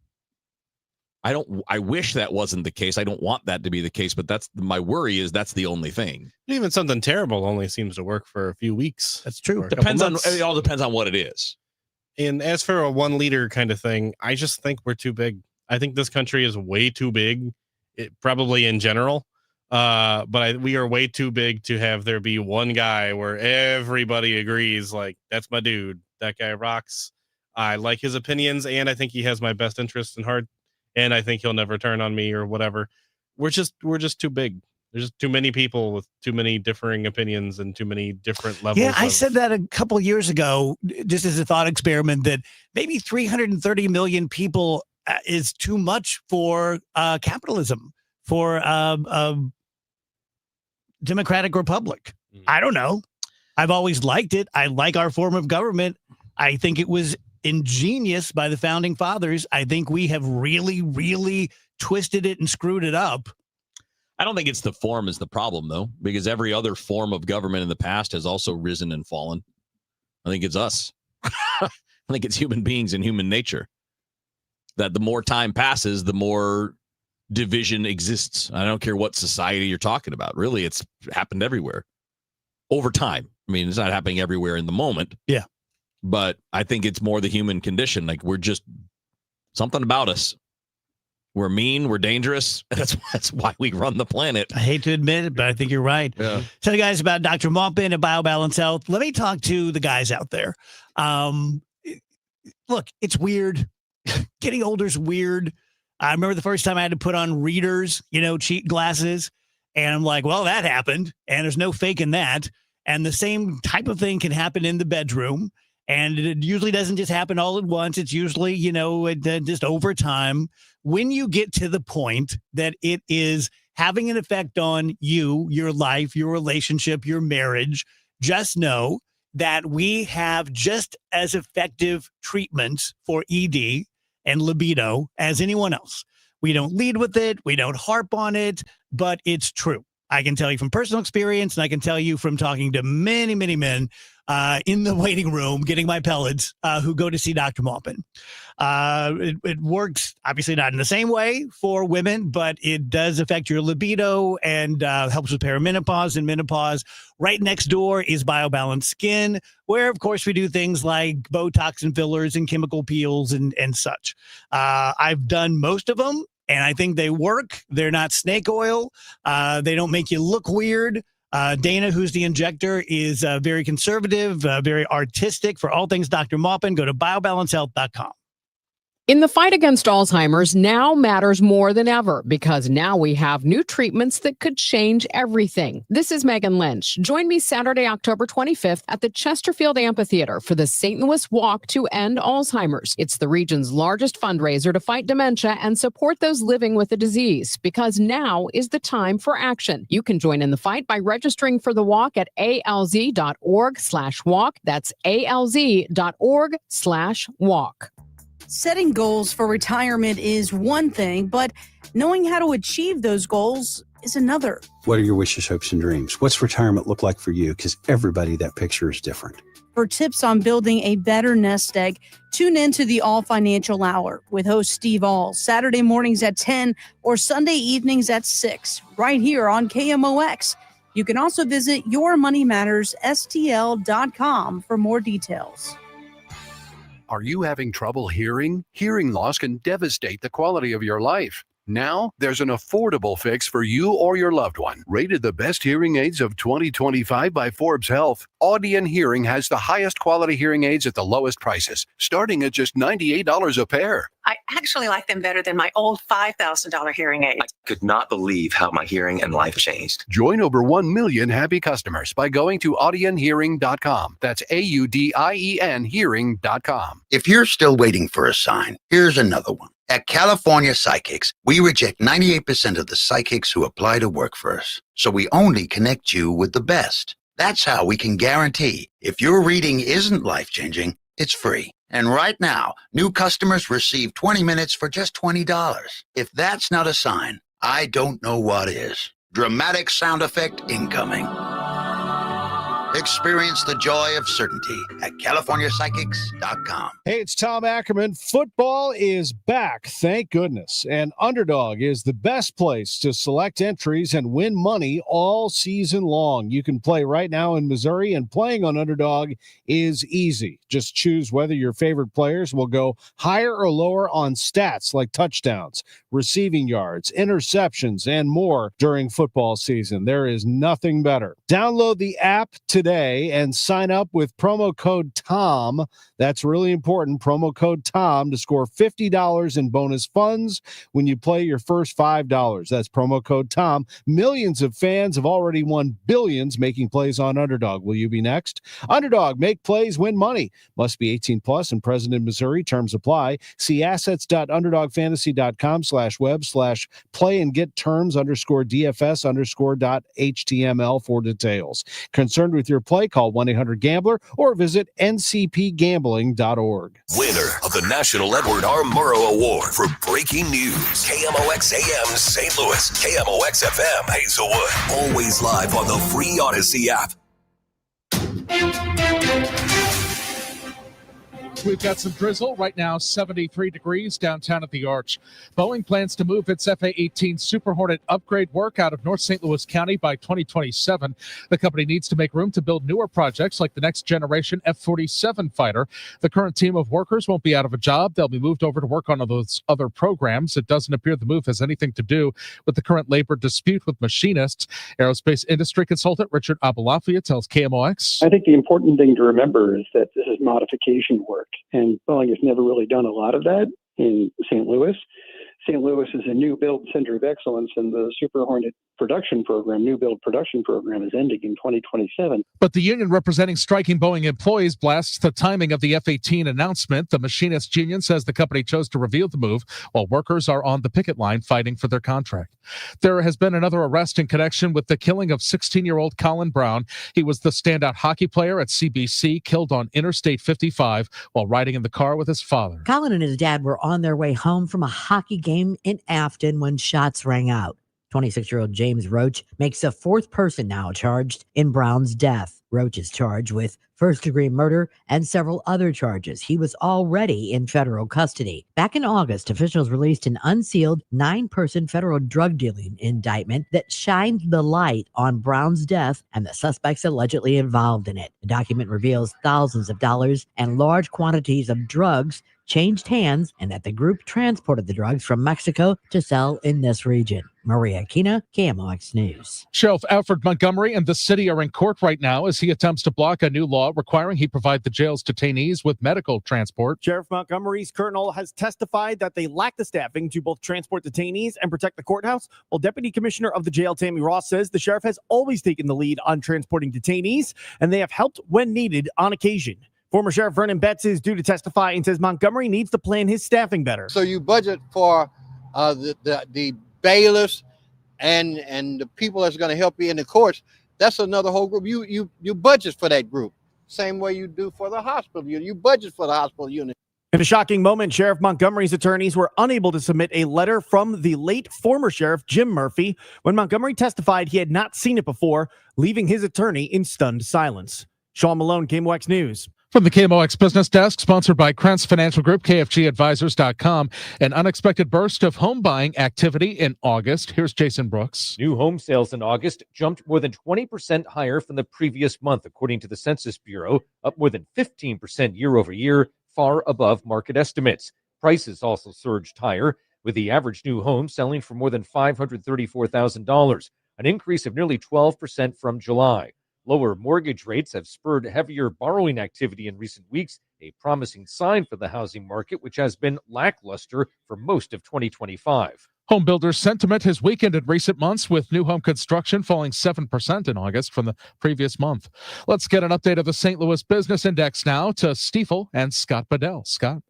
I wish that wasn't the case. I don't want that to be the case, but that's my worry, is that's the only thing. Even something terrible only seems to work for a few weeks. That's true. It all depends on what it is. And as for a one leader kind of thing, I just think we're too big. I think this country is way too big, probably in general. But we are way too big to have there be one guy where everybody agrees, like, that's my dude. That guy rocks. I like his opinions, and I think he has my best interests in heart. And I think he'll never turn on me or whatever. We're just too big. There's just too many people with too many differing opinions and too many different levels. Yeah, I said that a couple of years ago, just as a thought experiment, that maybe 330 million people is too much for capitalism, for democratic republic. I don't know. I've always liked it. I like our form of government. I think it was ingenious by the founding fathers. I think we have really, really twisted it and screwed it up. I don't think it's the form is the problem, though, because every other form of government in the past has also risen and fallen. I think it's us. I think it's human beings and human nature. That the more time passes, the more division exists. I don't care what society you're talking about. Really, it's happened everywhere over time. I mean, it's not happening everywhere in the moment. Yeah. But I think it's more the human condition. Like, we're just something about us. We're mean. We're dangerous. That's why we run the planet. I hate to admit it, but I think you're right. Yeah. Tell you guys about Dr. Maupin at BioBalance Health. Let me talk to the guys out there. Look, it's weird. Getting older is weird. I remember the first time I had to put on readers, cheat glasses. And I'm like, well, that happened. And there's no faking that. And the same type of thing can happen in the bedroom. And it usually doesn't just happen all at once. It's usually, just over time. When you get to the point that it is having an effect on you, your life, your relationship, your marriage, just know that we have just as effective treatments for ED and libido as anyone else. We don't lead with it. We don't harp on it, but it's true. I can tell you from personal experience, and I can tell you from talking to many, many men in the waiting room getting my pellets who go to see Dr. Maupin. It works, obviously not in the same way for women, but it does affect your libido and helps with perimenopause and menopause. Right next door is BioBalance Skin, where, of course, we do things like Botox and fillers and chemical peels and such. I've done most of them, and I think they work. They're not snake oil. They don't make you look weird. Dana, who's the injector, is very conservative, very artistic. For all things Dr. Maupin, go to biobalancehealth.com. In the fight against Alzheimer's, now matters more than ever because now we have new treatments that could change everything. This is Megan Lynch. Join me Saturday, October 25th at the Chesterfield Amphitheater for the St. Louis Walk to End Alzheimer's. It's the region's largest fundraiser to fight dementia and support those living with the disease because now is the time for action. You can join in the fight by registering for the walk at alz.org/walk. That's alz.org/walk. Setting goals for retirement is one thing, but knowing how to achieve those goals is another. What are your wishes, hopes, and dreams? What's retirement look like for you? Because everybody, that picture is different. For tips on building a better nest egg, tune in to the All Financial Hour with host Steve All, Saturday mornings at 10 or Sunday evenings at 6, right here on KMOX. You can also visit yourmoneymattersstl.com for more details. Are you having trouble hearing? Hearing loss can devastate the quality of your life. Now, there's an affordable fix for you or your loved one. Rated the best hearing aids of 2025 by Forbes Health, Audion Hearing has the highest quality hearing aids at the lowest prices, starting at just $98 a pair. I actually like them better than my old $5,000 hearing aid. I could not believe how my hearing and life changed. Join over 1 million happy customers by going to audionhearing.com. That's AUDIEN hearing.com. If you're still waiting for a sign, here's another one. At California Psychics, we reject 98% of the psychics who apply to work for us. So we only connect you with the best. That's how we can guarantee if your reading isn't life-changing, it's free. And right now, new customers receive 20 minutes for just $20. If that's not a sign, I don't know what is. Dramatic sound effect incoming. Experience the joy of certainty at CaliforniaPsychics.com. Hey, it's Tom Ackerman. Football is back, thank goodness. And Underdog is the best place to select entries and win money all season long. You can play right now in Missouri, and playing on Underdog is easy. Just choose whether your favorite players will go higher or lower on stats like touchdowns, receiving yards, interceptions, and more during football season. There is nothing better. Download the app today and sign up with promo code TOM. That's really important. Promo code TOM to score $50 in bonus funds when you play your first $5. That's promo code TOM. Millions of fans have already won billions making plays on Underdog. Will you be next? Underdog, make plays, win money. Must be 18 plus and present in Missouri. Terms apply. See assets.underdogfantasy.com/web/play and get terms _DFS_.html for details. Concerned with your play? Call 1-800-GAMBLER or visit ncpgambling.org. Winner of the National Edward R. Murrow Award for breaking news. KMOX AM St. Louis, KMOX FM Hazelwood. Always live on the free Odyssey app. We've got some drizzle right now, 73 degrees downtown at the Arch. Boeing plans to move its FA-18 Super Hornet upgrade work out of North St. Louis County by 2027. The company needs to make room to build newer projects like the next generation F-47 fighter. The current team of workers won't be out of a job. They'll be moved over to work on those other programs. It doesn't appear the move has anything to do with the current labor dispute with machinists. Aerospace industry consultant Richard Abalafia tells KMOX. I think the important thing to remember is that this is modification work. And Boeing has never really done a lot of that in St. Louis. St. Louis is a new build center of excellence, and the Super Hornet new build production program is ending in 2027. But the union representing striking Boeing employees blasts the timing of the F-18 announcement. The Machinists Union says the company chose to reveal the move while workers are on the picket line fighting for their contract. There has been another arrest in connection with the killing of 16-year-old Colin Brown. He was the standout hockey player at CBC, killed on Interstate 55 while riding in the car with his father. Colin and his dad were on their way home from a hockey game in Afton when shots rang out. 26-year-old James Roach makes a fourth person now charged in Brown's death. Roach is charged with first-degree murder and several other charges. He was already in federal custody. Back in August, officials released an unsealed 9-person federal drug dealing indictment that shined the light on Brown's death and the suspects allegedly involved in it. The document reveals thousands of dollars and large quantities of drugs changed hands and that the group transported the drugs from Mexico to sell in this region. Maria Aquina, KMOX News. Sheriff Alfred Montgomery and the city are in court right now as he attempts to block a new law requiring he provide the jail's detainees with medical transport. Sheriff Montgomery's colonel has testified that they lack the staffing to both transport detainees and protect the courthouse, while Deputy Commissioner of the jail Tammy Ross says the sheriff has always taken the lead on transporting detainees, and they have helped when needed on occasion. Former Sheriff Vernon Betts is due to testify and says Montgomery needs to plan his staffing better. So you budget for the bailiffs and the people that's going to help you in the courts. That's another whole group. You budget for that group. Same way you do for the hospital unit. You budget for the hospital unit. In a shocking moment, Sheriff Montgomery's attorneys were unable to submit a letter from the late former Sheriff Jim Murphy when Montgomery testified he had not seen it before, leaving his attorney in stunned silence. Sean Malone, KMOX News. From the KMOX Business Desk, sponsored by Krantz Financial Group, KFGadvisors.com. An unexpected burst of home buying activity in August. Here's Jason Brooks. New home sales in August jumped more than 20% higher from the previous month, according to the Census Bureau, up more than 15% year over year, far above market estimates. Prices also surged higher, with the average new home selling for more than $534,000, an increase of nearly 12% from July. Lower mortgage rates have spurred heavier borrowing activity in recent weeks, a promising sign for the housing market, which has been lackluster for most of 2025. Home builders' sentiment has weakened in recent months, with new home construction falling 7% in August from the previous month. Let's get an update of the St. Louis Business Index now to Stifel and Scott Bedell. Scott.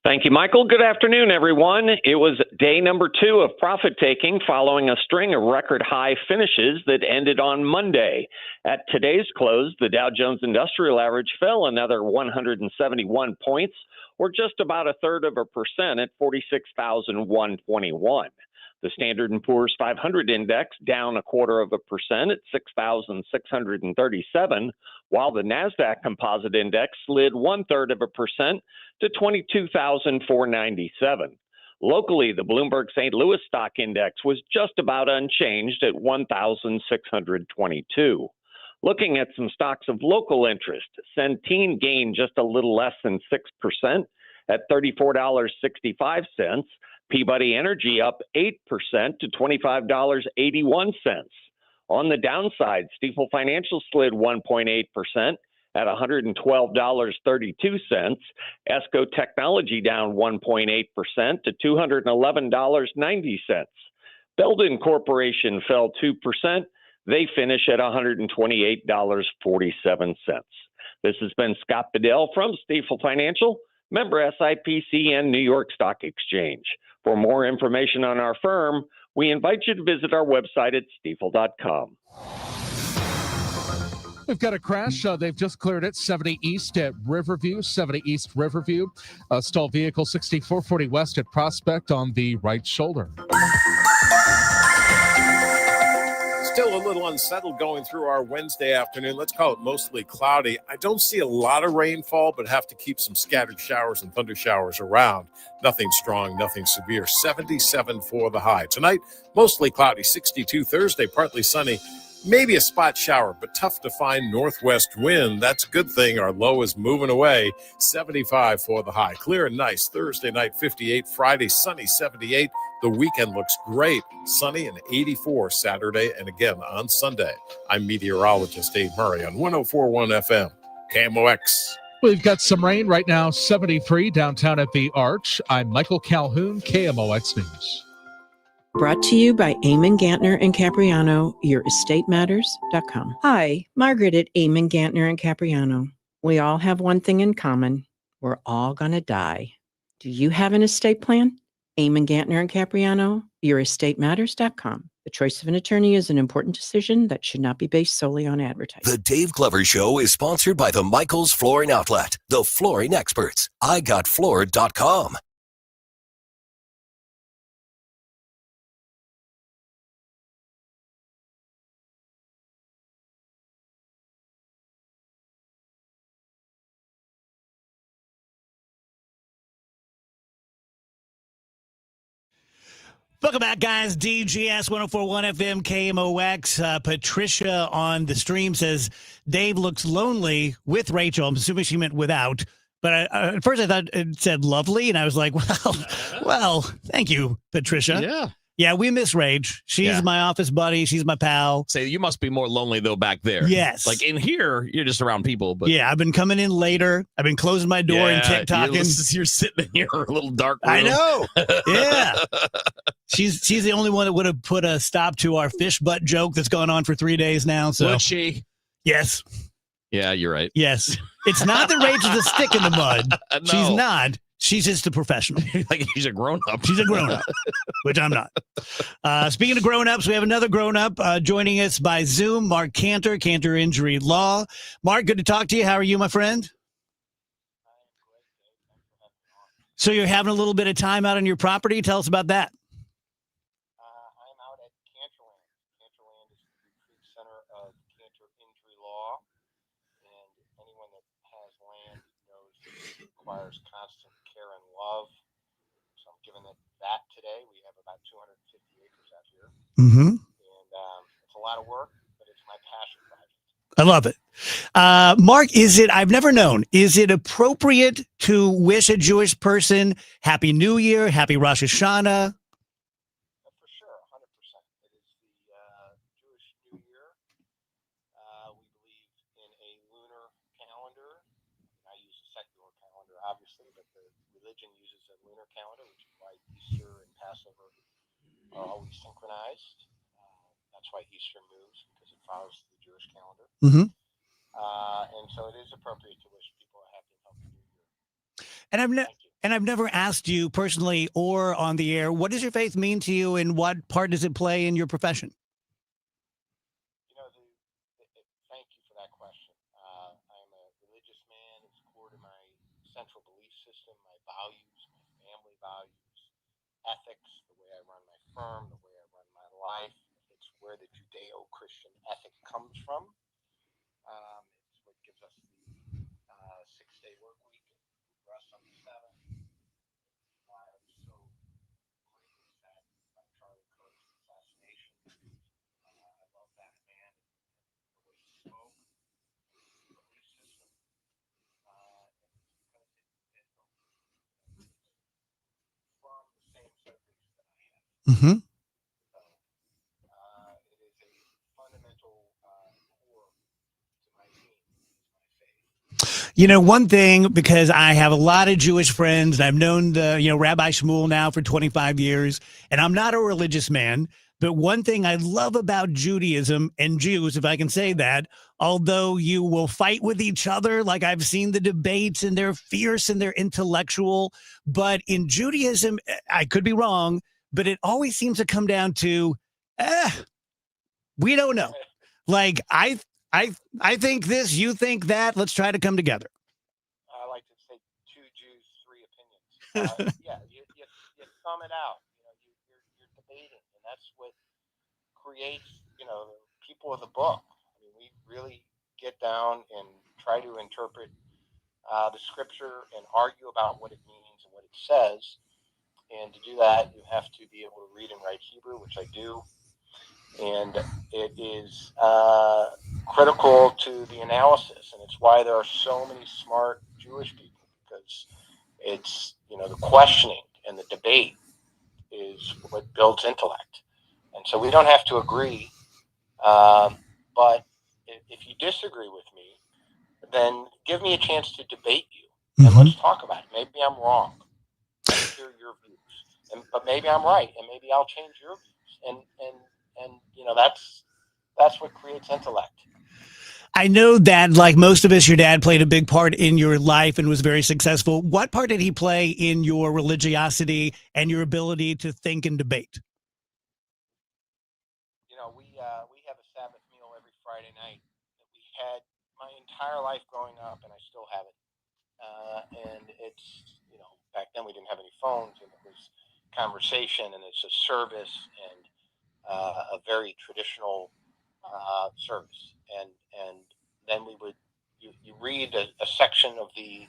Thank you, Michael. Good afternoon, everyone. It was day number 2 of profit taking following a string of record high finishes that ended on Monday. At today's close, the Dow Jones Industrial Average fell another 171 points, or just about 0.33% at 46,121. The Standard & Poor's 500 index down 0.25% at 6,637, while the NASDAQ Composite Index slid 0.33% to 22,497. Locally, the Bloomberg St. Louis Stock Index was just about unchanged at 1,622. Looking at some stocks of local interest, Centene gained just a little less than 6% at $34.65. Peabody Energy up 8% to $25.81. On the downside, Stifel Financial slid 1.8% at $112.32. ESCO Technology down 1.8% to $211.90. Belden Corporation fell 2%. They finish at $128.47. This has been Scott Bedell from Stifel Financial, member SIPC and New York Stock Exchange. For more information on our firm, we invite you to visit our website at stifel.com. We've got a crash. They've just cleared it. 70 East at Riverview, 70 East Riverview. Stalled vehicle 6440 West at Prospect on the right shoulder. Still a little unsettled going through our Wednesday afternoon. Let's call it mostly cloudy. I don't see a lot of rainfall, but have to keep some scattered showers and thunder showers around. Nothing strong, nothing severe. 77 for the high. Tonight, mostly cloudy. 62 Thursday, partly sunny. Maybe a spot shower, but tough to find northwest wind. That's a good thing. Our low is moving away. 75 for the high. Clear and nice. Thursday night, 58. Friday, sunny, 78. The weekend looks great. Sunny and 84 Saturday and again on Sunday. I'm meteorologist Dave Murray on 104.1 FM, KMOX. We've got some rain right now, 73 downtown at the Arch. I'm Michael Calhoun, KMOX News. Brought to you by Eamon Gantner and Capriano, YourEstateMatters.com. Hi, Margaret at Eamon Gantner and Capriano. We all have one thing in common. We're all going to die. Do you have an estate plan? Eamon Gantner and Capriano, YourEstateMatters.com. The choice of an attorney is an important decision that should not be based solely on advertising. The Dave Glover Show is sponsored by the Michaels Flooring Outlet, the flooring experts. IGotFloored.com. Welcome back, guys. DGS 104.1 FM KMOX. Patricia on the stream says Dave looks lonely with Rachel. I'm assuming she meant without. But at first I thought it said lovely, and I was like, well, thank you, Patricia. Yeah, we miss Rach. She's my office buddy. She's my pal. Say, you must be more lonely, though, back there. Yes. Like in here, you're just around people. But yeah, I've been coming in later. I've been closing my door and TikToking. You're sitting in your little dark room. I know. Yeah. She's the only one that would have put a stop to our fish butt joke that's gone on for 3 days now. So would she? Yes. Yeah, you're right. Yes. It's not that Rachel's a stick in the mud. No. She's not. She's just a professional. Like she's a grown-up. She's a grown-up, which I'm not. Speaking of grown-ups, we have another grown-up joining us by Zoom, Mark Cantor, Cantor Injury Law. Mark, good to talk to you. How are you, my friend? So you're having a little bit of time out on your property. Tell us about that. I'm out at Cantorland. Cantorland is the retreat center of Cantor Injury Law, and anyone that has land knows it requires constant care and love. So I'm giving it that today. We have about 250 acres out here, Mm-hmm. and it's a lot of work, but it's my passion project. I love it. Mark, I've never known, is it appropriate to wish a Jewish person Happy New Year, Happy Rosh Hashanah? For sure, 100%. It is the Jewish New Year. We believe in a lunar calendar. I use a secular calendar, obviously, but the religion uses a lunar calendar, which is why Easter and Passover are always synchronized. That's why Easter moves, because it follows the Jewish calendar. Mm-hmm. And so it is appropriate to wish people a happy and healthy New Year. And I've never asked you personally or on the air, what does your faith mean to you and what part does it play in your profession? Thank you for that question. I'm a religious man. It's core to my central belief system, my values, my family values, ethics, the way I run my firm, the way I run my life. It's where the Judeo-Christian ethic comes from. It's what gives us the 6-day work week and rest on the 7th. I was so greatly sad by Charlie Kirk's assassination. I love that man and the way he spoke, the belief system, and it's because it from the same set of beliefs that I have. Mm-hmm. It is a fundamental core to my being, my faith. You know, one thing, because I have a lot of Jewish friends, and I've known Rabbi Shmuel now for 25 years, and I'm not a religious man, but one thing I love about Judaism and Jews, if I can say that, although you will fight with each other, like I've seen the debates and they're fierce and they're intellectual, but in Judaism, I could be wrong, but it always seems to come down to, we don't know. Like, I think this, you think that, let's try to come together. I like to say 2 Jews, 3 opinions. Yeah, you thumb it out. You're debating, and that's what creates, the people of the book. I mean, we really get down and try to interpret the scripture and argue about what it means and what it says. And to do that, you have to be able to read and write Hebrew, which I do. And it is critical to the analysis, and it's why there are so many smart Jewish people, because it's, the questioning and the debate is what builds intellect. And so we don't have to agree, but if you disagree with me, then give me a chance to debate you, and let's talk about it. Maybe I'm wrong. Let me hear your views, but maybe I'm right, and maybe I'll change your views, and that's what creates intellect. I know that, like most of us, your dad played a big part in your life and was very successful. What part did he play in your religiosity and your ability to think and debate? We have a Sabbath meal every Friday night that we had my entire life growing up, and I still have it. And it's, back then we didn't have any phones, and it was conversation, and it's a service, and a very traditional service. And then we would, you read a section of the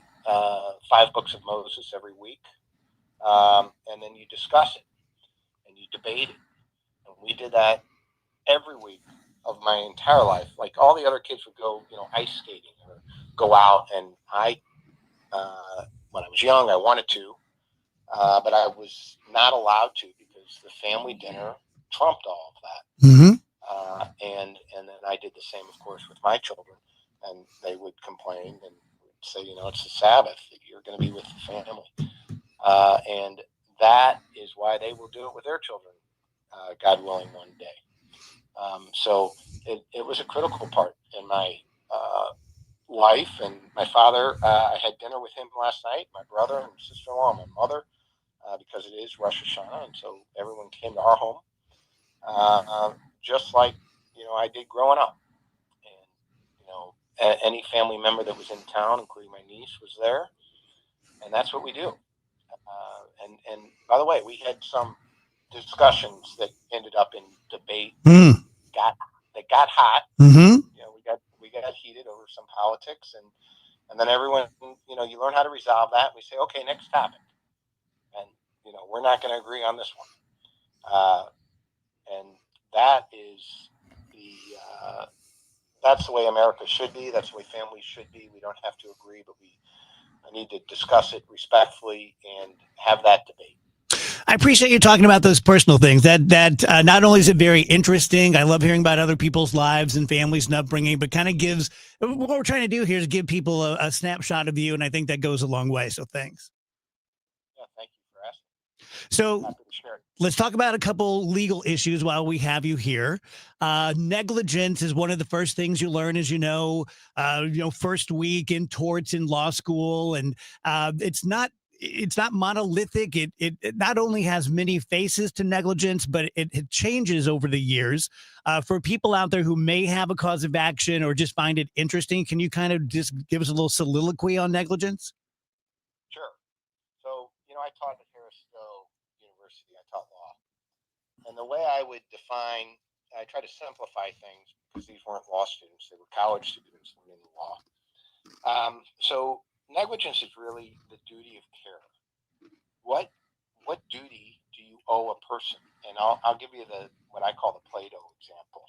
5 books of Moses every week, and then you discuss it, and you debate it. And we did that every week of my entire life. Like all the other kids would go, ice skating or go out, and I, when I was young, I wanted to, but I was not allowed to because the family dinner trumped all of that. Mm-hmm. And then I did the same, of course, with my children, and they would complain and would say, it's the Sabbath, you're going to be with the family. And that is why they will do it with their children, God willing, one day. So it was a critical part in my life. And my father, I had dinner with him last night, my brother and sister-in-law, my mother, because it is Rosh Hashanah, and so everyone came to our home, just like I did growing up. And any family member that was in town, including my niece, was there, and that's what we do. And by the way, we had some discussions that ended up in debate. That got hot. Mm-hmm. We got heated over some politics, and then everyone, you learn how to resolve that. We say, okay, next topic, and we're not going to agree on this one, and that is that's the way America should be. That's the way families should be. We don't have to agree, but I need to discuss it respectfully and have that debate. I appreciate you talking about those personal things. That not only is it very interesting, I love hearing about other people's lives and families and upbringing, but kind of gives, what we're trying to do here is give people a snapshot of you, and I think that goes a long way. So thanks. Yeah, thank you for asking. So let's talk about a couple legal issues while we have you here. Negligence is one of the first things you learn, as first week in torts in law school, and it's not monolithic. It not only has many faces to negligence, but it changes over the years. For people out there who may have a cause of action or just find it interesting, can you kind of just give us a little soliloquy on negligence? Sure. So, I taught at Harris Stowe University. I taught law. And the way I would define, I try to simplify things because these weren't law students; they were college students learning the law. So negligence is really the duty of care. What duty do you owe a person? And I'll give you what I call the Play-Doh example.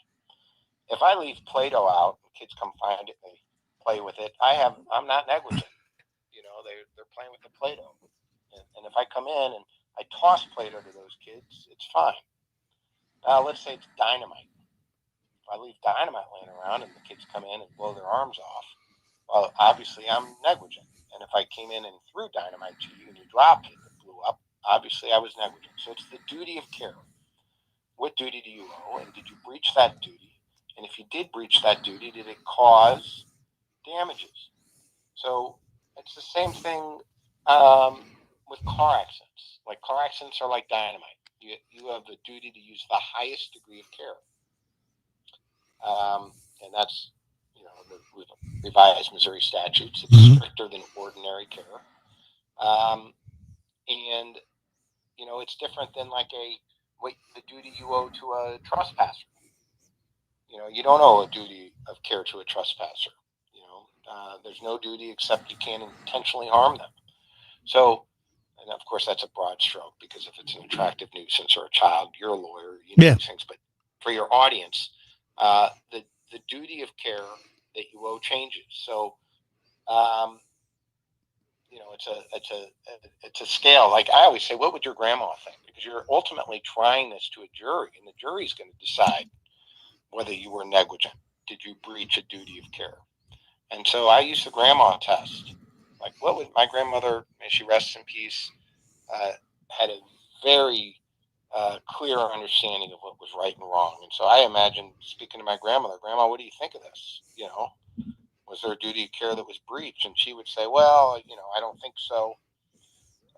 If I leave Play-Doh out and kids come find it and they play with it, I'm not negligent. They're playing with the Play-Doh. And if I come in and I toss Play-Doh to those kids, it's fine. Now let's say it's dynamite. If I leave dynamite laying around and the kids come in and blow their arms off, well, obviously I'm negligent. And if I came in and threw dynamite to you and you dropped it and it blew up, obviously I was negligent. So it's the duty of care. What duty do you owe? And did you breach that duty? And if you did breach that duty, did it cause damages? So it's the same thing with car accidents. Like car accidents are like dynamite. You have the duty to use the highest degree of care. And that's, the revised Missouri statutes. It's stricter than ordinary care. And, it's different than the duty you owe to a trespasser. You don't owe a duty of care to a trespasser. There's no duty except you can't intentionally harm them. So, and of course that's a broad stroke because if it's an attractive nuisance or a child, you're a lawyer, these things. But for your audience, the duty of care that you owe changes. So, it's a scale. Like I always say, what would your grandma think? Because you're ultimately trying this to a jury, and the jury's going to decide whether you were negligent. Did you breach a duty of care? And so I use the grandma test. Like, what would my grandmother, may she rest in peace, had a very clear understanding of what was right and wrong. And so I imagine speaking to my grandmother, Grandma, what do you think of this? Was there a duty of care that was breached? And she would say, well, I don't think so.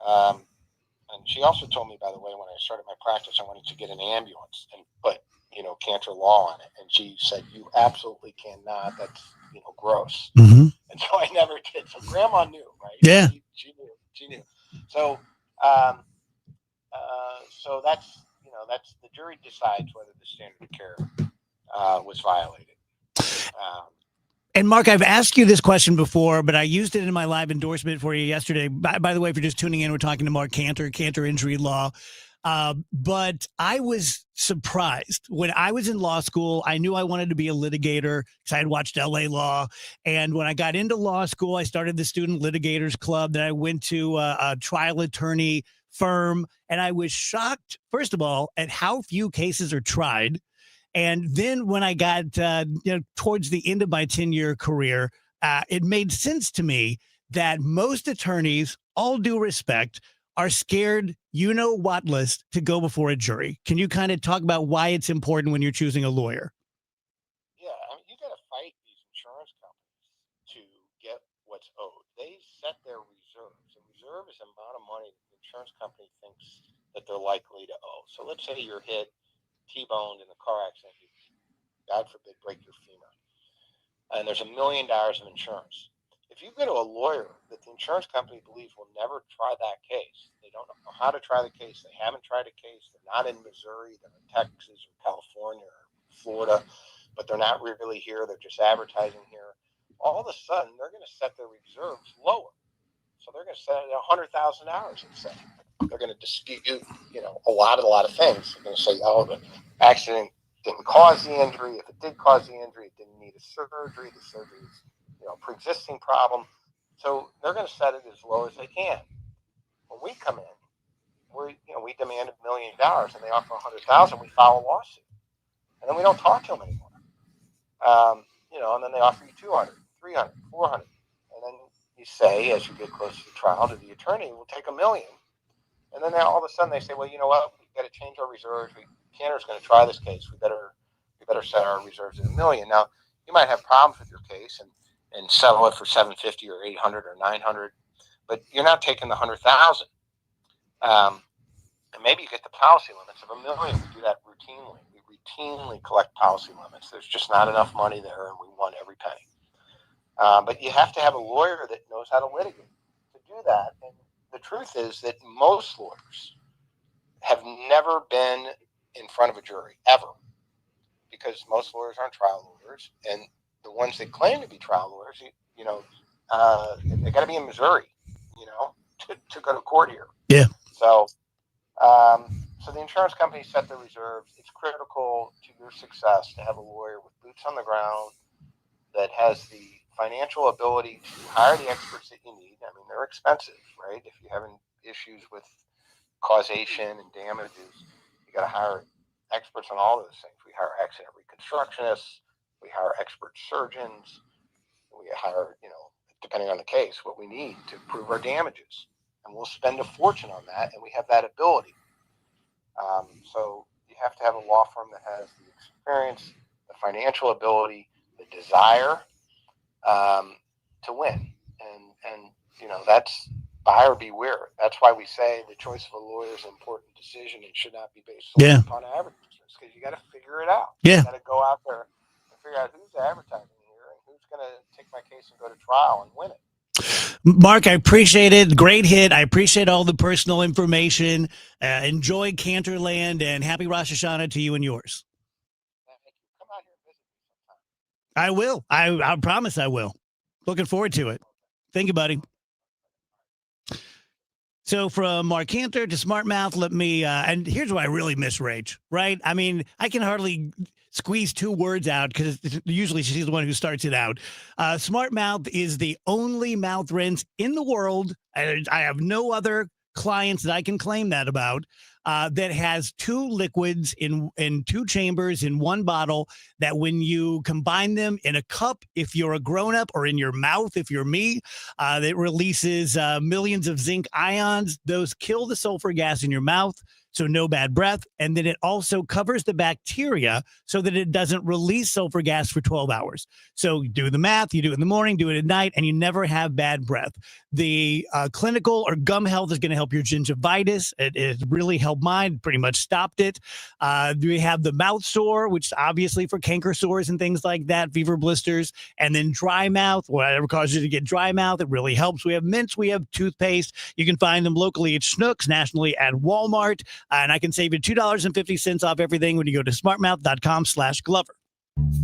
And she also told me, by the way, when I started my practice, I wanted to get an ambulance and put, Cantor Law on it. And she said, you absolutely cannot. That's, gross. Mm-hmm. And so I never did. So Grandma knew, right? Yeah. She knew. So, so that's the jury decides whether the standard of care was violated. And Mark, I've asked you this question before, but I used it in my live endorsement for you yesterday. By the way, if you're just tuning in, we're talking to Mark Cantor Injury Law. But I was surprised when I was in law school. I knew I wanted to be a litigator because I had watched LA Law. And when I got into law school, I started the Student Litigators Club. Then I went to a trial attorney firm. And I was shocked, first of all, at how few cases are tried. And then when I got towards the end of my 10-year career, it made sense to me that most attorneys, all due respect, are scared, what-less to go before a jury. Can you kind of talk about why it's important when you're choosing a lawyer? Yeah, you got to fight these insurance companies to get what's owed. They set their reserves. A reserve is the amount of money the insurance company thinks that they're likely to owe. So let's say you're hit, T-boned in a car accident, you, God forbid, break your femur, and there's $1 million of insurance. If you go to a lawyer that the insurance company believes will never try that case, they don't know how to try the case, they haven't tried a case, they're not in Missouri, they're in Texas or California or Florida, but they're not really here, they're just advertising here, all of a sudden they're going to set their reserves lower. So they're going to set it at $100,000 and say, they're going to dispute, a lot of things. They're going to say, oh, the accident didn't cause the injury. If it did cause the injury, it didn't need a surgery. The surgery is, pre-existing problem. So they're going to set it as low as they can. When we come in, we demand $1 million and they offer $100,000. We file a lawsuit, and then we don't talk to them anymore. And then they offer you $200,000, $300,000, $400,000, and then you say, as you get close to the trial, to the attorney, we'll take $1 million. And then all of a sudden they say, well, you know what? We've got to change our reserves. Cantor's going to try this case. We better set our reserves at $1 million. Now, you might have problems with your case and settle it for $750 or $800 or $900, but you're not taking the $100,000. And maybe you get the policy limits of $1 million. We do that routinely. We routinely collect policy limits. There's just not enough money there, and we want every penny. But you have to have a lawyer that knows how to litigate to do that. And the truth is that most lawyers have never been in front of a jury, ever. Because most lawyers aren't trial lawyers, and the ones that claim to be trial lawyers, they got to be in Missouri, to go to court here. Yeah. So, so the insurance company set the reserves. It's critical to your success to have a lawyer with boots on the ground that has the financial ability to hire the experts that you need. I mean, they're expensive, right? If you're having issues with causation and damages, you got to hire experts on all those things. We hire accident reconstructionists, we hire expert surgeons, we hire, depending on the case, what we need to prove our damages. And we'll spend a fortune on that, and we have that ability. So you have to have a law firm that has the experience, the financial ability, the desire to win. And that's buyer beware. That's why we say the choice of a lawyer is an important decision and should not be based solely upon advertisements, because you got to figure it out. Yeah. You got to go out there and figure out who's advertising here and who's going to take my case and go to trial and win it. Mark, I appreciate it. Great hit. I appreciate all the personal information. Enjoy Canterland, and happy Rosh Hashanah to you and yours. Come out here and visit me sometime. I will. I promise I will. Looking forward to it. Thank you, buddy. So from Mark Cantor to Smart Mouth, let me, and here's why I really miss Rach, right? I mean, I can hardly squeeze two words out because usually she's the one who starts it out. Smart Mouth is the only mouth rinse in the world, and I have no other clients that I can claim that about, that has two liquids in two chambers in one bottle, that when you combine them in a cup, if you're a grown-up, or in your mouth, if you're me, that releases millions of zinc ions. Those kill the sulfur gas in your mouth, so no bad breath. And then it also covers the bacteria so that it doesn't release sulfur gas for 12 hours. So you do the math, you do it in the morning, do it at night, and you never have bad breath. The clinical or gum health is going to help your gingivitis. It really helped mine, pretty much stopped it. We have the mouth sore, which obviously for canker sores and things like that, fever blisters, and then dry mouth, whatever causes you to get dry mouth, it really helps. We have mints, we have toothpaste. You can find them locally at Schnucks, nationally at Walmart. And I can save you $2.50 off everything when you go to smartmouth.com/Glover.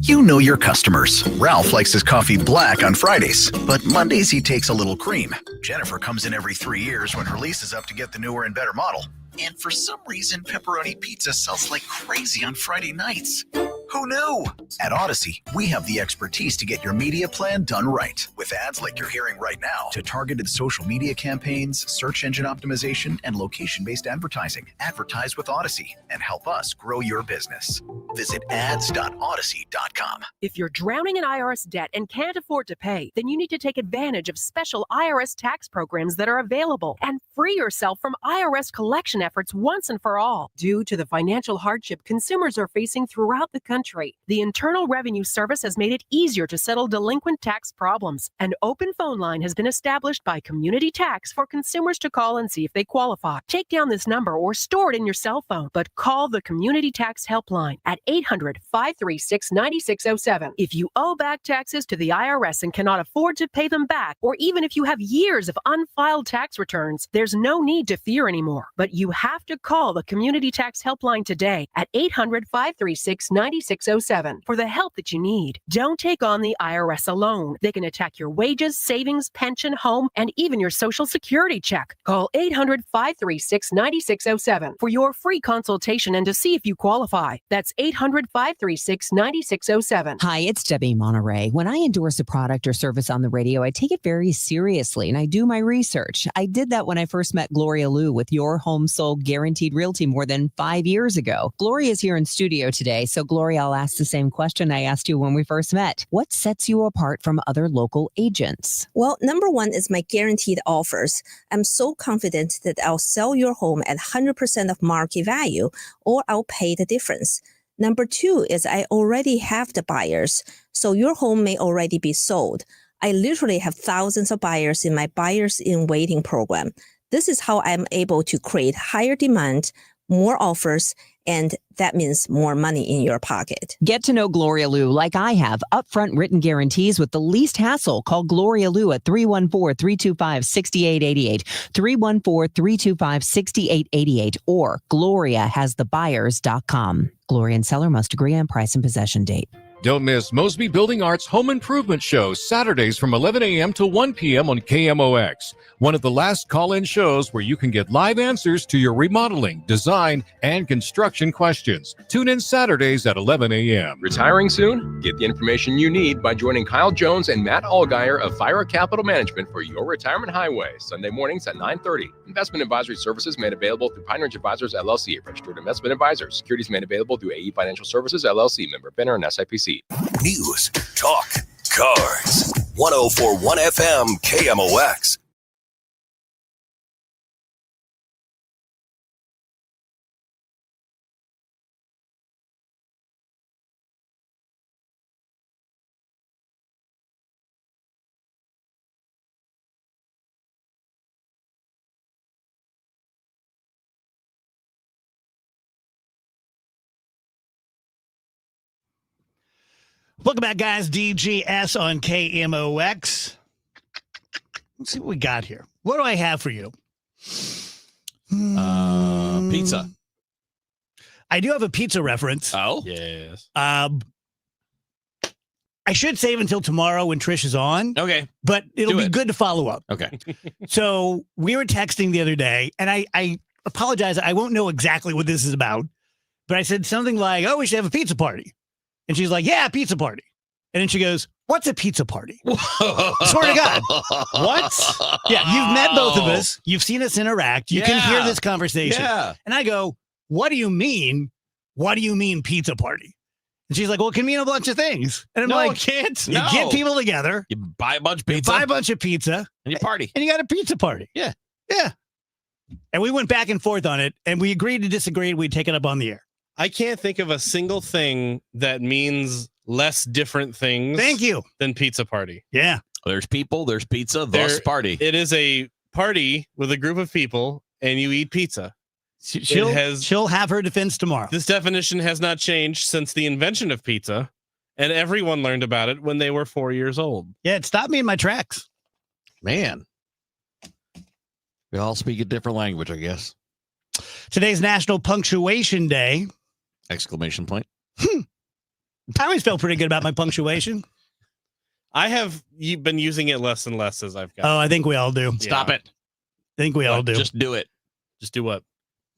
You know your customers. Ralph likes his coffee black on Fridays, but Mondays he takes a little cream. Jennifer comes in every 3 years when her lease is up to get the newer and better model. And for some reason, pepperoni pizza sells like crazy on Friday nights. Who knew? At Odyssey, we have the expertise to get your media plan done right. With ads like you're hearing right now, to targeted social media campaigns, search engine optimization, and location-based advertising. Advertise with Odyssey and help us grow your business. Visit ads.odyssey.com. If you're drowning in IRS debt and can't afford to pay, then you need to take advantage of special IRS tax programs that are available and free yourself from IRS collection efforts once and for all. Due to the financial hardship consumers are facing throughout the country, the Internal Revenue Service has made it easier to settle delinquent tax problems. An open phone line has been established by Community Tax for consumers to call and see if they qualify. Take down this number or store it in your cell phone, but call the Community Tax Helpline at 800-536-9607. If you owe back taxes to the IRS and cannot afford to pay them back, or even if you have years of unfiled tax returns, there's no need to fear anymore. But you have to call the Community Tax Helpline today at 800-536-9607 for the help that you need. Don't take on the IRS alone. They can attack your wages, savings, pension, home, and even your Social Security check. Call 800-536-9607 for your free consultation and to see if you qualify. That's 800-536-9607. Hi, it's Debbie Monterey. When I endorse a product or service on the radio, I take it very seriously and I do my research. I did that when I first met Gloria Liu with Your Home Sold Guaranteed Realty more than 5 years ago. Gloria is here in studio today. So Gloria, I'll ask the same question I asked you when we first met. What sets you apart from other local agents? Well, number one is my guaranteed offers. I'm so confident that I'll sell your home at 100% of market value, or I'll pay the difference. Number two is I already have the buyers, so your home may already be sold. I literally have thousands of buyers in my Buyers in Waiting program. This is how I'm able to create higher demand, more offers, And that means more money in your pocket. Get to know Gloria Liu like I have. Upfront written guarantees with the least hassle. Call Gloria Liu at 314-325-6888, 314-325-6888, or GloriaHasTheBuyers.com. Gloria and seller must agree on price and possession date. Don't miss Mosby Building Arts Home Improvement Shows Saturdays from 11 a.m. to 1 p.m. on KMOX. One of the last call-in shows where you can get live answers to your remodeling, design, and construction questions. Tune in Saturdays at 11 a.m. Retiring soon? Get the information you need by joining Kyle Jones and Matt Allgeier of Fira Capital Management for your retirement highway, Sunday mornings at 9:30. Investment advisory services made available through Pine Ridge Advisors, LLC, a registered investment advisor. Securities made available through AE Financial Services, LLC, member FINRA and SIPC. News, talk, cars. 104.1 FM KMOX. Welcome back, guys. DGS on KMOX. Let's see what we got here. What do I have for you? Pizza. I do have a pizza reference. Oh? Yes. I should save until tomorrow when Trish is on. Okay. But it'll Do be it. good to follow up. Okay. So we were texting the other day, and I apologize. I won't know exactly what this is about, but I said something like, oh, we should have a pizza party. And she's like, yeah, pizza party. And then she goes, what's a pizza party? Swear to God. What? Yeah, you've met both of us. You've seen us interact. You can hear Yeah. this conversation. Yeah. And I go, what do you mean? What do you mean pizza party? And she's like, well, it can mean a bunch of things. And I'm No, like, it can't. you No. get people together, You buy a bunch of you pizza buy a bunch of pizza, and you party. and you got a pizza party. Yeah. Yeah. And we went back and forth on it, and we agreed to disagree, and we'd take it up on the air. I can't think of a single thing that means less different things. Thank you. Than pizza party. Yeah. There's people, there's pizza, thus There- party. It is a party with a group of people, and you eat pizza. She'll have her defense tomorrow. This definition has not changed since the invention of pizza, and everyone learned about it when they were 4 years old. Yeah, it stopped me in my tracks. Man. We all speak a different language, I guess. Today's National Punctuation Day. Exclamation point. I always felt pretty good about my punctuation. I have been using it less and less as I've got. Oh, I think we all do. Stop it. I think we all do. Just do it. Just do what?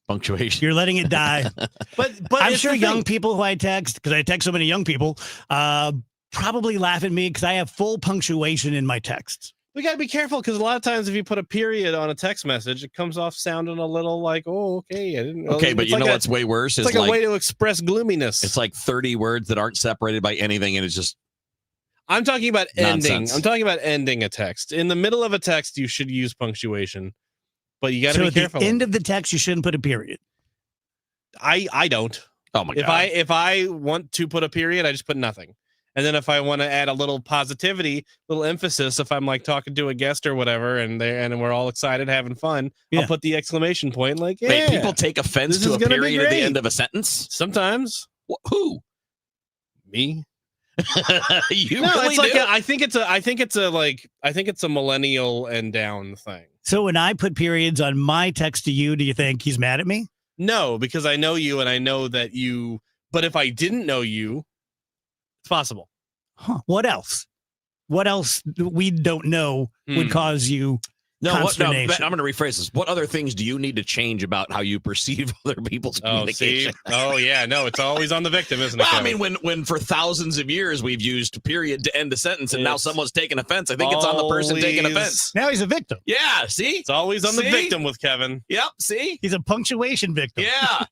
Punctuation. You're letting it die. But I'm it's sure the young thing. people who I text, because I text so many young people, probably laugh at me because I have full punctuation in my texts. We got to be careful because a lot of times if you put a period on a text message, it comes off sounding a little like, oh, okay. I didn't know. Okay, but It's you like know a- what's way worse? It's is like a way to express gloominess. It's like 30 words that aren't separated by anything, and it's just I'm talking about ending. Nonsense. I'm talking about ending a text. In the middle of a text, you should use punctuation, but you got to So be at careful. the end of the text, you shouldn't put a period. I don't. Oh my If I want to put a period, I just put nothing. And then if I want to add a little positivity, little emphasis, if I'm like talking to a guest or whatever, and we're all excited having fun, I'll put the exclamation point. Like, yeah, Wait, people take offense this to is a gonna be period at the great. end of a sentence? Sometimes. Who? Me. You No, really it's like do? I think it's a millennial and down thing. So when I put periods on my text to you, do you think he's mad at me? No, because I know you and I know that you. But if I didn't know you, it's possible. Huh. What else? What else we don't know would cause you No, consternation? I'm going to rephrase this. What other things do you need to change about how you perceive other people's Oh, see? communication? Oh, yeah. No, it's always on the victim, isn't it? Well, I Kevin? mean, when for thousands of years we've used period to end a sentence, and now It's someone's taking offense, I think it's on the person taking always- offense. Now he's a victim. Yeah, see? It's always on the See? victim with Kevin. Yep, see? He's a punctuation victim. Yeah.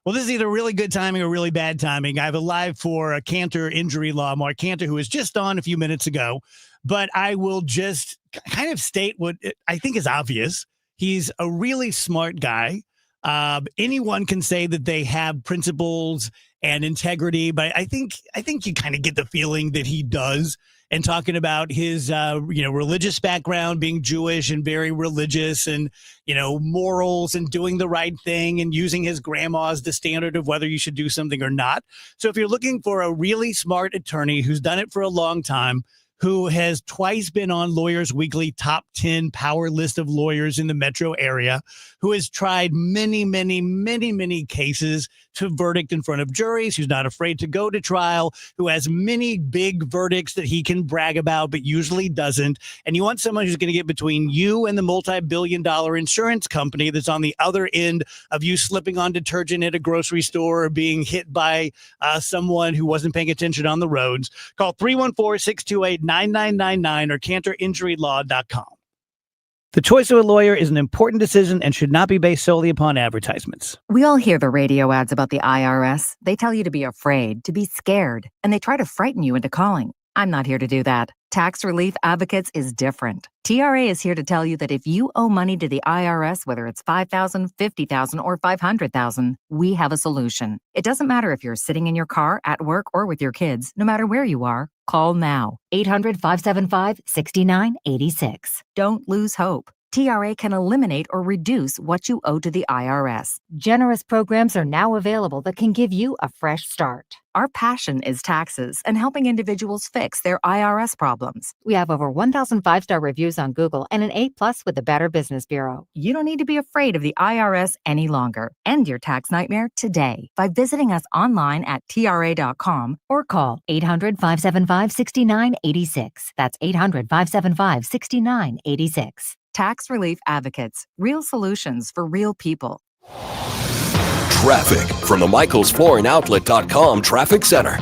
Well, this is either really good timing or really bad timing. I have a live for a Cantor injury law, Mark Cantor, who was just on a few minutes ago. But I will just kind of state what I think is obvious. He's a really smart guy. Anyone can say that they have principles and integrity, but I think you kind of get the feeling that he does. and talking about his, religious background, being Jewish and very religious, and, morals and doing the right thing and using his grandma as the standard of whether you should do something or not. So if you're looking for a really smart attorney who's done it for a long time, who has twice been on Lawyers Weekly top 10 power list of lawyers in the metro area, who has tried many, many, many, many cases to verdict in front of juries, who's not afraid to go to trial, who has many big verdicts that he can brag about, but usually doesn't. And you want someone who's going to get between you and the multi-billion-dollar insurance company that's on the other end of you slipping on detergent at a grocery store or being hit by someone who wasn't paying attention on the roads. Call 314-628-9999 or CantorInjuryLaw.com. The choice of a lawyer is an important decision and should not be based solely upon advertisements. We all hear the radio ads about the IRS. They tell you to be afraid, to be scared, and they try to frighten you into calling. I'm not here to do that. Tax Relief Advocates is different. TRA is here to tell you that if you owe money to the IRS, whether it's $5,000, $50,000, or $500,000, we have a solution. It doesn't matter if you're sitting in your car, at work, or with your kids. No matter where you are, call now. 800-575-6986. Don't lose hope. TRA can eliminate or reduce what you owe to the IRS. Generous programs are now available that can give you a fresh start. Our passion is taxes and helping individuals fix their IRS problems. We have over 1,000 5-star reviews on Google and an A+ with the Better Business Bureau. You don't need to be afraid of the IRS any longer. End your tax nightmare today by visiting us online at TRA.com or call 800-575-6986. That's 800-575-6986. Tax Relief Advocates. Real solutions for real people. Traffic from the MichaelsFlooringOutlet.com Traffic Center.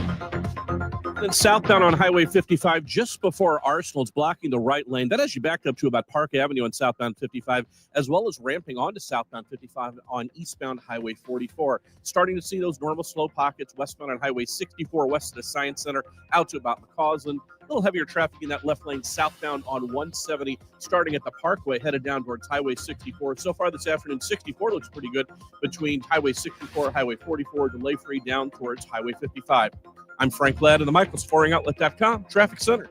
Then southbound on Highway 55, just before Arsenal, it's blocking the right lane. That has you backed up to about Park Avenue on southbound 55, as well as ramping onto southbound 55 on eastbound Highway 44. Starting to see those normal slow pockets westbound on Highway 64, west of the Science Center, out to about McCausland. A little heavier traffic in that left lane southbound on 170, starting at the Parkway, headed down towards Highway 64. So far this afternoon, 64 looks pretty good between Highway 64, Highway 44, delay-free down towards Highway 55. I'm Frank Ladd of the MichaelsFlooringOutlet.com Traffic Center.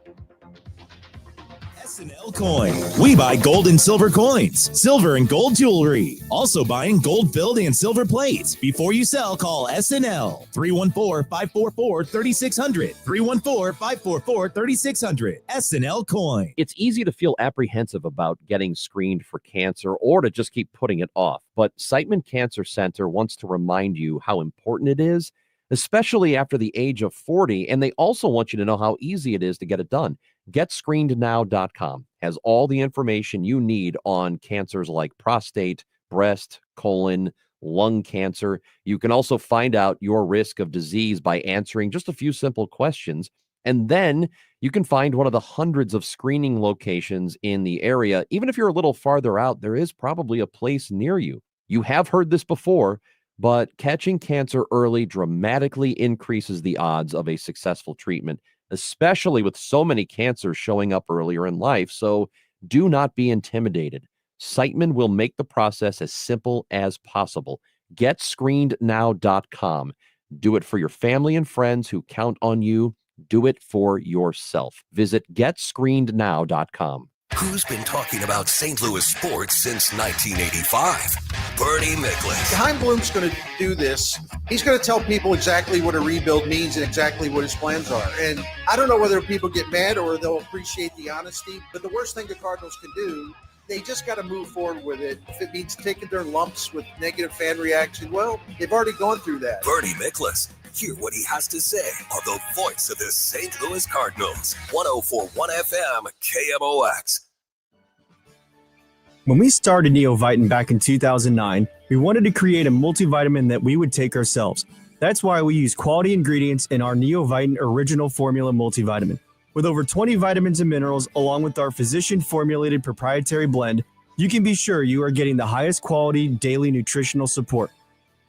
SNL Coin. We buy gold and silver coins, silver and gold jewelry. Also buying gold-filled and silver plates. Before you sell, call SNL. 314-544-3600. 314-544-3600. SNL Coin. It's easy to feel apprehensive about getting screened for cancer or to just keep putting it off. But Siteman Cancer Center wants to remind you how important it is, especially after the age of 40. And they also want you to know how easy it is to get it done. GetScreenedNow.com has all the information you need on cancers like prostate, breast, colon, lung cancer. You can also find out your risk of disease by answering just a few simple questions. And then you can find one of the hundreds of screening locations in the area. Even if you're a little farther out, there is probably a place near you. You have heard this before, but catching cancer early dramatically increases the odds of a successful treatment, especially with so many cancers showing up earlier in life. So do not be intimidated. Siteman will make the process as simple as possible. GetScreenedNow.com. Do it for your family and friends who count on you. Do it for yourself. Visit GetScreenedNow.com. Who's been talking about St. Louis sports since 1985? Bernie Miklasz. Chaim Bloom's going to do this. He's going to tell people exactly what a rebuild means and exactly what his plans are. And I don't know whether people get mad or they'll appreciate the honesty, but the worst thing the Cardinals can do, they just got to move forward with it. If it means taking their lumps with negative fan reaction, well, they've already gone through that. Bernie Miklasz. Hear what he has to say on the voice of the St. Louis Cardinals. 104.1 FM KMOX. When we started Neovitamin back in 2009, we wanted to create a multivitamin that we would take ourselves. That's why we use quality ingredients in our Neovitamin Original Formula multivitamin. With over 20 vitamins and minerals, along with our physician-formulated proprietary blend, you can be sure you are getting the highest quality daily nutritional support.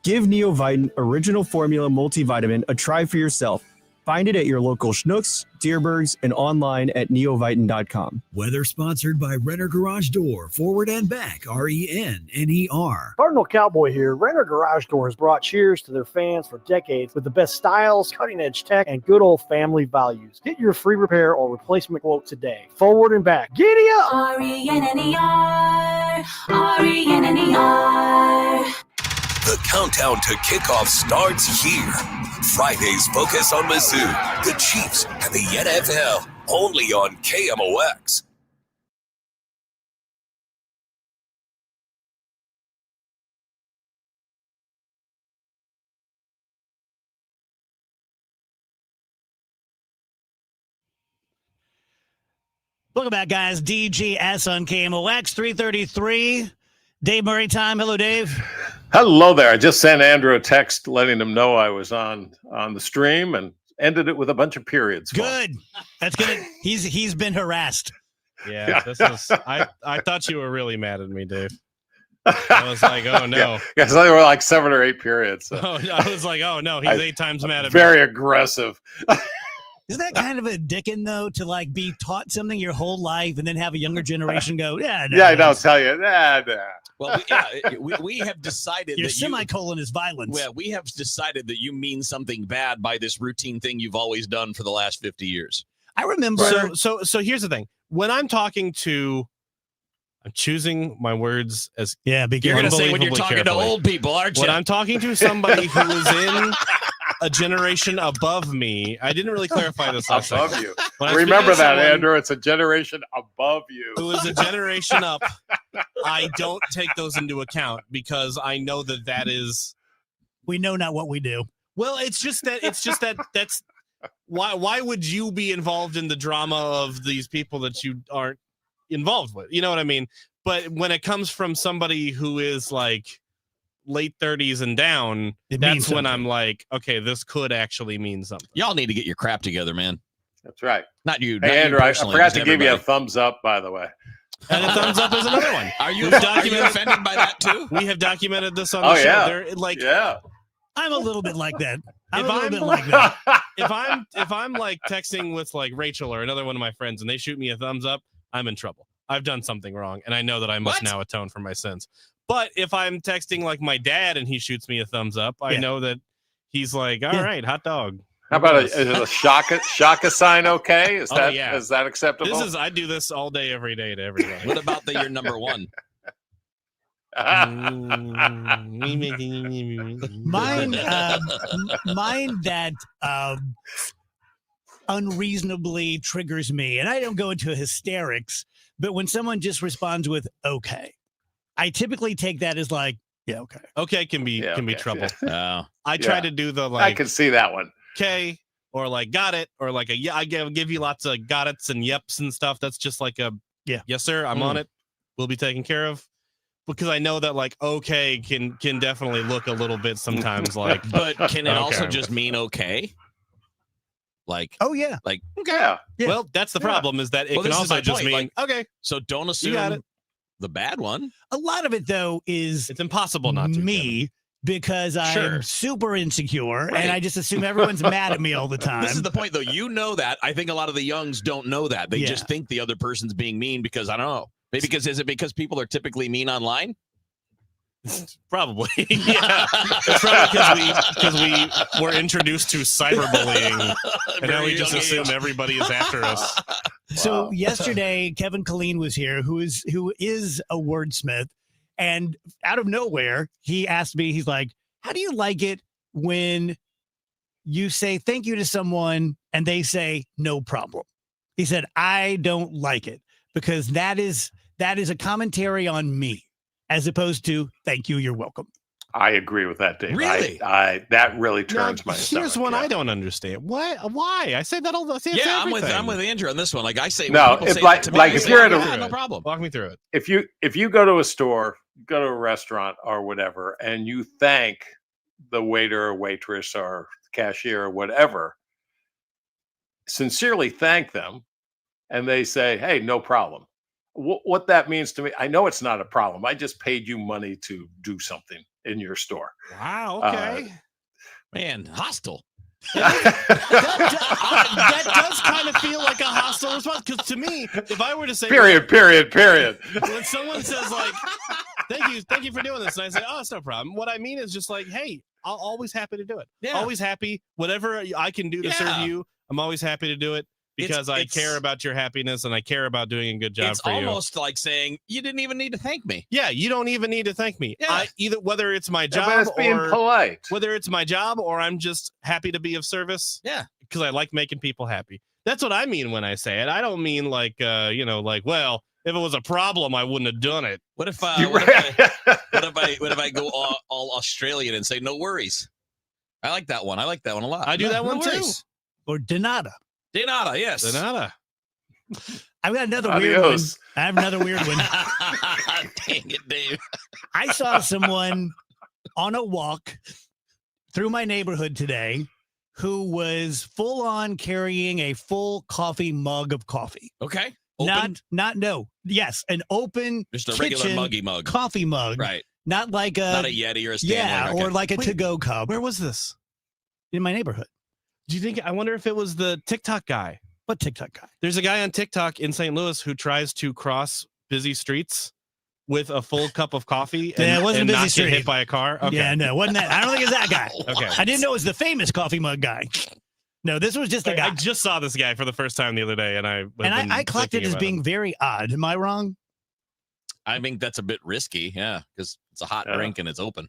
Give Neovitamin Original Formula multivitamin a try for yourself. Find it at your local Schnucks, Deerbergs, and online at neovitan.com. Weather sponsored by Renner Garage Door, forward and back, RENNER. Cardinal Cowboy here. Renner Garage Door has brought cheers to their fans for decades with the best styles, cutting-edge tech, and good old family values. Get your free repair or replacement quote today. Forward and back. Giddy up! RENNER, RENNER. The countdown to kickoff starts here. Friday's Focus on Mizzou, the Chiefs, and the NFL, only on KMOX. Welcome back, guys. DGS on KMOX 333. Dave Murray time. Hello, Dave. Hello there. I just sent Andrew a text letting him know I was on the stream and ended it with a bunch of periods. Good. That's good. He's been harassed. Yeah, this is. I thought you were really mad at me, Dave. I was like, oh no. Yeah, so there were like 7 or 8 periods. So. Oh, I was like, oh no, he's 8 times mad at me. Very aggressive. Isn't that kind of a dickin' though, to like be taught something your whole life and then have a younger generation go, yeah, no, yeah, I don't tell you. Nah. Well, we have decided your that semicolon is violence. Well, we have decided that you mean something bad by this routine thing you've always done for the last 50 years. I remember. So here's the thing. When I'm choosing my words as you're going to say when you're talking to old people, aren't you? When I'm talking to somebody who is in a generation above me, I didn't really clarify this last above second. you. When I Remember speak to that, someone Andrew. It's a generation above you. who is a generation up, I don't take those into account because I know that is. We know not what we do. Well, it's just that that's why would you be involved in the drama of these people that you aren't involved with? You know what I mean? But when it comes from somebody who is like late 30s and down, that's when I'm like, okay, this could actually mean something. Y'all need to get your crap together, man. That's right. Not you. Hey, not Andrew, you I personally, forgot just to give you a everybody. thumbs up, by the way. And a thumbs up is another one. Are you We've offended by that too? We have documented this on Oh, the show. yeah. They're, like, Yeah. I'm a little bit like that. I'm If a little I'm- bit like that. if I'm like texting with like Rachel or another one of my friends and they shoot me a thumbs up, I'm in trouble. I've done something wrong and I know that I must now atone for my sins. But if I'm texting like my dad and he shoots me a thumbs up, I know that he's like, all right, hot dog. How about is a shaka sign okay? Is that acceptable? I do this all day, every day to everybody. What about you're number one? Mine that unreasonably triggers me, and I don't go into hysterics, but when someone just responds with "okay," I typically take that as like, yeah, okay. Okay can be trouble. I try to do the like. I can see that one. Okay, or like got it, or like a yeah. I give you lots of got it's and yeps and stuff. That's just like a yes sir, I'm on it. We'll be taken care of. Because I know that like okay can definitely look a little bit sometimes like. But can it also Okay. just mean okay? Like oh yeah, like okay. Well, that's the problem is that it Well, can this is also my just point, mean okay. So don't got assume it. the bad one. A lot of it though is it's impossible not to me because I'm Sure. super insecure Right. and I just assume everyone's mad at me all the time. This is the point, though. You know that. I think a lot of the youngs don't know that. They Yeah. just think the other person's being mean because I don't know. Maybe because people are typically mean online. Probably, yeah. It's probably because we were introduced to cyberbullying, and now we Very just young assume age. everybody is after us. So yesterday, Kevin Killeen was here, who is a wordsmith, and out of nowhere, he asked me, he's like, "How do you like it when you say thank you to someone and they say no problem?" He said, "I don't like it because that is a commentary on me, as opposed to thank you, you're welcome." I agree with that, Dave. Really? I that really turns my Here's stomach. one I don't understand. Why? I say that all the time. Yeah, I'm with Andrew on this one. Like I say, when No, people it's say like that to me, like I if say, you're at "Yeah, a no problem. Walk me through it. if you go to a store, go to a restaurant or whatever, and you thank the waiter or waitress or cashier or whatever, sincerely thank them, and they say, "Hey, no problem." What that means to me, I know it's not a problem. I just paid you money to do something in your store. Wow. Okay. Man, hostile. That does kind of feel like a hostile response. Because to me, if I were to say period. When someone says like, thank you for doing this, and I say, oh, it's no problem. What I mean is just like, hey, I'm always happy to do it. Yeah. Always happy. Whatever I can do to serve you, I'm always happy to do it because I care about your happiness and I care about doing a good job for you. It's almost like saying you didn't even need to thank me. Yeah, you don't even need to thank me. Yeah. Whether it's my job but it's being polite. Whether it's my job or I'm just happy to be of service. Yeah, because I like making people happy. That's what I mean when I say it. I don't mean like well, if it was a problem, I wouldn't have done it. What if I go all Australian and say no worries? I like that one. I like that one a lot. I do that one too. Or Donata. Donata, yes. Donata. I've got another weird one. I have another weird one. Dang it, Dave. I saw someone on a walk through my neighborhood today who was full on carrying a full coffee mug of coffee. Okay. Yes, an open just a regular kitchen muggy mug. coffee mug. Right. Not like not a Yeti or a Stanley. Yeah, okay. or like a to-go cup. Where was this? In my neighborhood. Do you think? I wonder if it was the TikTok guy. What TikTok guy? There's a guy on TikTok in St. Louis who tries to cross busy streets with a full cup of coffee and, it wasn't and busy not street. get hit by a car. Okay. Yeah, no, wasn't that? I don't think it's that guy. Okay. I didn't know it was the famous coffee mug guy. No, this was just a guy. I just saw this guy for the first time the other day, and I clocked it as being very odd. Am I wrong? I think that's a bit risky, yeah, because it's a hot drink and it's open.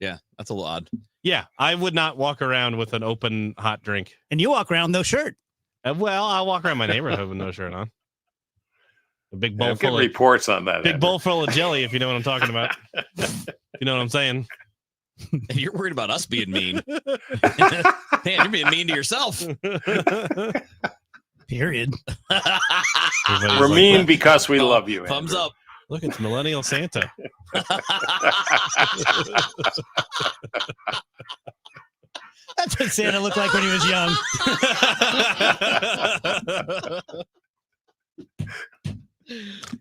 Yeah, that's a little odd. Yeah, I would not walk around with an open hot drink. And you walk around no shirt. Well, I'll walk around my neighborhood with no shirt on. A big bowl full of reports on that. Big bowl full of jelly, if you know what I'm talking about. You know what I'm saying? And you're worried about us being mean. Man, you're being mean to yourself. Period. We're mean because we love you. Thumbs Andrew. up. Look, it's Millennial Santa. That's what Santa looked like when he was young.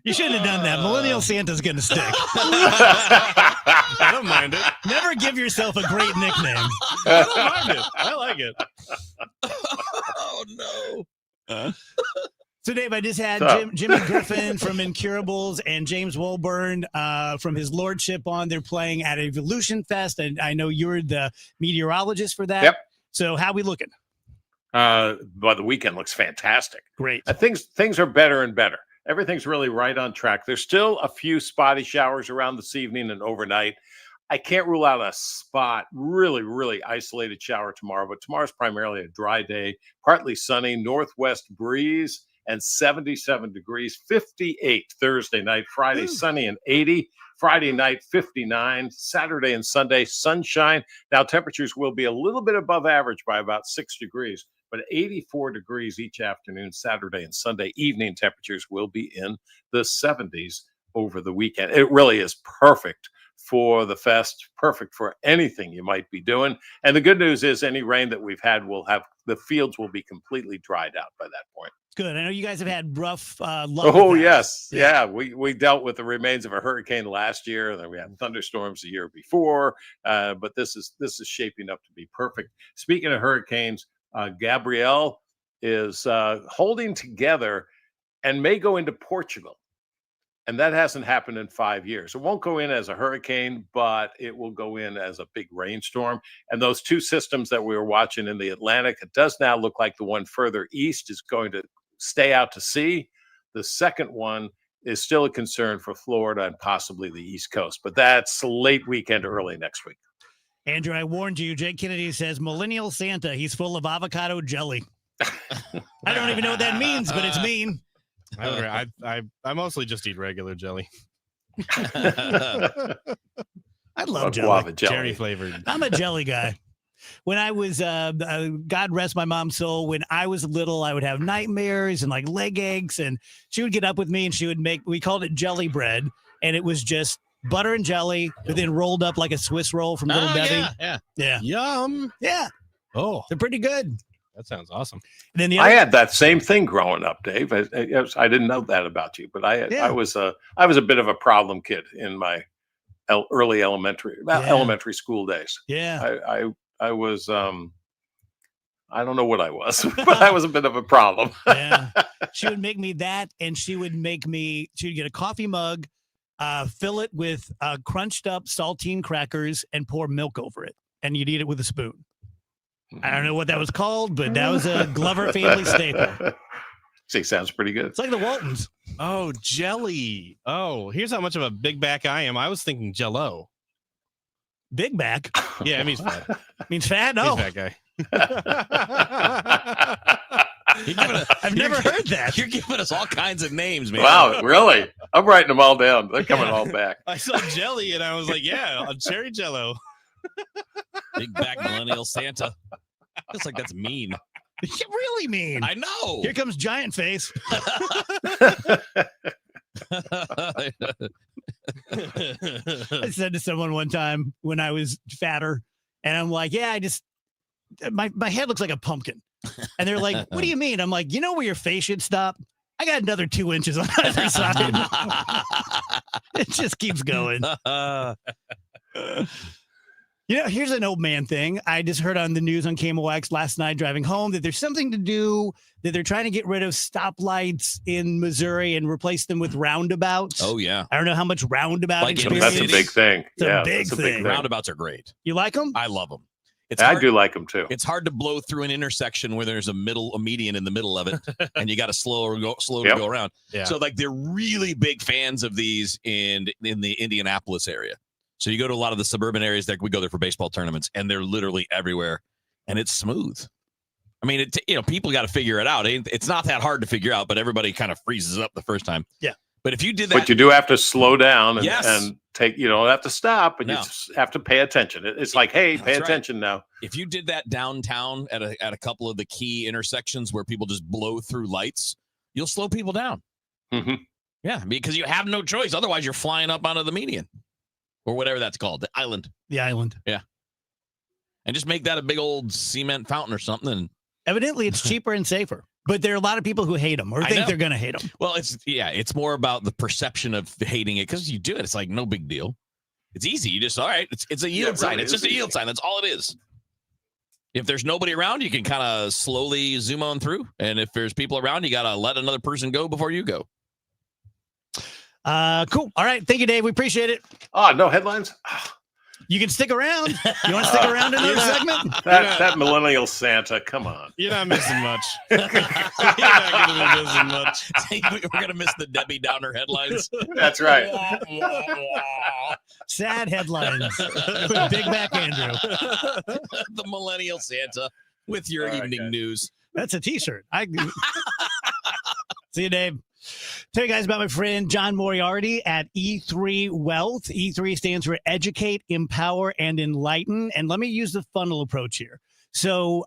You shouldn't have done that. Millennial Santa's going to stick. I don't mind it. Never give yourself a great nickname. I don't mind it. I like it. Oh, no. So, Dave, I just had Jimmy Griffin from Incurables and James Wolburn from his lordship on. They're playing at Evolution Fest, and I know you're the meteorologist for that. Yep. So how we looking? But the weekend looks fantastic. Great. Things are better and better. Everything's really right on track. There's still a few spotty showers around this evening and overnight. I can't rule out a spot, really, really isolated shower tomorrow, but tomorrow's primarily a dry day, partly sunny, northwest breeze, and 77 degrees, 58 Thursday night, Friday sunny and 80, Friday night 59, Saturday and Sunday sunshine. Now temperatures will be a little bit above average by about 6 degrees, but 84 degrees each afternoon, Saturday and Sunday. Evening temperatures will be in the 70s over the weekend. It really is perfect for the fest, perfect for anything you might be doing. And the good news is any rain that we've had the fields will be completely dried out by that point. Good. I know you guys have had rough luck. Oh, with that. yes. Yeah. We dealt with the remains of a hurricane last year. Then we had thunderstorms the year before. But this is shaping up to be perfect. Speaking of hurricanes, Gabrielle is holding together and may go into Portugal. And that hasn't happened in 5 years. It won't go in as a hurricane, but it will go in as a big rainstorm. And those two systems that we were watching in the Atlantic, it does now look like the one further east is going to stay out to sea. The second one is still a concern for Florida and possibly the East Coast. But that's late weekend, early next week. Andrew, I warned you. Jake Kennedy says, Millennial Santa, he's full of avocado jelly. I don't even know what that means, but it's mean. I mostly just eat regular jelly. I love jelly. Cherry flavored. I'm a jelly guy. When I was, God rest my mom's soul, when I was little, I would have nightmares and like leg aches, and she would get up with me and she would make, we called it jelly bread, and it was just butter and jelly, but then rolled up like a Swiss roll from Little Debbie. Yeah. Yum. Yeah. Oh, they're pretty good. That sounds awesome. And then I had that same thing growing up, Dave. I didn't know that about you, but I was a bit of a problem kid in my early elementary school days. Yeah. I was I don't know what I was, but I was a bit of a problem. Yeah. She would make me that, and she'd get a coffee mug, fill it with crunched up saltine crackers, and pour milk over it. And you'd eat it with a spoon. I don't know what that was called, but that was a Glover family staple. See, sounds pretty good. It's like the Waltons. Oh, jelly. Oh, here's how much of a big back I am. I was thinking Jell-O. Big back? Yeah, it means fat. Means fat? No. He's fat guy. I've never heard that. You're giving us all kinds of names, man. Wow, really? I'm writing them all down. They're coming all back. I saw jelly and I was like, yeah, a cherry Jell-O. Big back millennial Santa. Looks like that's mean. You're really mean. I know. Here comes Giant Face. I said to someone one time when I was fatter, and I'm like, yeah, my head looks like a pumpkin. And they're like, what do you mean? I'm like, you know where your face should stop? I got another 2 inches on either side. It just keeps going. Here's an old man thing. I just heard on the news on KMOX last night driving home that there's something to do, that they're trying to get rid of stoplights in Missouri and replace them with roundabouts. Oh, yeah. I don't know how much roundabout experience. That's a big thing. It's a big thing. Roundabouts are great. You like them? I love them. I do like them too. It's hard to blow through an intersection where there's a median in the middle of it, and you got to slow to go around. Yeah. So like they're really big fans of these in the Indianapolis area. So you go to a lot of the suburban areas that we go there for baseball tournaments, and they're literally everywhere, and it's smooth. I mean, people got to figure it out. It's not that hard to figure out, but everybody kind of freezes up the first time. Yeah. But if you did that, but you do have to slow down Yes. and take. You don't have to stop, and No. you just have to pay attention. It's like, hey, pay That's right. attention now. If you did that downtown at a couple of the key intersections where people just blow through lights, you'll slow people down. Mm-hmm. Yeah, because you have no choice. Otherwise, you're flying up onto the median or whatever that's called, the island. The island. Yeah. And just make that a big old cement fountain or something. And Evidently, it's cheaper and safer. But there are a lot of people who hate them or I think know. they're going to hate them. Well, it's more about the perception of hating it because you do it. It's like no big deal. It's easy. You just, all right, it's a yield sign. really It's just is a yield easy. sign. That's all it is. If there's nobody around, you can kind of slowly zoom on through. And if there's people around, you got to let another person go before you go. Cool. All right. Thank you, Dave. We appreciate it. Oh, no headlines. You can stick around. You want to stick around in another segment? That millennial Santa, come on. You're not missing much. You're not going to be missing much. We're going to miss the Debbie Downer headlines. That's right. Sad headlines with Big Back Andrew. The millennial Santa with your evening news. That's a t-shirt. See you, Dave. Tell you guys about my friend John Moriarty at E3 Wealth. E3 stands for Educate, Empower, and Enlighten. And let me use the funnel approach here. So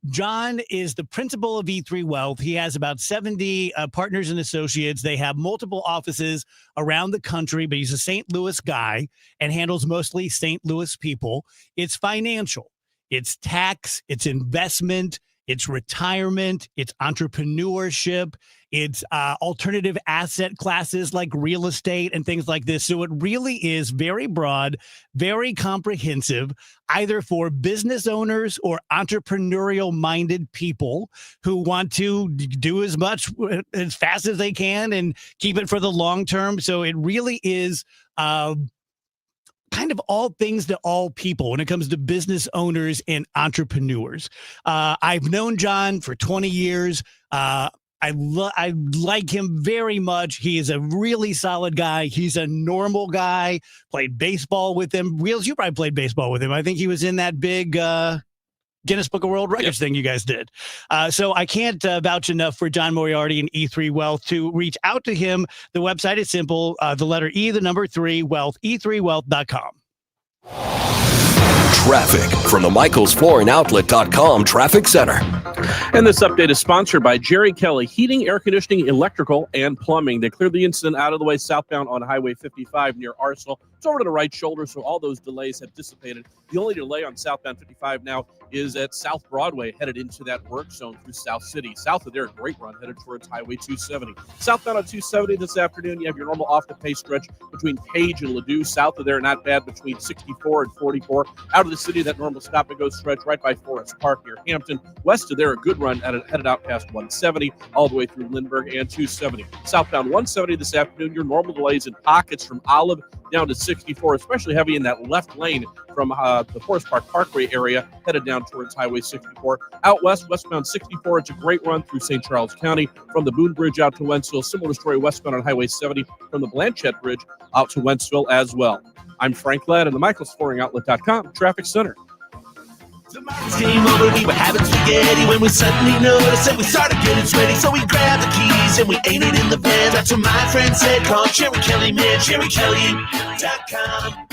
John is the principal of E3 Wealth. He has about 70 partners and associates. They have multiple offices around the country, but he's a St. Louis guy and handles mostly St. Louis people. It's financial, it's tax, it's investment, it's retirement, it's entrepreneurship, it's alternative asset classes like real estate and things like this. So it really is very broad, very comprehensive, either for business owners or entrepreneurial-minded people who want to do as much as fast as they can and keep it for the long term. So it really is kind of all things to all people when it comes to business owners and entrepreneurs. I've known John for 20 years. I like him very much. He is a really solid guy. He's a normal guy. Played baseball with him. Wheels, you probably played baseball with him. I think he was in that big Guinness Book of World Records thing you guys did. So I can't vouch enough for John Moriarty and E3 Wealth. To reach out to him, the website is simple. The letter E, the number 3, wealth, e3wealth.com. Traffic from the MichaelsFlooringOutlet.com Traffic Center. And this update is sponsored by Jerry Kelly Heating, Air Conditioning, Electrical, and Plumbing. They cleared the incident out of the way southbound on Highway 55 near Arsenal. It's over to the right shoulder, so all those delays have dissipated. The only delay on southbound 55 now is at South Broadway, headed into that work zone through South City. South of there, a great run headed towards Highway 270. Southbound on 270 this afternoon, you have your normal off-the-pace stretch between Page and Ladue. South of there, not bad between 64 and 44. Out of the city, that normal stop-and-go stretch right by Forest Park near Hampton. West of there, a good run headed out past 170, all the way through Lindbergh and 270. Southbound 170 this afternoon, your normal delays in pockets from Olive down to 64, especially heavy in that left lane from the Forest Park Parkway area, headed down towards Highway 64. Out west, westbound 64, it's a great run through St. Charles County from the Boone Bridge out to Wentzville. Similar story westbound on Highway 70 from the Blanchette Bridge out to Wentzville as well. I'm Frank Ladd in the MichaelsFlooringOutlet.com Traffic Center. Came over, we were having spaghetti when we suddenly noticed that we started getting sweaty. So we grabbed the keys and we ate it in the van. That's what my friend said, call Jerry Kelly, man, JerryKelly.com.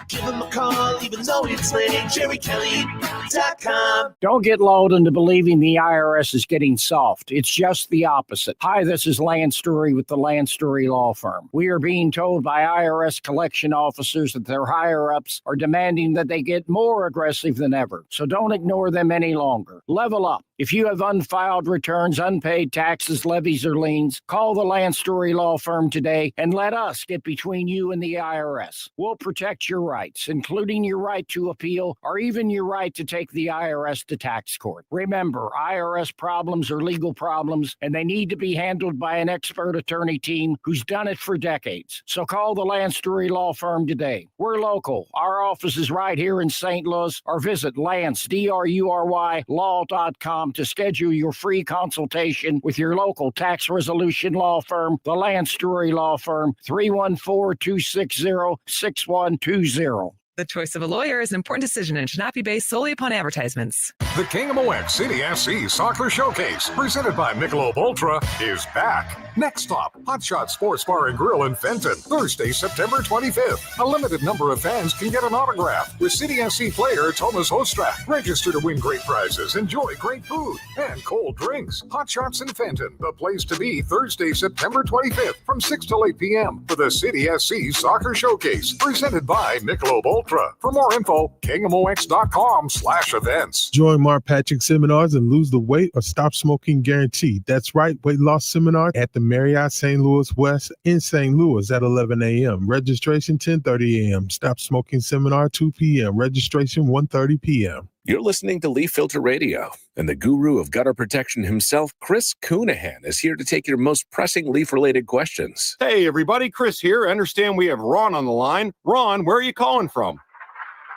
Give him a call, even though it's late, JerryKelly.com. Don't get lulled into believing the IRS is getting soft. It's just the opposite. Hi, this is Lance Story with the Lance Story Law Firm. We are being told by IRS collection officers that their higher-ups are demanding that they get more aggressive than ever. So don't ignore them any longer. Level up. If you have unfiled returns, unpaid taxes, levies, or liens, call the Lance Story Law Firm today and let us get between you and the IRS. We'll protect your rights, including your right to appeal or even your right to take the IRS to tax court. Remember, IRS problems are legal problems, and they need to be handled by an expert attorney team who's done it for decades. So call the Lance Story Law Firm today. We're local. Our office is right here in St. Louis, or visit Lance, D-R-U-R-Y, law.com to schedule your free consultation with your local tax resolution law firm, the Lance Story Law Firm, 314-260-6120. The choice of a lawyer is an important decision and should not be based solely upon advertisements. The KMOX City SC Soccer Showcase, presented by Michelob Ultra, is back. Next stop, Hot Shot Sports Bar and Grill in Fenton, Thursday, September 25th. A limited number of fans can get an autograph with City SC player Thomas Ostrak. Register to win great prizes, enjoy great food, and cold drinks. Hot Shots in Fenton, the place to be Thursday, September 25th from 6 till 8 p.m. for the City SC Soccer Showcase, presented by Michelob Ultra. For more info, KMOX.com/events. Join Mark Patrick seminars and lose the weight or stop smoking guaranteed. That's right, weight loss seminar at the Marriott St. Louis West in St. Louis at 11 a.m. Registration 10:30 a.m. Stop smoking seminar 2 p.m. Registration 1:30 p.m. You're listening to Leaf Filter Radio, and the guru of gutter protection himself, Chris Coonahan, is here to take your most pressing leaf-related questions. Hey, everybody, Chris here. I understand we have Ron on the line. Ron, where are you calling from?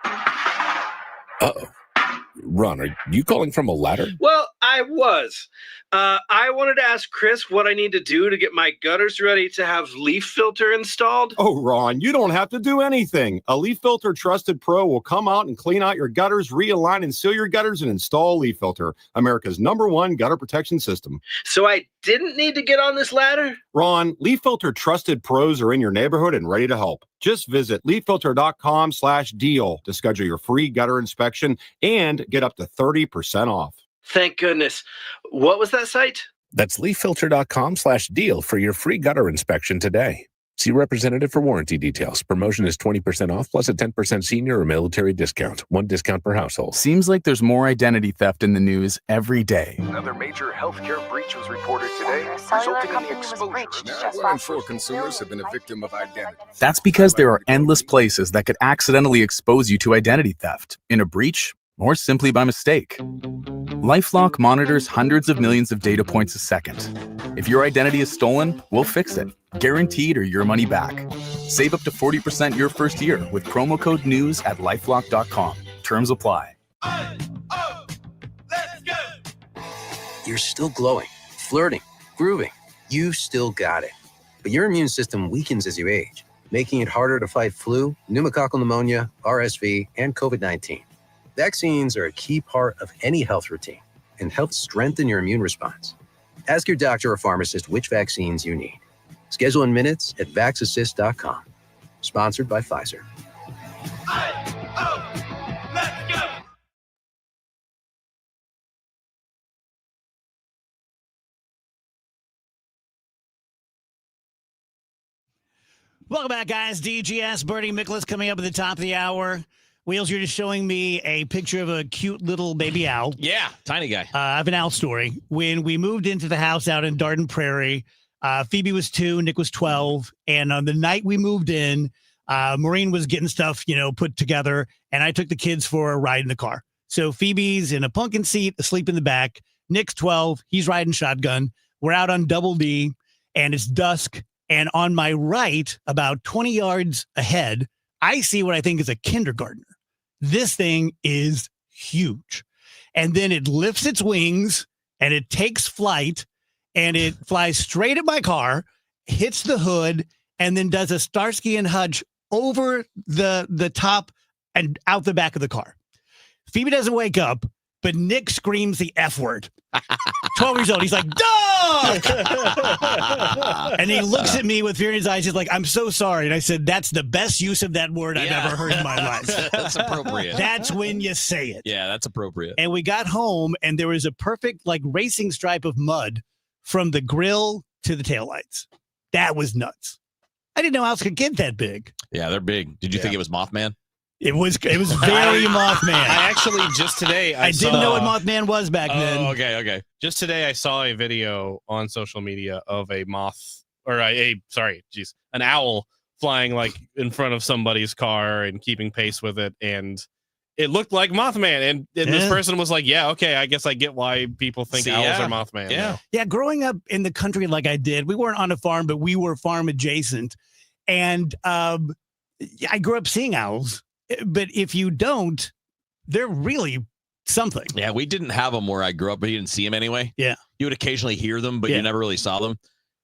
Uh-oh. Ron, are you calling from a ladder? Well, I was. I wanted to ask Chris what I need to do to get my gutters ready to have Leaf Filter installed. Oh, Ron, you don't have to do anything. A Leaf Filter Trusted Pro will come out and clean out your gutters, realign and seal your gutters, and install Leaf Filter, America's #1 gutter protection system. So I didn't need to get on this ladder? Ron, Leaf Filter Trusted Pros are in your neighborhood and ready to help. Just visit leaffilter.com/deal to schedule your free gutter inspection and get up to 30% off. Thank goodness. What was that site? That's leaffilter.com/deal for your free gutter inspection today. See representative for warranty details. Promotion is 20% off plus a 10% senior or military discount. One discount per household. Seems like there's more identity theft in the news every day. Another major healthcare breach was reported today, resulting in the exposure. Now, 1 in 4 consumers have been a victim of identity. That's because there are endless places that could accidentally expose you to identity theft, in a breach, or simply by mistake. LifeLock monitors hundreds of millions of data points a second. If your identity is stolen, we'll fix it, guaranteed or your money back. Save up to 40% your first year with promo code NEWS at LifeLock.com. Terms apply. You're still glowing, flirting, grooving. You still got it. But your immune system weakens as you age, making it harder to fight flu, pneumococcal pneumonia, RSV, and COVID-19. Vaccines are a key part of any health routine and help strengthen your immune response. Ask your doctor or pharmacist which vaccines you need. Schedule in minutes at VaxAssist.com. Sponsored by Pfizer. Welcome back, guys. DGS, Bernie Miklasz coming up at the top of the hour. Wheels, you're just showing me a picture of a cute little baby owl. Yeah, tiny guy. I have an owl story. When we moved into the house out in Darden Prairie, Phoebe was 2, Nick was 12. And on the night we moved in, Maureen was getting stuff, put together. And I took the kids for a ride in the car. So Phoebe's in a pumpkin seat, asleep in the back. Nick's 12. He's riding shotgun. We're out on Double D, and it's dusk. And on my right, about 20 yards ahead, I see what I think is a kindergartner. This thing is huge. And then it lifts its wings and it takes flight and it flies straight at my car, hits the hood, and then does a Starsky and Hutch over the top and out the back of the car. Phoebe doesn't wake up, but Nick screams the F word. 12 years old. He's like, dog! And he looks at me with fear in his eyes. He's like, I'm so sorry. And I said, that's the best use of that word I've ever heard in my life. That's appropriate. That's when you say it. Yeah, that's appropriate. And we got home, and there was a perfect, racing stripe of mud from the grill to the taillights. That was nuts. I didn't know owls could get that big. Yeah, they're big. Did you think it was Mothman? It was very Mothman. I actually just today I didn't know what Mothman was back then. Oh, okay. Just today I saw a video on social media of a moth or an owl flying in front of somebody's car and keeping pace with it, and it looked like Mothman. And this person was like, "Yeah, okay, I guess I get why people think owls are Mothman." Yeah. Growing up in the country like I did, we weren't on a farm, but we were farm adjacent, and I grew up seeing owls. But if you don't, they're really something. Yeah, we didn't have them where I grew up, but you didn't see them anyway. Yeah. You would occasionally hear them, but you never really saw them.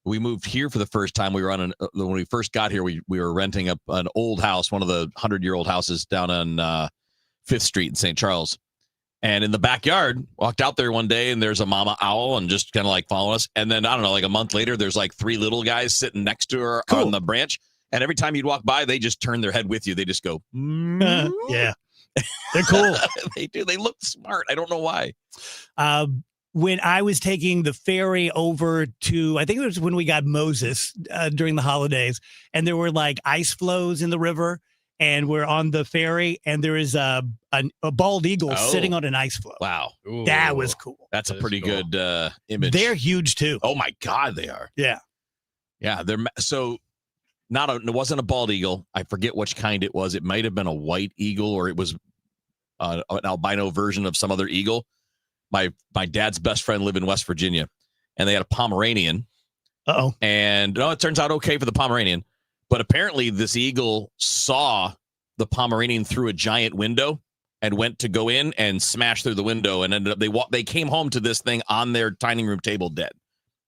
We moved here for the first time. We were when we first got here, we were renting an old house, one of the 100-year-old houses down on 5th Street in St. Charles. And in the backyard, walked out there one day, and there's a mama owl and just kind of following us. And then, I don't know, a month later, there's 3 little guys sitting next to her on the branch. And every time you'd walk by, they just turn their head with you. They just go, yeah. They're cool. They do. They look smart. I don't know why. When I was taking the ferry over to, I think it was when we got Moses during the holidays, and there were ice flows in the river, and we're on the ferry, and there is a bald eagle sitting on an ice floe. Wow. Ooh. That was cool. That's a pretty good image. They're huge too. Oh my God, they are. Yeah. Yeah. It wasn't a bald eagle. I forget which kind it was. It might have been a white eagle, or it was an albino version of some other eagle. My dad's best friend lived in West Virginia, and they had a Pomeranian. Uh-oh. And it turns out okay for the Pomeranian. But apparently this eagle saw the Pomeranian through a giant window and went to go in and smash through the window, and ended up they came home to this thing on their dining room table dead.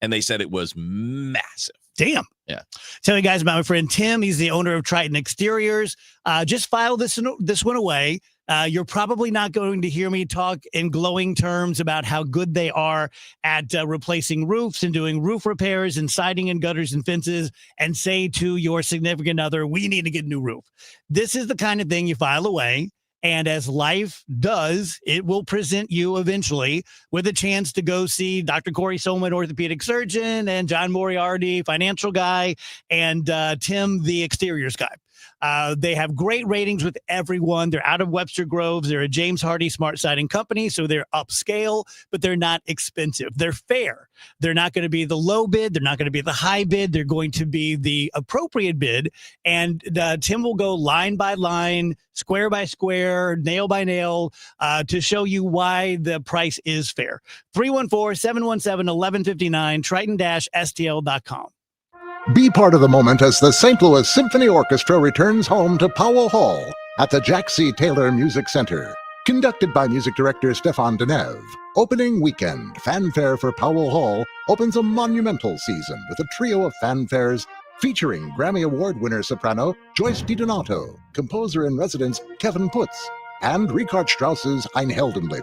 And they said it was massive. Damn. Yeah. Tell you guys about my friend Tim. He's the owner of Triton Exteriors. Just file this one away. You're probably not going to hear me talk in glowing terms about how good they are at replacing roofs and doing roof repairs and siding and gutters and fences, and say to your significant other, we need to get a new roof. This is the kind of thing you file away. And as life does, it will present you eventually with a chance to go see Dr. Corey Solman, orthopedic surgeon, and John Moriarty, financial guy, and Tim, the exteriors guy. They have great ratings with everyone. They're out of Webster Groves. They're a James Hardy Smart Siding company, so they're upscale, but they're not expensive. They're fair. They're not going to be the low bid. They're not going to be the high bid. They're going to be the appropriate bid. And Tim will go line by line, square by square, nail by nail, to show you why the price is fair. 314-717-1159, Triton-STL.com. Be part of the moment as the St. Louis Symphony Orchestra returns home to Powell Hall at the Jack C. Taylor Music Center. Conducted by music director Stefan Denev. Opening weekend, Fanfare for Powell Hall opens a monumental season with a trio of fanfares featuring Grammy Award winner soprano Joyce DiDonato, composer in residence Kevin Putz, and Richard Strauss's Ein Heldenleben.